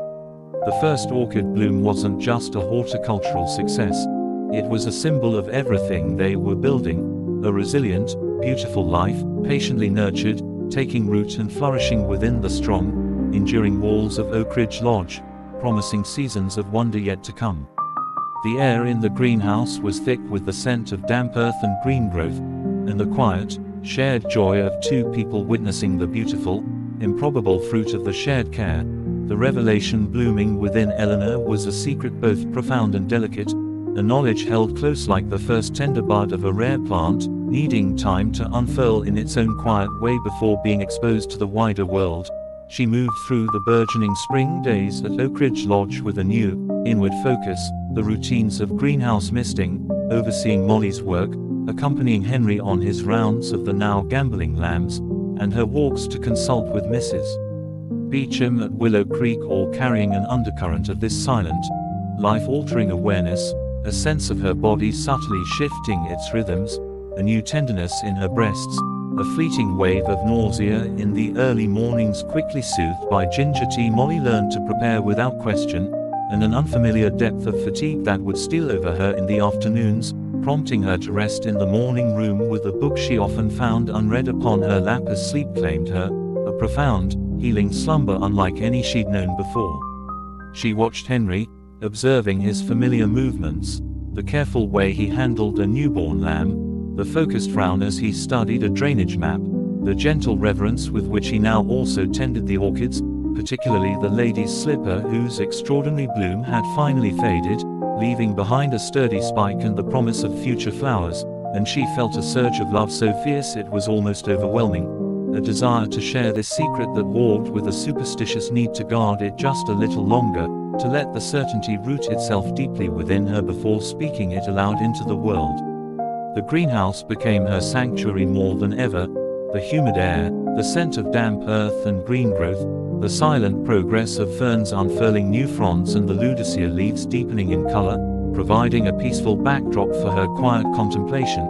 The first orchid bloom wasn't just a horticultural success. It was a symbol of everything they were building, a resilient, beautiful life, patiently nurtured, taking root and flourishing within the strong, enduring walls of Oakridge Lodge, promising seasons of wonder yet to come. The air in the greenhouse was thick with the scent of damp earth and green growth, and the quiet, shared joy of two people witnessing the beautiful, improbable fruit of the shared care. The revelation blooming within Eleanor was a secret both profound and delicate, a knowledge held close like the first tender bud of a rare plant, needing time to unfurl in its own quiet way before being exposed to the wider world. She moved through the burgeoning spring days at Oakridge Lodge with a new, inward focus, the routines of greenhouse misting, overseeing Molly's work, accompanying Henry on his rounds of the now gambling lambs, and her walks to consult with Mrs. Beecham at Willow Creek, all carrying an undercurrent of this silent, life-altering awareness, a sense of her body subtly shifting its rhythms, a new tenderness in her breasts, a fleeting wave of nausea in the early mornings quickly soothed by ginger tea Molly learned to prepare without question, and an unfamiliar depth of fatigue that would steal over her in the afternoons, prompting her to rest in the morning room with a book she often found unread upon her lap as sleep claimed her, a profound, healing slumber unlike any she'd known before. She watched Henry, observing his familiar movements, The careful way he handled a newborn lamb, the focused frown as he studied a drainage map, the gentle reverence with which he now also tended the orchids, particularly the lady's slipper whose extraordinary bloom had finally faded, leaving behind a sturdy spike and the promise of future flowers, and she felt a surge of love so fierce it was almost overwhelming, a desire to share this secret that warred with a superstitious need to guard it just a little longer, to let the certainty root itself deeply within her before speaking it aloud into the world. The greenhouse became her sanctuary more than ever, the humid air, the scent of damp earth and green growth, the silent progress of ferns unfurling new fronds and the ludicea leaves deepening in color, providing a peaceful backdrop for her quiet contemplation.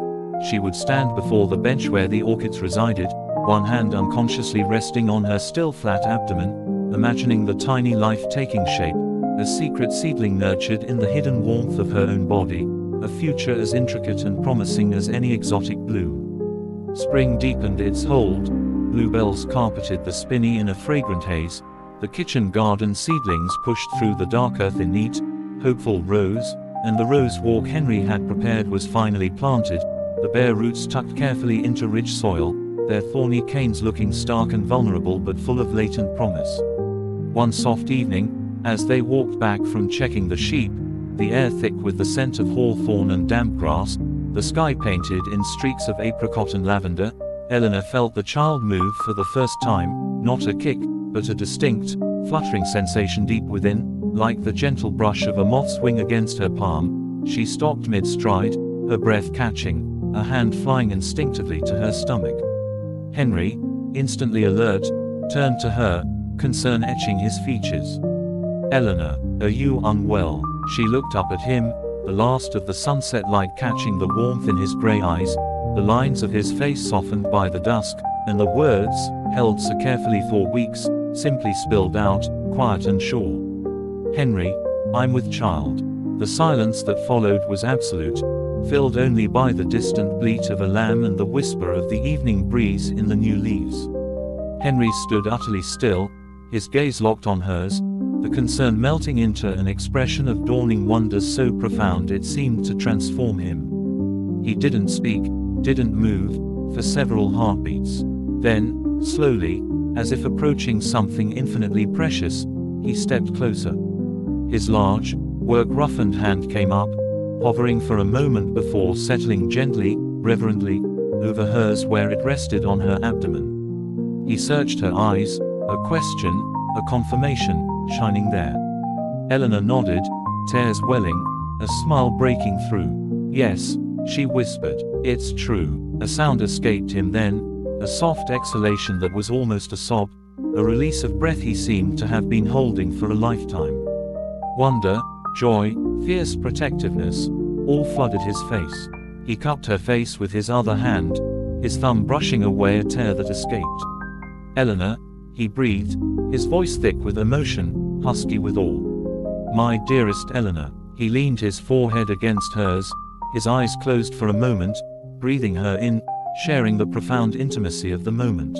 She would stand before the bench where the orchids resided, one hand unconsciously resting on her still flat abdomen, imagining the tiny life taking shape, a secret seedling nurtured in the hidden warmth of her own body, a future as intricate and promising as any exotic bloom. Spring deepened its hold, bluebells carpeted the spinney in a fragrant haze, the kitchen garden seedlings pushed through the dark earth in neat, hopeful rows, and the rose walk Henry had prepared was finally planted, the bare roots tucked carefully into rich soil, their thorny canes looking stark and vulnerable but full of latent promise. One soft evening, as they walked back from checking the sheep, the air thick with the scent of hawthorn and damp grass, the sky painted in streaks of apricot and lavender, Eleanor felt the child move for the first time, not a kick, but a distinct, fluttering sensation deep within, like the gentle brush of a moth's wing against her palm. She stopped mid-stride, her breath catching, a hand flying instinctively to her stomach. Henry, instantly alert, turned to her, concern etching his features. "Eleanor, are you unwell?" She looked up at him, the last of the sunset light catching the warmth in his grey eyes, the lines of his face softened by the dusk, and the words, held so carefully for weeks, simply spilled out, quiet and sure. "Henry, I'm with child." The silence that followed was absolute, filled only by the distant bleat of a lamb and the whisper of the evening breeze in the new leaves. Henry stood utterly still, his gaze locked on hers, the concern melting into an expression of dawning wonder so profound it seemed to transform him. He didn't speak, didn't move, for several heartbeats. Then, slowly, as if approaching something infinitely precious, he stepped closer. His large, work-roughened hand came up, hovering for a moment before settling gently, reverently, over hers where it rested on her abdomen. He searched her eyes, a question, a confirmation, shining there. Eleanor nodded, tears welling, a smile breaking through. "Yes," she whispered, "it's true." A sound escaped him then, a soft exhalation that was almost a sob, a release of breath he seemed to have been holding for a lifetime. Wonder, joy, fierce protectiveness, all flooded his face. He cupped her face with his other hand, his thumb brushing away a tear that escaped. "Eleanor," he breathed, his voice thick with emotion, husky with awe. "My dearest Eleanor." He leaned his forehead against hers, his eyes closed for a moment, breathing her in, sharing the profound intimacy of the moment.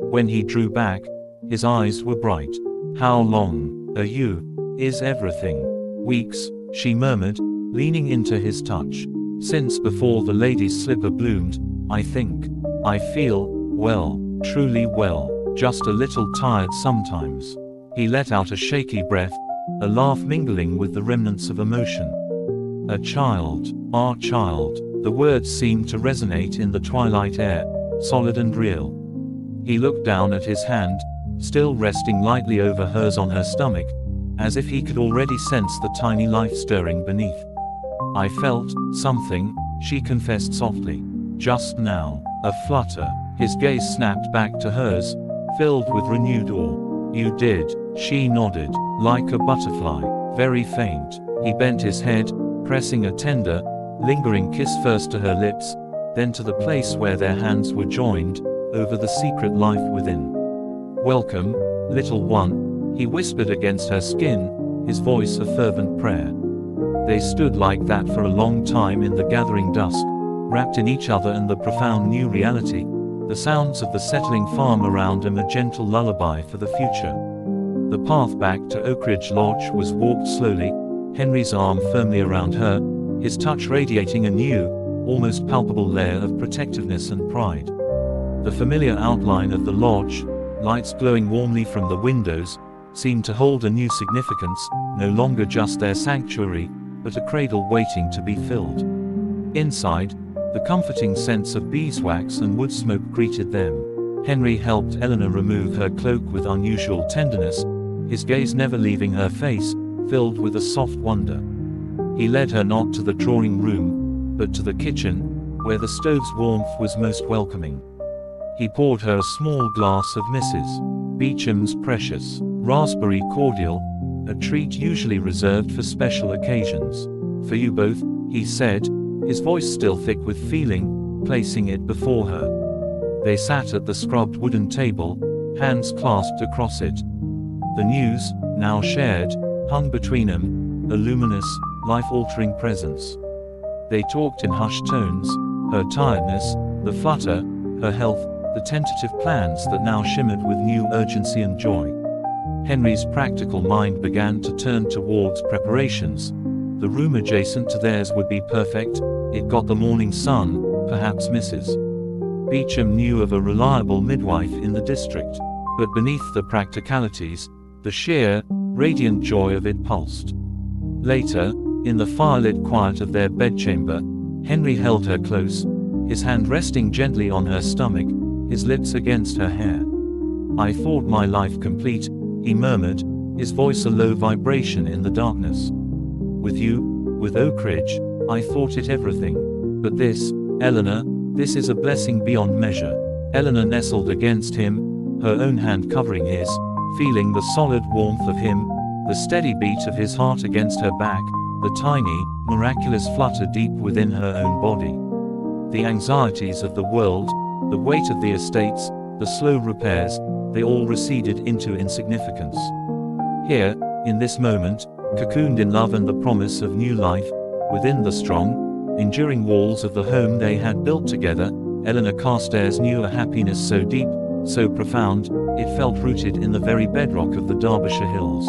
When he drew back, his eyes were bright. "How long are you? Is everything?" "Weeks," she murmured, leaning into his touch. "Since before the lady's slipper bloomed, I think. I feel, well, truly well, just a little tired sometimes." He let out a shaky breath, a laugh mingling with the remnants of emotion. "A child, our child." The words seemed to resonate in the twilight air, solid and real. He looked down at his hand, still resting lightly over hers on her stomach, as if he could already sense the tiny life stirring beneath. "I felt something," she confessed softly. "Just now, a flutter." His gaze snapped back to hers, filled with renewed awe. "You did," she nodded, "like a butterfly, very faint." He bent his head, pressing a tender, lingering kiss first to her lips, then to the place where their hands were joined, over the secret life within. "Welcome, little one," he whispered against her skin, his voice a fervent prayer. They stood like that for a long time in the gathering dusk, wrapped in each other and the profound new reality, the sounds of the settling farm around them a gentle lullaby for the future. The path back to Oakridge Lodge was walked slowly, Henry's arm firmly around her, his touch radiating a new, almost palpable layer of protectiveness and pride. The familiar outline of the lodge, lights glowing warmly from the windows, seemed to hold a new significance, no longer just their sanctuary, but a cradle waiting to be filled. Inside, the comforting sense of beeswax and wood smoke greeted them. Henry helped Eleanor remove her cloak with unusual tenderness, his gaze never leaving her face, filled with a soft wonder. He led her not to the drawing room, but to the kitchen, where the stove's warmth was most welcoming. He poured her a small glass of Mrs. Beecham's precious raspberry cordial, a treat usually reserved for special occasions. "For you both," he said, his voice still thick with feeling, placing it before her. They sat at the scrubbed wooden table, hands clasped across it. The news, now shared, hung between them, a luminous, life-altering presence. They talked in hushed tones, her tiredness, the flutter, her health, the tentative plans that now shimmered with new urgency and joy. Henry's practical mind began to turn towards preparations. The room adjacent to theirs would be perfect, it got the morning sun, perhaps Mrs. Beecham knew of a reliable midwife in the district. But beneath the practicalities, the sheer, radiant joy of it pulsed. Later, in the firelit quiet of their bedchamber, Henry held her close, his hand resting gently on her stomach, his lips against her hair. "I thought my life complete," he murmured, his voice a low vibration in the darkness. "With you, with Oakridge, I thought it everything. But this, Eleanor, this is a blessing beyond measure." Eleanor nestled against him, her own hand covering his, feeling the solid warmth of him, the steady beat of his heart against her back, the tiny, miraculous flutter deep within her own body. The anxieties of the world, the weight of the estates, the slow repairs, they all receded into insignificance. Here, in this moment, cocooned in love and the promise of new life, within the strong, enduring walls of the home they had built together, Eleanor Carstairs knew a happiness so deep, so profound, it felt rooted in the very bedrock of the Derbyshire hills.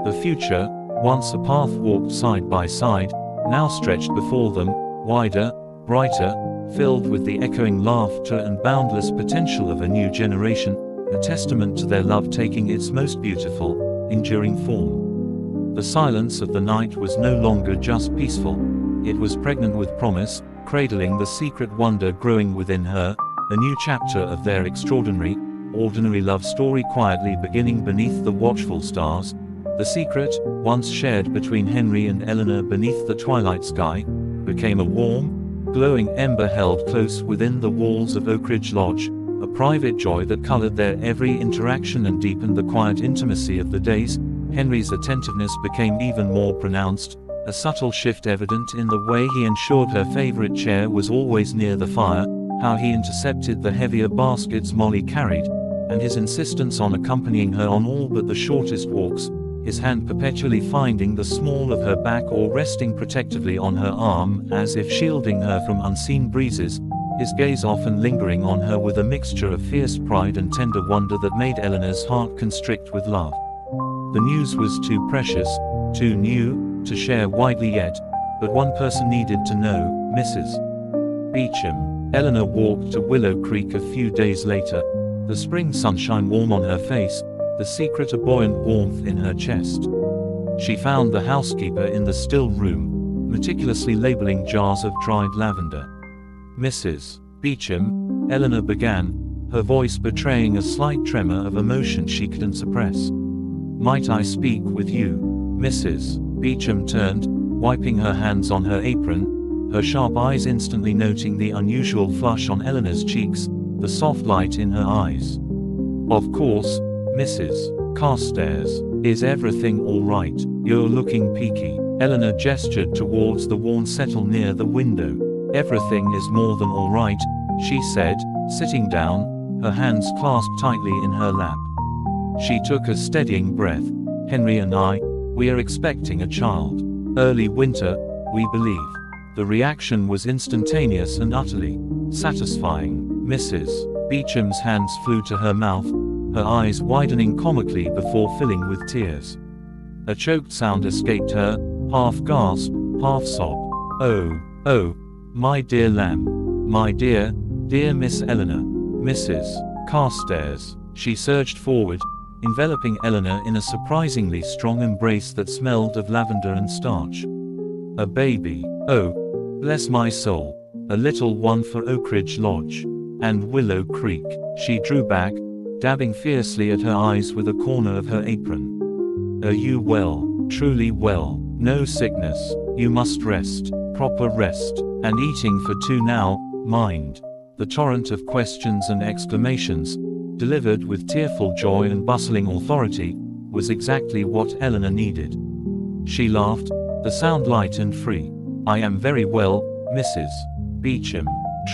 The future, once a path walked side by side, now stretched before them, wider, brighter, filled with the echoing laughter and boundless potential of a new generation, a testament to their love taking its most beautiful, enduring form. The silence of the night was no longer just peaceful, it was pregnant with promise, cradling the secret wonder growing within her, a new chapter of their extraordinary, ordinary love story quietly beginning beneath the watchful stars. The secret, once shared between Henry and Eleanor beneath the twilight sky, became a warm, glowing ember held close within the walls of Oakridge Lodge, a private joy that colored their every interaction and deepened the quiet intimacy of the days. Henry's attentiveness became even more pronounced, a subtle shift evident in the way he ensured her favorite chair was always near the fire, how he intercepted the heavier baskets Molly carried, and his insistence on accompanying her on all but the shortest walks, his hand perpetually finding the small of her back or resting protectively on her arm as if shielding her from unseen breezes, his gaze often lingering on her with a mixture of fierce pride and tender wonder that made Eleanor's heart constrict with love. The news was too precious, too new, to share widely yet, but one person needed to know, Mrs. Beecham. Eleanor walked to Willow Creek a few days later, the spring sunshine warm on her face, the secret a buoyant warmth in her chest. She found the housekeeper in the still room, meticulously labeling jars of dried lavender. "Mrs. Beecham," Eleanor began, her voice betraying a slight tremor of emotion she couldn't suppress. "Might I speak with you?" Mrs. Beecham turned, wiping her hands on her apron, her sharp eyes instantly noting the unusual flush on Eleanor's cheeks, the soft light in her eyes. "Of course, Mrs. Carstairs. Is everything all right? You're looking peaky." Eleanor gestured towards the worn settle near the window. "Everything is more than all right," she said, sitting down, her hands clasped tightly in her lap. She took a steadying breath. "Henry and I, we are expecting a child. Early winter, we believe." The reaction was instantaneous and utterly satisfying. Mrs. Beecham's hands flew to her mouth, her eyes widening comically before filling with tears. A choked sound escaped her, half gasp, half sob. Oh, oh, my dear lamb. My dear, dear Miss Eleanor. Mrs. Carstairs. She surged forward, enveloping Eleanor in a surprisingly strong embrace that smelled of lavender and starch. A baby. Oh, bless my soul. A little one for Oakridge Lodge. And Willow Creek. She drew back, dabbing fiercely at her eyes with a corner of her apron. Are you well? Truly well? No sickness? You must rest. Proper rest. And eating for two now, mind. The torrent of questions and exclamations, delivered with tearful joy and bustling authority, was exactly what Eleanor needed. She laughed, the sound light and free. I am very well, Mrs. Beecham.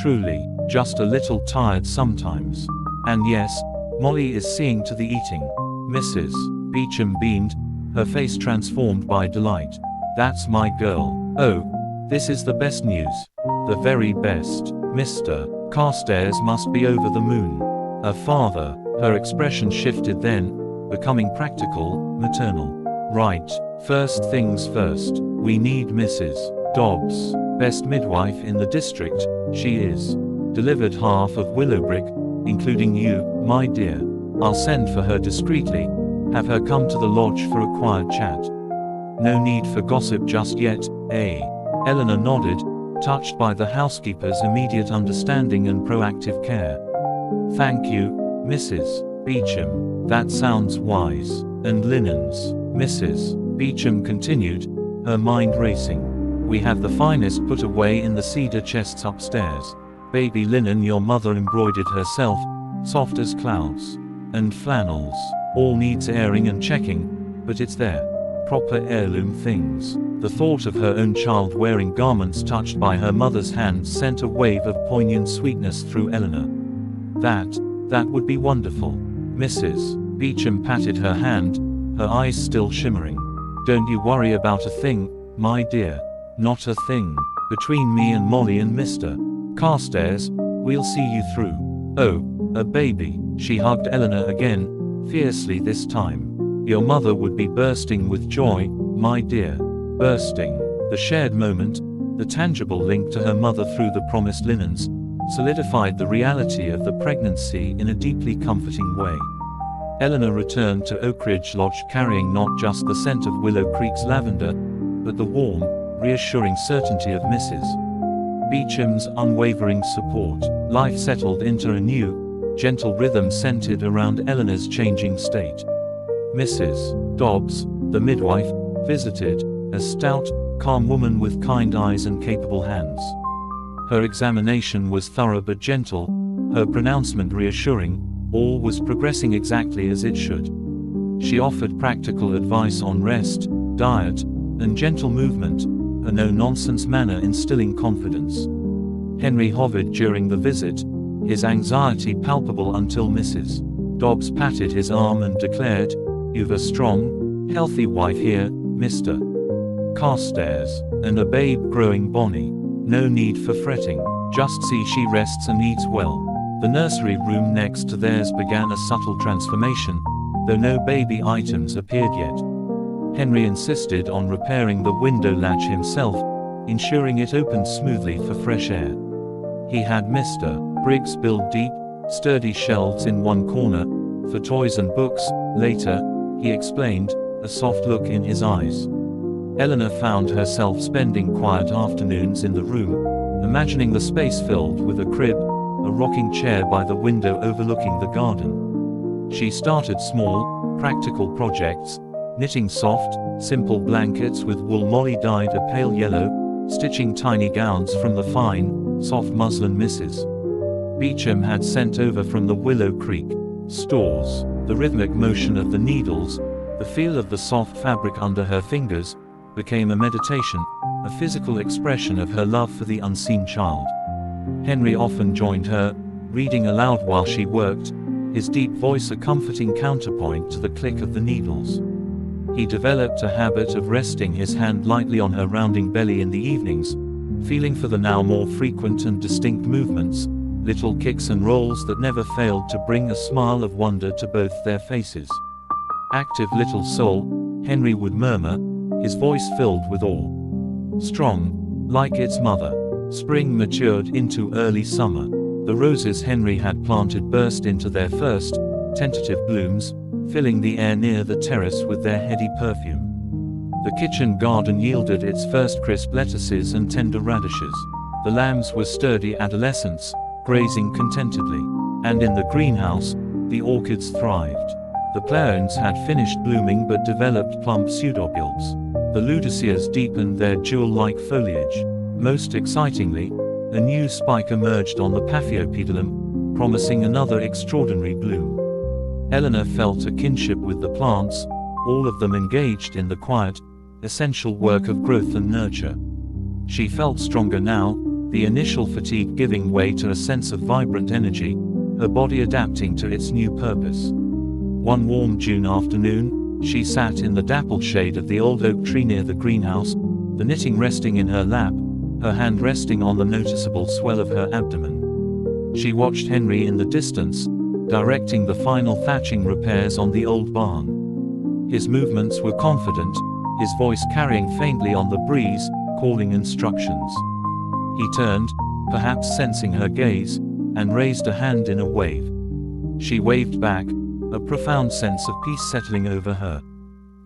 Truly, just a little tired sometimes. And yes, Molly is seeing to the eating. Mrs. Beecham beamed, her face transformed by delight. That's my girl. Oh, this is the best news. The very best. Mr. Carstairs must be over the moon. Her father. Her expression shifted then, becoming practical, maternal. Right. First things first. We need Mrs. Dobbs. Best midwife in the district, she is. Delivered half of Willowbrick, including you, my dear. I'll send for her discreetly. Have her come to the lodge for a quiet chat. No need for gossip just yet, eh? Eleanor nodded, touched by the housekeeper's immediate understanding and proactive care. Thank you, Mrs. Beecham. That sounds wise. And linens, Mrs. Beecham continued, her mind racing. We have the finest put away in the cedar chests upstairs. Baby linen your mother embroidered herself, soft as clouds. And flannels. All needs airing and checking, but it's there. Proper heirloom things. The thought of her own child wearing garments touched by her mother's hands sent a wave of poignant sweetness through Eleanor. That would be wonderful. Mrs. Beecham patted her hand, her eyes still shimmering. Don't you worry about a thing, my dear. Not a thing. Between me and Molly and Mr. Carstairs, we'll see you through. Oh, a baby. She hugged Eleanor again, fiercely this time. Your mother would be bursting with joy, my dear. Bursting. The shared moment, the tangible link to her mother through the promised linens, solidified the reality of the pregnancy in a deeply comforting way. Eleanor returned to Oakridge Lodge carrying not just the scent of Willow Creek's lavender, but the warm, reassuring certainty of Mrs. Beecham's unwavering support. Life settled into a new, gentle rhythm centered around Eleanor's changing state. Mrs. Dobbs, the midwife, visited, a stout, calm woman with kind eyes and capable hands. Her examination was thorough but gentle, her pronouncement reassuring. All was progressing exactly as it should. She offered practical advice on rest, diet, and gentle movement, a no-nonsense manner instilling confidence. Henry hovered during the visit, his anxiety palpable until Mrs. Dobbs patted his arm and declared, "You've a strong, healthy wife here, Mr. Carstairs, and a babe growing bonny. No need for fretting. Just see she rests and eats well." The nursery room next to theirs began a subtle transformation, though no baby items appeared yet. Henry insisted on repairing the window latch himself, ensuring it opened smoothly for fresh air. He had Mr. Briggs build deep, sturdy shelves in one corner, for toys and books. Later, he explained, a soft look in his eyes. Eleanor found herself spending quiet afternoons in the room, imagining the space filled with a crib, a rocking chair by the window overlooking the garden. She started small, practical projects, knitting soft, simple blankets with wool Molly dyed a pale yellow, stitching tiny gowns from the fine, soft muslin Mrs. Beecham had sent over from the Willow Creek stores. The rhythmic motion of the needles, the feel of the soft fabric under her fingers, became a meditation, a physical expression of her love for the unseen child. Henry often joined her, reading aloud while she worked, his deep voice a comforting counterpoint to the click of the needles. He developed a habit of resting his hand lightly on her rounding belly in the evenings, feeling for the now more frequent and distinct movements, little kicks and rolls that never failed to bring a smile of wonder to both their faces. "Active little soul," Henry would murmur, his voice filled with awe. "Strong, Like its mother, spring matured into early summer. The roses Henry had planted burst into their first, tentative blooms, filling the air near the terrace with their heady perfume. The kitchen garden yielded its first crisp lettuces and tender radishes. The lambs were sturdy adolescents, grazing contentedly. And in the greenhouse, the orchids thrived. The peonies had finished blooming but developed plump pseudobulbs. The ludicias deepened their jewel-like foliage. Most excitingly, a new spike emerged on the paphiopedilum, promising another extraordinary bloom. Eleanor felt a kinship with the plants, all of them engaged in the quiet, essential work of growth and nurture. She felt stronger now, the initial fatigue giving way to a sense of vibrant energy, her body adapting to its new purpose. One warm June afternoon, she sat in the dappled shade of the old oak tree near the greenhouse, the knitting resting in her lap, her hand resting on the noticeable swell of her abdomen. She watched Henry in the distance, directing the final thatching repairs on the old barn. His movements were confident, his voice carrying faintly on the breeze, calling instructions. He turned, perhaps sensing her gaze, and raised a hand in a wave. She waved back, a profound sense of peace settling over her.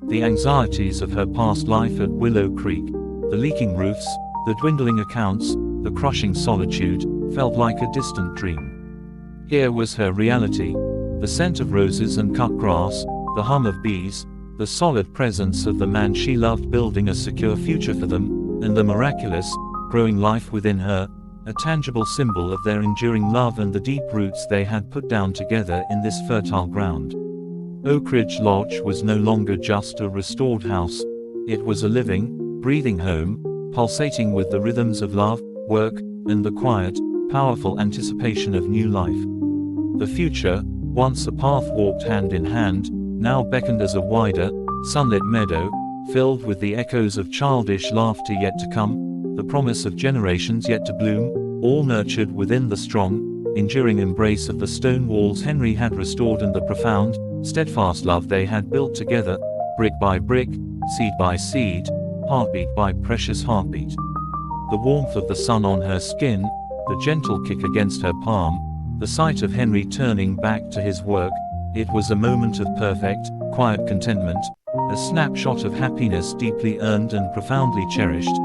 The anxieties of her past life at Willow Creek, the leaking roofs, the dwindling accounts, the crushing solitude, felt like a distant dream. Here was her reality, the scent of roses and cut grass, the hum of bees, the solid presence of the man she loved building a secure future for them, and the miraculous, growing life within her, a tangible symbol of their enduring love and the deep roots they had put down together in this fertile ground. Oakridge Lodge was no longer just a restored house, it was a living, breathing home, pulsating with the rhythms of love, work, and the quiet, powerful anticipation of new life. The future, once a path walked hand in hand, now beckoned as a wider, sunlit meadow, filled with the echoes of childish laughter yet to come, the promise of generations yet to bloom, all nurtured within the strong, enduring embrace of the stone walls Henry had restored and the profound, steadfast love they had built together, brick by brick, seed by seed, heartbeat by precious heartbeat. The warmth of the sun on her skin, the gentle kick against her palm, the sight of Henry turning back to his work, it was a moment of perfect, quiet contentment, a snapshot of happiness deeply earned and profoundly cherished.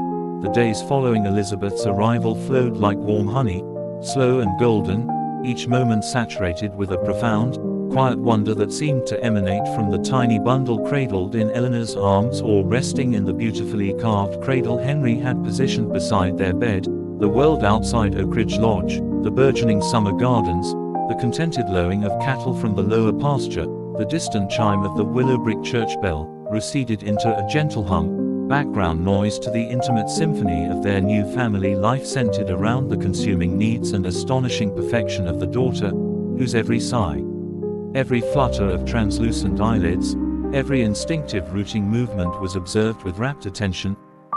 The days following Elizabeth's arrival flowed like warm honey, slow and golden, each moment saturated with a profound, quiet wonder that seemed to emanate from the tiny bundle cradled in Eleanor's arms or resting in the beautifully carved cradle Henry had positioned beside their bed. The world outside Oakridge Lodge, the burgeoning summer gardens, the contented lowing of cattle from the lower pasture, the distant chime of the Willow Brick church bell, receded into a gentle hum, background noise to the intimate symphony of their new family life centered around the consuming needs and astonishing perfection of the daughter, whose every sigh, every flutter of translucent eyelids, every instinctive rooting movement was observed with rapt attention,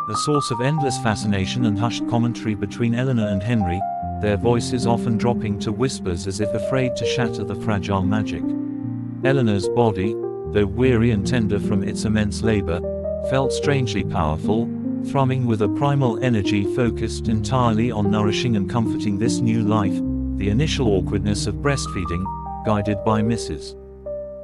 a source of endless fascination and hushed commentary between Eleanor and Henry, their voices often dropping to whispers as if afraid to shatter the fragile magic. Eleanor's body, though weary and tender from its immense labor, felt strangely powerful, thrumming with a primal energy focused entirely on nourishing and comforting this new life, the initial awkwardness of breastfeeding, guided by Mrs.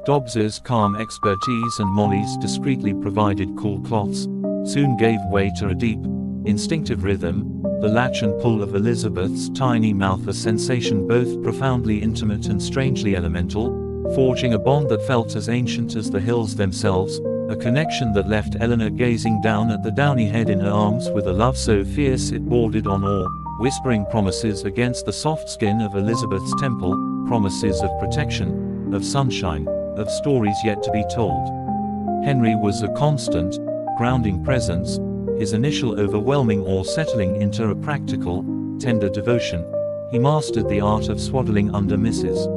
Dobbs's calm expertise and Molly's discreetly provided cool cloths, soon gave way to a deep, instinctive rhythm, the latch and pull of Elizabeth's tiny mouth, a sensation both profoundly intimate and strangely elemental, forging a bond that felt as ancient as the hills themselves, a connection that left Eleanor gazing down at the downy head in her arms with a love so fierce it bordered on awe, whispering promises against the soft skin of Elizabeth's temple, promises of protection, of sunshine, of stories yet to be told. Henry was a constant, grounding presence, his initial overwhelming awe settling into a practical, tender devotion. He mastered the art of swaddling under Mrs.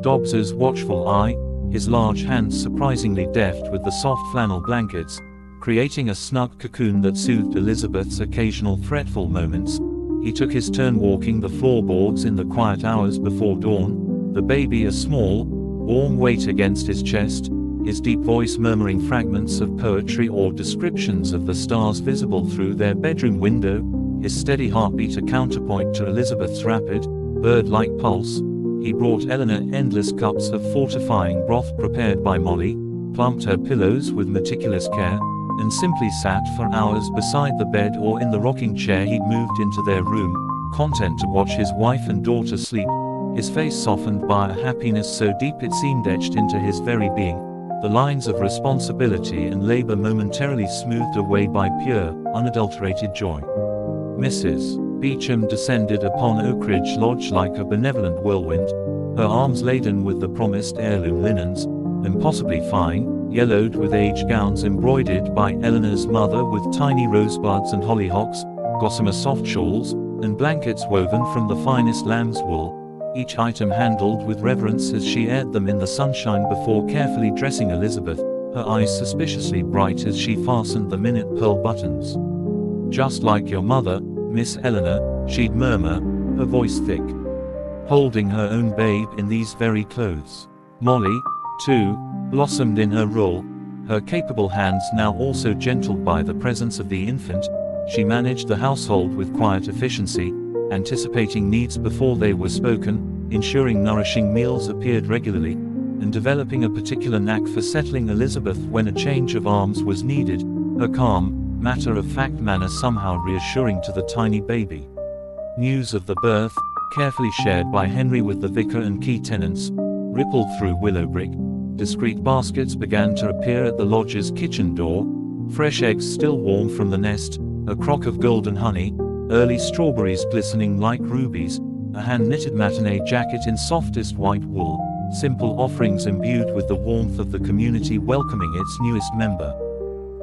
Dobbs's watchful eye, his large hands surprisingly deft with the soft flannel blankets, creating a snug cocoon that soothed Elizabeth's occasional fretful moments. He took his turn walking the floorboards in the quiet hours before dawn, the baby a small, warm weight against his chest, his deep voice murmuring fragments of poetry or descriptions of the stars visible through their bedroom window, his steady heartbeat a counterpoint to Elizabeth's rapid, bird-like pulse. He brought Eleanor endless cups of fortifying broth prepared by Molly, plumped her pillows with meticulous care, and simply sat for hours beside the bed or in the rocking chair he'd moved into their room, content to watch his wife and daughter sleep, his face softened by a happiness so deep it seemed etched into his very being, the lines of responsibility and labor momentarily smoothed away by pure, unadulterated joy. Mrs. Beecham descended upon Oakridge Lodge like a benevolent whirlwind, her arms laden with the promised heirloom linens, impossibly fine, yellowed with age gowns embroidered by Eleanor's mother with tiny rosebuds and hollyhocks, gossamer soft shawls, and blankets woven from the finest lamb's wool, each item handled with reverence as she aired them in the sunshine before carefully dressing Elizabeth, her eyes suspiciously bright as she fastened the minute pearl buttons. "Just like your mother, Miss Eleanor," she'd murmur, her voice thick. "Holding her own babe in these very clothes." Molly, too, blossomed in her role, her capable hands now also gentled by the presence of the infant. She managed the household with quiet efficiency, anticipating needs before they were spoken, ensuring nourishing meals appeared regularly, and developing a particular knack for settling Elizabeth when a change of arms was needed, her calm, matter-of-fact manner somehow reassuring to the tiny baby. News of the birth, carefully shared by Henry with the vicar and key tenants, rippled through Willow Creek. Discreet baskets began to appear at the lodge's kitchen door, fresh eggs still warm from the nest, a crock of golden honey, early strawberries glistening like rubies, a hand-knitted matinee jacket in softest white wool, simple offerings imbued with the warmth of the community welcoming its newest member.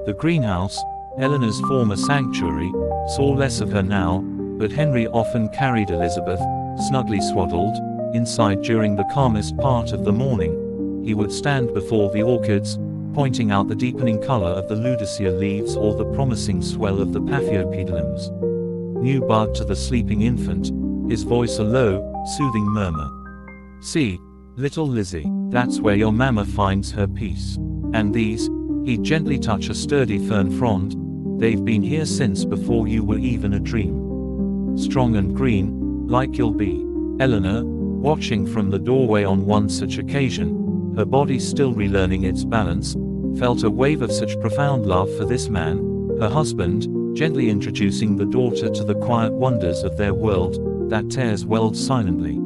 The greenhouse, Eleanor's former sanctuary, saw less of her now, but Henry often carried Elizabeth, snugly swaddled, inside during the calmest part of the morning. He would stand before the orchids, pointing out the deepening color of the ludicea leaves or the promising swell of the paphiopedilums. New bud to the sleeping infant, his voice a low, soothing murmur. "See, little Lizzie, that's where your mamma finds her peace. And these," he'd gently touch a sturdy fern frond, "they've been here since before you were even a dream. Strong and green, like you'll be." Eleanor, watching from the doorway on one such occasion, her body still relearning its balance, felt a wave of such profound love for this man, her husband, gently introducing the daughter to the quiet wonders of their world, that tears welled silently.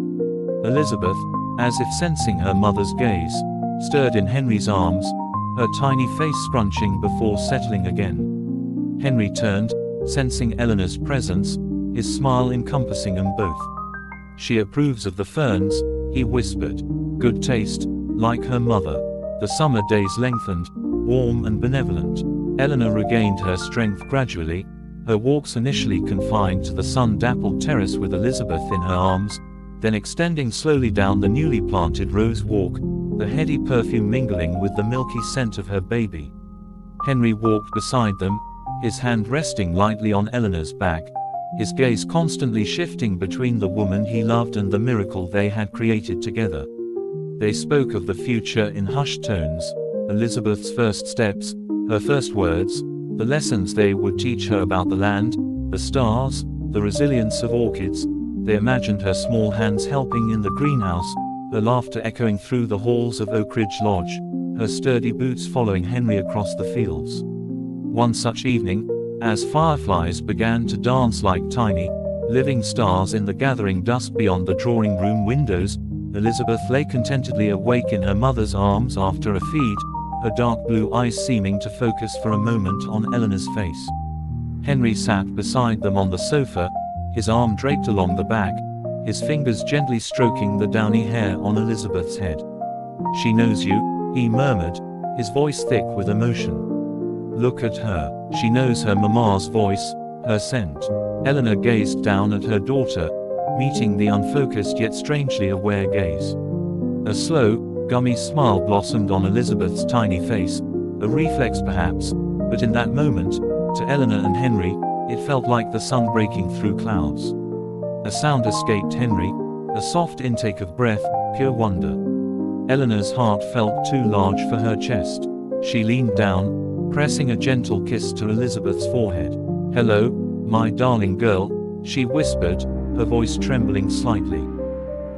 Elizabeth, as if sensing her mother's gaze, stirred in Henry's arms, her tiny face scrunching before settling again. Henry turned, sensing Eleanor's presence, his smile encompassing them both. "She approves of the ferns," he whispered. "Good taste, like her mother." The summer days lengthened, warm and benevolent. Eleanor regained her strength gradually, her walks initially confined to the sun-dappled terrace with Elizabeth in her arms, then extending slowly down the newly planted rose walk, the heady perfume mingling with the milky scent of her baby. Henry walked beside them, his hand resting lightly on Eleanor's back, his gaze constantly shifting between the woman he loved and the miracle they had created together. They spoke of the future in hushed tones, Elizabeth's first steps, her first words, the lessons they would teach her about the land, the stars, the resilience of orchids. They imagined her small hands helping in the greenhouse, her laughter echoing through the halls of Oakridge Lodge, her sturdy boots following Henry across the fields. One such evening, as fireflies began to dance like tiny, living stars in the gathering dusk beyond the drawing room windows, Elizabeth lay contentedly awake in her mother's arms after a feed, her dark blue eyes seeming to focus for a moment on Eleanor's face. Henry sat beside them on the sofa, his arm draped along the back, his fingers gently stroking the downy hair on Elizabeth's head. "She knows you," he murmured, his voice thick with emotion. "Look at her. She knows her mama's voice, her scent." Eleanor gazed down at her daughter, meeting the unfocused yet strangely aware gaze. A slow, gummy smile blossomed on Elizabeth's tiny face, a reflex perhaps, but in that moment, to Eleanor and Henry, it felt like the sun breaking through clouds. A sound escaped Henry, a soft intake of breath, pure wonder. Eleanor's heart felt too large for her chest. She leaned down, pressing a gentle kiss to Elizabeth's forehead. "Hello, "My darling girl," she whispered, her voice trembling slightly.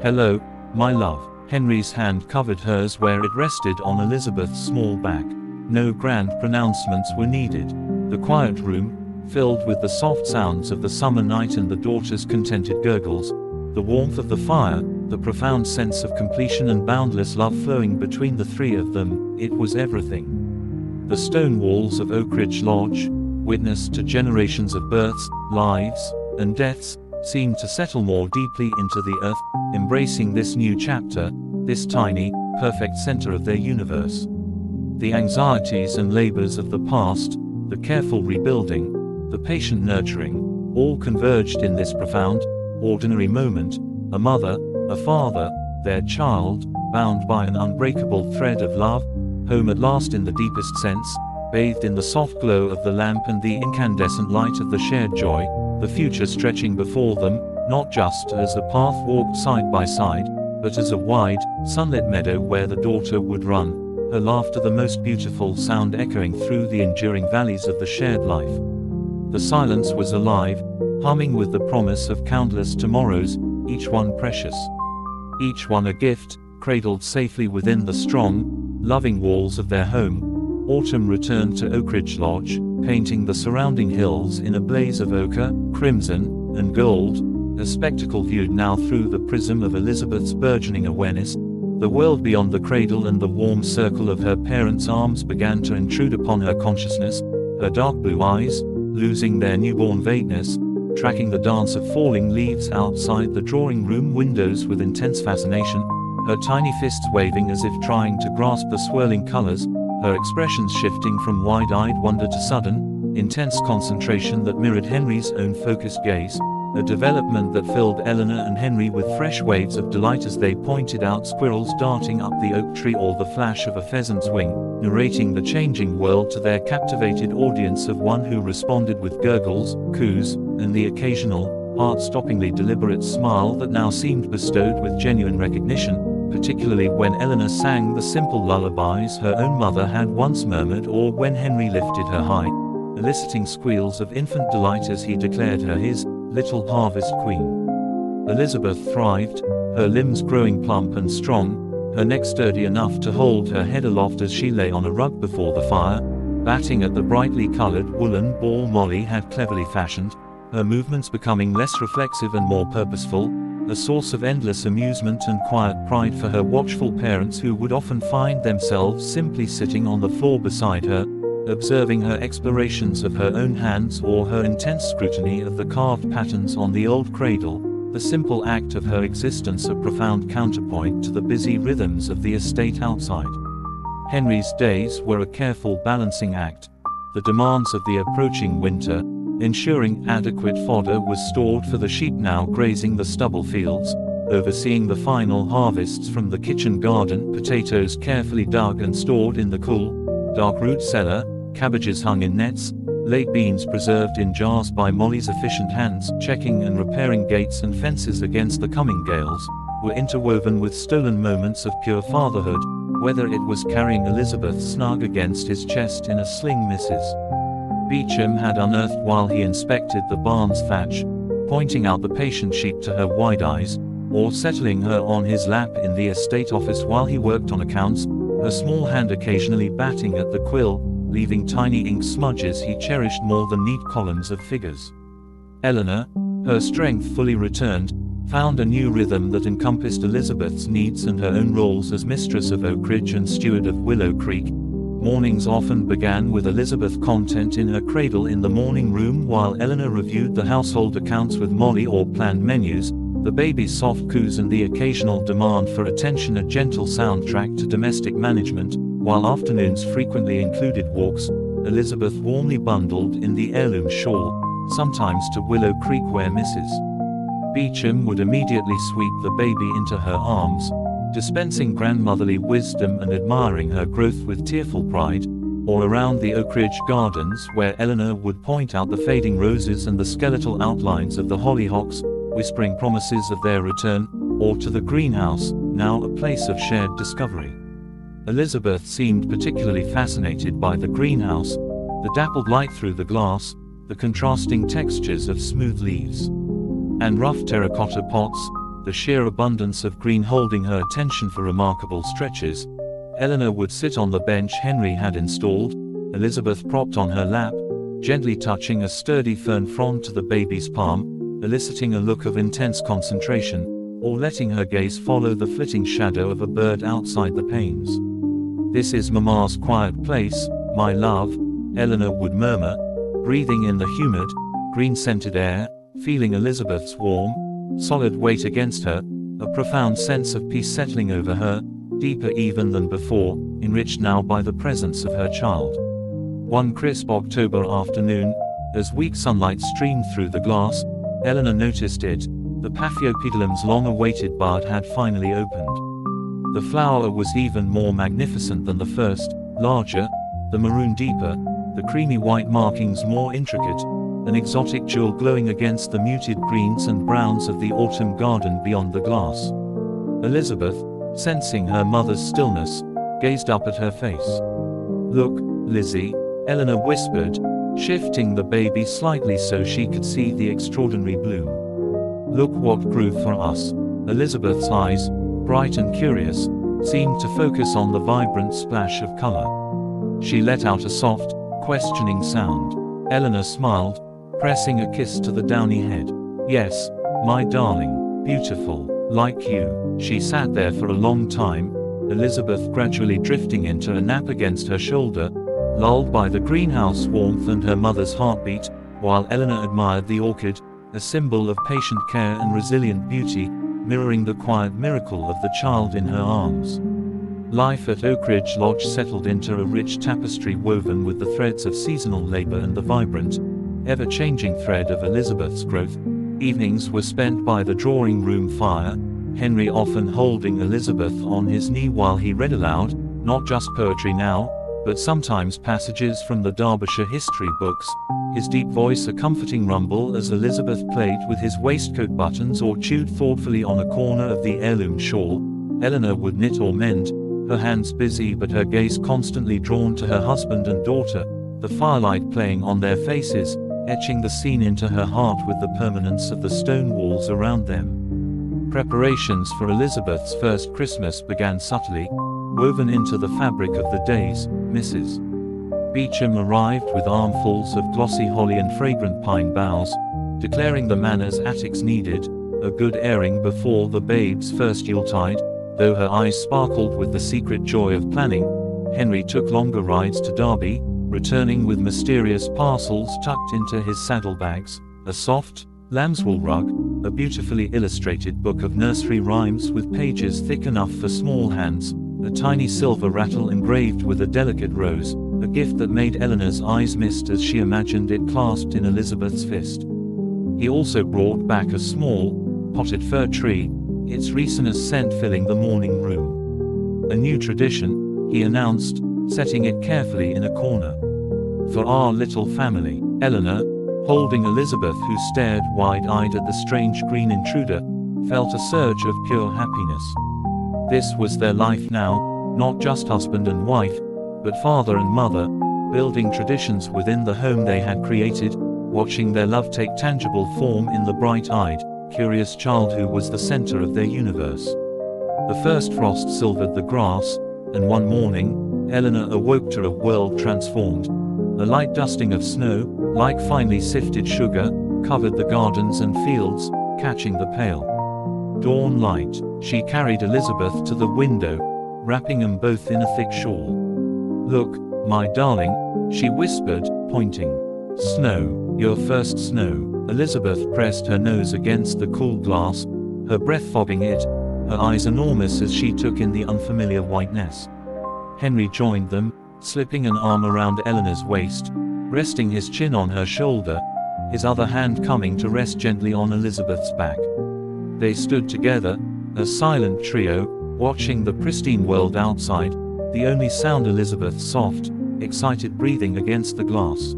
"Hello, my love." Henry's hand covered hers where it rested on Elizabeth's small back. No grand pronouncements were needed. The quiet room, filled with the soft sounds of the summer night and the daughter's contented gurgles, the warmth of the fire, the profound sense of completion and boundless love flowing between the three of them, it was everything. The stone walls of Oakridge Lodge, witness to generations of births, lives, and deaths, seemed to settle more deeply into the earth, embracing this new chapter, this tiny, perfect center of their universe. The anxieties and labors of the past, the careful rebuilding, the patient nurturing, all converged in this profound, ordinary moment. A mother, a father, their child, bound by an unbreakable thread of love, home at last in the deepest sense, bathed in the soft glow of the lamp and the incandescent light of the shared joy, the future stretching before them, not just as a path walked side by side, but as a wide, sunlit meadow where the daughter would run, her laughter the most beautiful sound echoing through the enduring valleys of the shared life. The silence was alive, humming with the promise of countless tomorrows, each one precious. Each one a gift, cradled safely within the strong, loving walls of their home. Autumn returned to Oakridge Lodge, painting the surrounding hills in a blaze of ochre, crimson, and gold, a spectacle viewed now through the prism of Elizabeth's burgeoning awareness. The world beyond the cradle and the warm circle of her parents' arms began to intrude upon her consciousness, her dark blue eyes, losing their newborn vagueness, tracking the dance of falling leaves outside the drawing room windows with intense fascination, her tiny fists waving as if trying to grasp the swirling colors, her expressions shifting from wide-eyed wonder to sudden, intense concentration that mirrored Henry's own focused gaze, a development that filled Eleanor and Henry with fresh waves of delight as they pointed out squirrels darting up the oak tree or the flash of a pheasant's wing, narrating the changing world to their captivated audience of one who responded with gurgles, coos, and the occasional, heart-stoppingly deliberate smile that now seemed bestowed with genuine recognition, particularly when Eleanor sang the simple lullabies her own mother had once murmured or when Henry lifted her high, eliciting squeals of infant delight as he declared her his little harvest queen. Elizabeth thrived, her limbs growing plump and strong, her neck sturdy enough to hold her head aloft as she lay on a rug before the fire, batting at the brightly colored woolen ball Molly had cleverly fashioned, her movements becoming less reflexive and more purposeful, a source of endless amusement and quiet pride for her watchful parents who would often find themselves simply sitting on the floor beside her, observing her explorations of her own hands or her intense scrutiny of the carved patterns on the old cradle, the simple act of her existence a profound counterpoint to the busy rhythms of the estate outside. Henry's days were a careful balancing act, the demands of the approaching winter, ensuring adequate fodder was stored for the sheep now grazing the stubble fields, overseeing the final harvests from the kitchen garden, potatoes carefully dug and stored in the cool, dark root cellar, cabbages hung in nets, late beans preserved in jars by Molly's efficient hands, checking and repairing gates and fences against the coming gales, were interwoven with stolen moments of pure fatherhood, whether it was carrying Elizabeth snug against his chest in a sling Mrs. Beecham had unearthed while he inspected the barn's thatch, pointing out the patient sheep to her wide eyes, or settling her on his lap in the estate office while he worked on accounts, her small hand occasionally batting at the quill, leaving tiny ink smudges he cherished more than neat columns of figures. Eleanor, her strength fully returned, found a new rhythm that encompassed Elizabeth's needs and her own roles as mistress of Oakridge and steward of Willow Creek. Mornings often began with Elizabeth content in her cradle in the morning room while Eleanor reviewed the household accounts with Molly or planned menus, the baby's soft coos and the occasional demand for attention a gentle soundtrack to domestic management, while afternoons frequently included walks, Elizabeth warmly bundled in the heirloom shawl, sometimes to Willow Creek where Mrs. Beecham would immediately sweep the baby into her arms, dispensing grandmotherly wisdom and admiring her growth with tearful pride, or around the Oakridge gardens where Eleanor would point out the fading roses and the skeletal outlines of the hollyhocks, whispering promises of their return, or to the greenhouse, now a place of shared discovery. Elizabeth seemed particularly fascinated by the greenhouse, the dappled light through the glass, the contrasting textures of smooth leaves and rough terracotta pots, the sheer abundance of green holding her attention for remarkable stretches. Eleanor would sit on the bench Henry had installed, Elizabeth propped on her lap, gently touching a sturdy fern frond to the baby's palm, eliciting a look of intense concentration, or letting her gaze follow the flitting shadow of a bird outside the panes. "This is Mama's quiet place, my love," Eleanor would murmur, breathing in the humid, green-scented air, feeling Elizabeth's warm, solid weight against her, a profound sense of peace settling over her, deeper even than before, enriched now by the presence of her child. One crisp October afternoon, as weak sunlight streamed through the glass, Eleanor noticed it. The Paphiopedilum's long-awaited bud had finally opened. The flower was even more magnificent than the first, larger, the maroon deeper, the creamy white markings more intricate, an exotic jewel glowing against the muted greens and browns of the autumn garden beyond the glass. Elizabeth, sensing her mother's stillness, gazed up at her face. "Look, Lizzie," Eleanor whispered, shifting the baby slightly so she could see the extraordinary bloom. "Look what grew for us." Elizabeth's eyes, bright and curious, seemed to focus on the vibrant splash of color. She let out a soft, questioning sound. Eleanor smiled, pressing a kiss to the downy head. "Yes, my darling, beautiful, like you." She sat there for a long time, Elizabeth gradually drifting into a nap against her shoulder, lulled by the greenhouse warmth and her mother's heartbeat, while Eleanor admired the orchid, a symbol of patient care and resilient beauty, mirroring the quiet miracle of the child in her arms. Life at Oakridge Lodge settled into a rich tapestry woven with the threads of seasonal labor and the vibrant, ever-changing thread of Elizabeth's growth. Evenings were spent by the drawing room fire, Henry often holding Elizabeth on his knee while he read aloud, not just poetry now, but sometimes passages from the Derbyshire history books, his deep voice a comforting rumble as Elizabeth played with his waistcoat buttons or chewed thoughtfully on a corner of the heirloom shawl. Eleanor would knit or mend, her hands busy but her gaze constantly drawn to her husband and daughter, the firelight playing on their faces, etching the scene into her heart with the permanence of the stone walls around them. Preparations for Elizabeth's first Christmas began subtly, woven into the fabric of the days. Mrs. Beecham arrived with armfuls of glossy holly and fragrant pine boughs, declaring the manor's attics needed a good airing before the babe's first Yuletide. Though her eyes sparkled with the secret joy of planning, Henry took longer rides to Derby, returning with mysterious parcels tucked into his saddlebags, a soft, lambswool rug, a beautifully illustrated book of nursery rhymes with pages thick enough for small hands, a tiny silver rattle engraved with a delicate rose, a gift that made Eleanor's eyes mist as she imagined it clasped in Elizabeth's fist. He also brought back a small, potted fir tree, its resinous scent filling the morning room. "A new tradition," he announced, setting it carefully in a corner. "For our little family." Eleanor, holding Elizabeth who stared wide-eyed at the strange green intruder, felt a surge of pure happiness. This was their life now, not just husband and wife, but father and mother, building traditions within the home they had created, watching their love take tangible form in the bright-eyed, curious child who was the center of their universe. The first frost silvered the grass, and one morning, Eleanor awoke to a world transformed. A light dusting of snow, like finely sifted sugar, covered the gardens and fields, catching the pale dawn light. She carried Elizabeth to the window, wrapping them both in a thick shawl. "Look, my darling," she whispered, pointing. "Snow, your first snow." Elizabeth pressed her nose against the cool glass, her breath fogging it, her eyes enormous as she took in the unfamiliar whiteness. Henry joined them, slipping an arm around Eleanor's waist, resting his chin on her shoulder, his other hand coming to rest gently on Elizabeth's back. They stood together, a silent trio, watching the pristine world outside, the only sound Elizabeth's soft, excited breathing against the glass.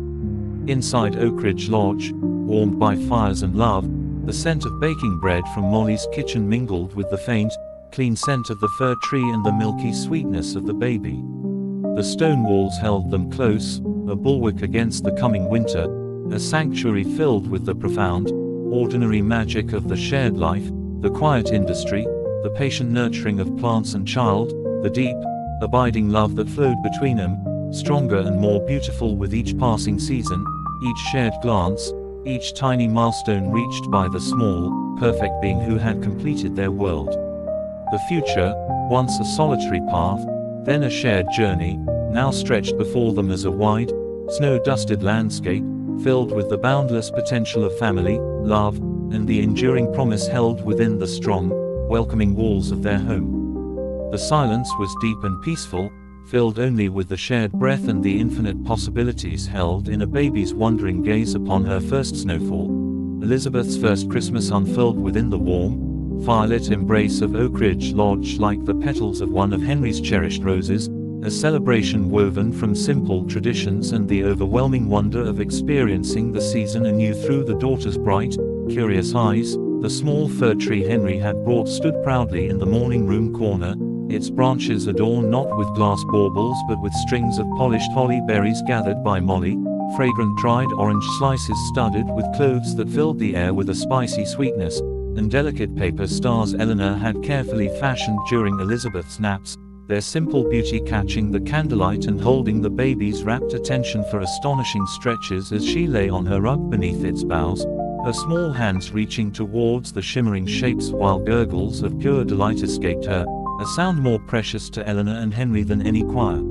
Inside Oakridge Lodge, warmed by fires and love, the scent of baking bread from Molly's kitchen mingled with the faint, clean scent of the fir tree and the milky sweetness of the baby. The stone walls held them close, a bulwark against the coming winter, a sanctuary filled with the profound, ordinary magic of the shared life, the quiet industry, the patient nurturing of plants and child, the deep, abiding love that flowed between them, stronger and more beautiful with each passing season, each shared glance, each tiny milestone reached by the small, perfect being who had completed their world. The future, once a solitary path, then a shared journey, now stretched before them as a wide, snow-dusted landscape, filled with the boundless potential of family, love, and the enduring promise held within the strong, welcoming walls of their home. The silence was deep and peaceful, filled only with the shared breath and the infinite possibilities held in a baby's wondering gaze upon her first snowfall. Elizabeth's first Christmas unfurled within the warm, firelit embrace of Oakridge Lodge like the petals of one of Henry's cherished roses, a celebration woven from simple traditions and the overwhelming wonder of experiencing the season anew through the daughter's bright, curious eyes. The small fir tree Henry had brought stood proudly in the morning room corner, its branches adorned not with glass baubles but with strings of polished holly berries gathered by Molly, fragrant dried orange slices studded with cloves that filled the air with a spicy sweetness, and delicate paper stars Eleanor had carefully fashioned during Elizabeth's naps, their simple beauty catching the candlelight and holding the baby's rapt attention for astonishing stretches as she lay on her rug beneath its boughs, her small hands reaching towards the shimmering shapes while gurgles of pure delight escaped her, a sound more precious to Eleanor and Henry than any choir.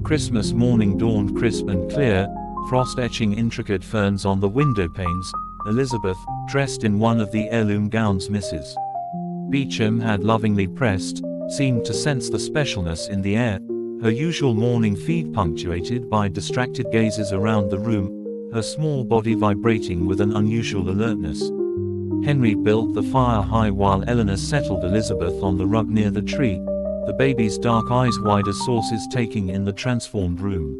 Christmas morning dawned crisp and clear, frost etching intricate ferns on the window panes. Elizabeth, dressed in one of the heirloom gowns Mrs. Beecham had lovingly pressed, seemed to sense the specialness in the air, her usual morning feed punctuated by distracted gazes around the room, her small body vibrating with an unusual alertness. Henry built the fire high while Eleanor settled Elizabeth on the rug near the tree, the baby's dark eyes wide as saucers taking in the transformed room.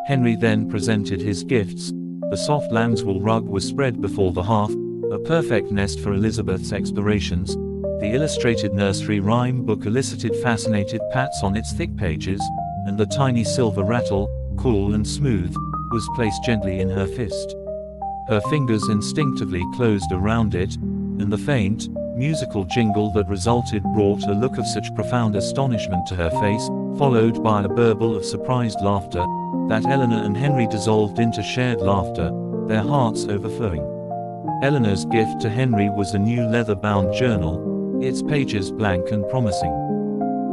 Henry then presented his gifts. The soft lambswool rug was spread before the hearth, a perfect nest for Elizabeth's explorations. The illustrated nursery rhyme book elicited fascinated pats on its thick pages, and the tiny silver rattle, cool and smooth, was placed gently in her fist. Her fingers instinctively closed around it, and the faint, musical jingle that resulted brought a look of such profound astonishment to her face, followed by a burble of surprised laughter, that Eleanor and Henry dissolved into shared laughter, their hearts overflowing. Eleanor's gift to Henry was a new leather-bound journal, its pages blank and promising.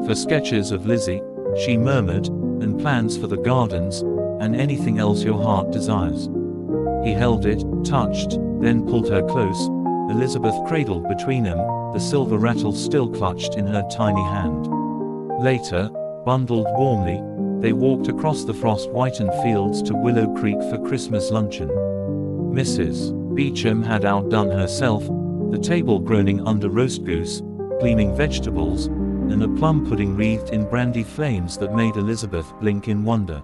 For sketches of Lizzie, she murmured, and plans for the gardens, and anything else your heart desires. He held it, touched, then pulled her close, Elizabeth cradled between them, the silver rattle still clutched in her tiny hand. Later, bundled warmly, they walked across the frost-whitened fields to Willow Creek for Christmas luncheon. Mrs. Beecham had outdone herself, the table groaning under roast goose, gleaming vegetables, and a plum pudding wreathed in brandy flames that made Elizabeth blink in wonder.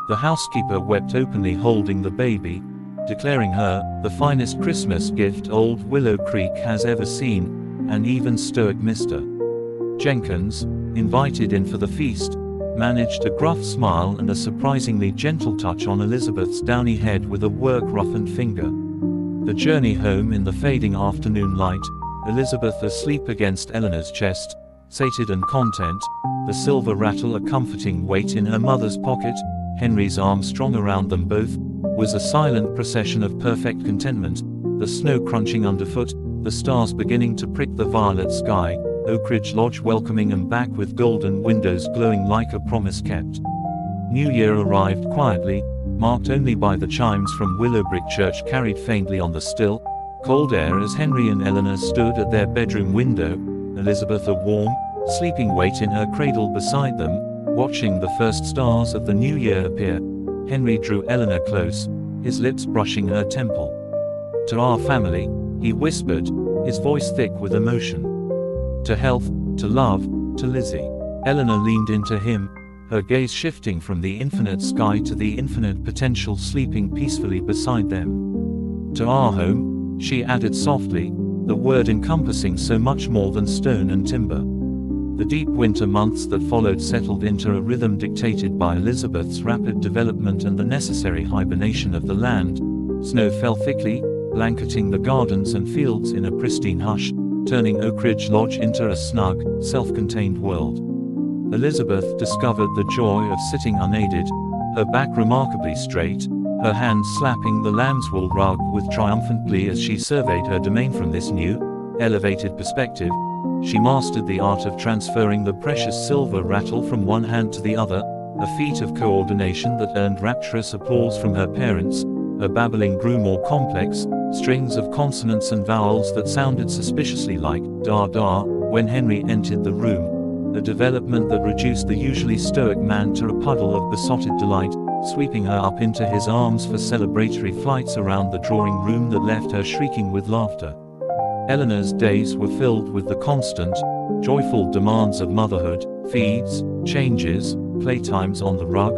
The housekeeper wept openly holding the baby, declaring her the finest Christmas gift old Willow Creek has ever seen, and even stoic Mr. Jenkins, invited in for the feast, managed a gruff smile and a surprisingly gentle touch on Elizabeth's downy head with a work-roughened finger. The journey home in the fading afternoon light, Elizabeth asleep against Eleanor's chest, sated and content, the silver rattle a comforting weight in her mother's pocket, Henry's arm strong around them both, was a silent procession of perfect contentment, the snow crunching underfoot, the stars beginning to prick the violet sky, Oakridge Lodge welcoming them back with golden windows glowing like a promise kept. New Year arrived quietly, marked only by the chimes from Willowbrick Church carried faintly on the still, cold air as Henry and Eleanor stood at their bedroom window, Elizabeth a warm, sleeping weight in her cradle beside them, watching the first stars of the new year appear. Henry drew Eleanor close, his lips brushing her temple. "To our family," he whispered, his voice thick with emotion. "To health, to love, to Lizzie." Eleanor leaned into him, her gaze shifting from the infinite sky to the infinite potential sleeping peacefully beside them. "To our home," she added softly, the word encompassing so much more than stone and timber. The deep winter months that followed settled into a rhythm dictated by Elizabeth's rapid development and the necessary hibernation of the land, Snow fell thickly, blanketing the gardens and fields in a pristine hush, turning Oakridge Lodge into a snug, self-contained world. Elizabeth discovered the joy of sitting unaided, her back remarkably straight, her hands slapping the lambswool rug with triumphant glee as she surveyed her domain from this new, elevated perspective. She mastered the art of transferring the precious silver rattle from one hand to the other, a feat of coordination that earned rapturous applause from her parents. Her babbling grew more complex, strings of consonants and vowels that sounded suspiciously like da-da when Henry entered the room, a development that reduced the usually stoic man to a puddle of besotted delight, sweeping her up into his arms for celebratory flights around the drawing room that left her shrieking with laughter. Eleanor's days were filled with the constant, joyful demands of motherhood: feeds, changes, playtimes on the rug,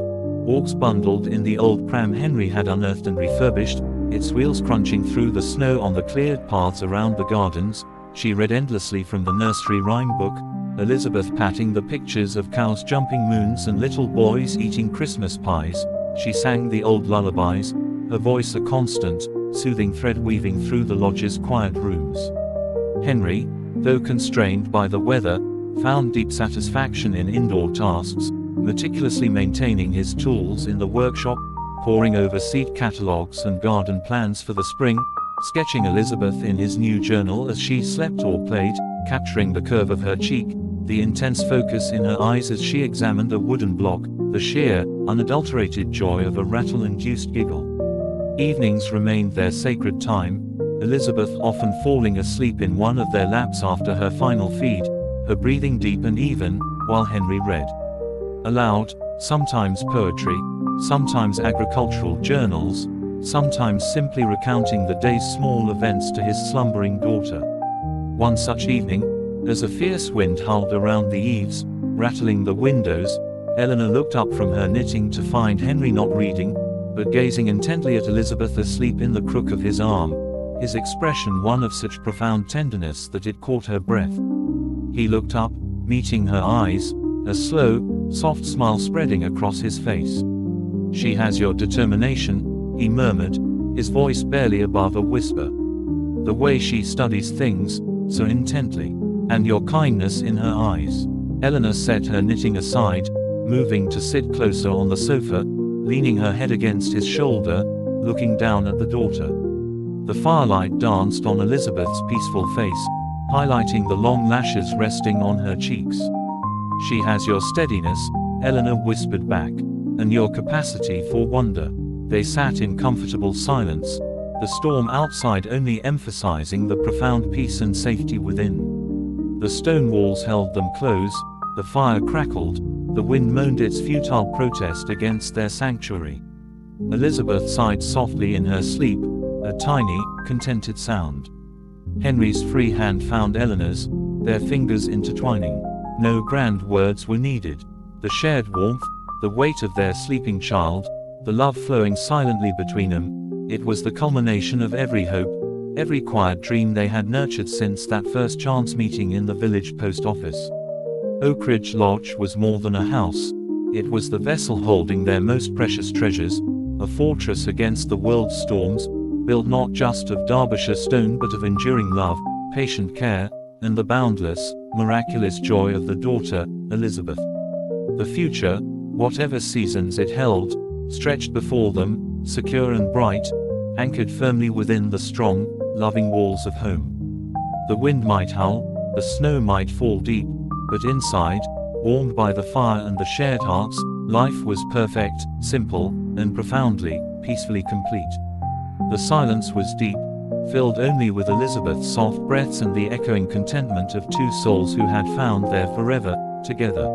walks bundled in the old pram Henry had unearthed and refurbished, its wheels crunching through the snow on the cleared paths around the gardens. She read endlessly from the nursery rhyme book, Elizabeth patting the pictures of cows jumping moons and little boys eating Christmas pies. She sang the old lullabies, her voice a constant, soothing thread weaving through the lodge's quiet rooms. Henry, though constrained by the weather, found deep satisfaction in indoor tasks, meticulously maintaining his tools in the workshop, poring over seed catalogues and garden plans for the spring, sketching Elizabeth in his new journal as she slept or played, capturing the curve of her cheek, the intense focus in her eyes as she examined a wooden block, the sheer, unadulterated joy of a rattle-induced giggle. Evenings remained their sacred time, Elizabeth often falling asleep in one of their laps after her final feed, her breathing deep and even, while Henry read aloud, sometimes poetry, sometimes agricultural journals, sometimes simply recounting the day's small events to his slumbering daughter. One such evening, as a fierce wind howled around the eaves, rattling the windows, Eleanor looked up from her knitting to find Henry not reading, but gazing intently at Elizabeth asleep in the crook of his arm, his expression one of such profound tenderness that it caught her breath. He looked up, meeting her eyes, a slow, soft smile spreading across his face. "She has your determination," he murmured, his voice barely above a whisper. "The way she studies things, so intently. And your kindness in her eyes." Eleanor set her knitting aside, moving to sit closer on the sofa, leaning her head against his shoulder, looking down at the daughter. The firelight danced on Elizabeth's peaceful face, highlighting the long lashes resting on her cheeks. "She has your steadiness," Eleanor whispered back, "and your capacity for wonder." They sat in comfortable silence, the storm outside only emphasizing the profound peace and safety within. The stone walls held them close, the fire crackled, the wind moaned its futile protest against their sanctuary. Elizabeth sighed softly in her sleep, a tiny, contented sound. Henry's free hand found Eleanor's, their fingers intertwining. No grand words were needed. The shared warmth, the weight of their sleeping child, the love flowing silently between them, it was the culmination of every hope, every quiet dream they had nurtured since that first chance meeting in the village post office. Oakridge Lodge was more than a house. It was the vessel holding their most precious treasures, a fortress against the world's storms, built not just of Derbyshire stone but of enduring love, patient care, and the boundless, miraculous joy of the daughter, Elizabeth. The future, whatever seasons it held, stretched before them, secure and bright, anchored firmly within the strong, loving walls of home. The wind might howl, the snow might fall deep, but inside, warmed by the fire and the shared hearts, life was perfect, simple, and profoundly, peacefully complete. The silence was deep, filled only with Elizabeth's soft breaths and the echoing contentment of two souls who had found their forever, together.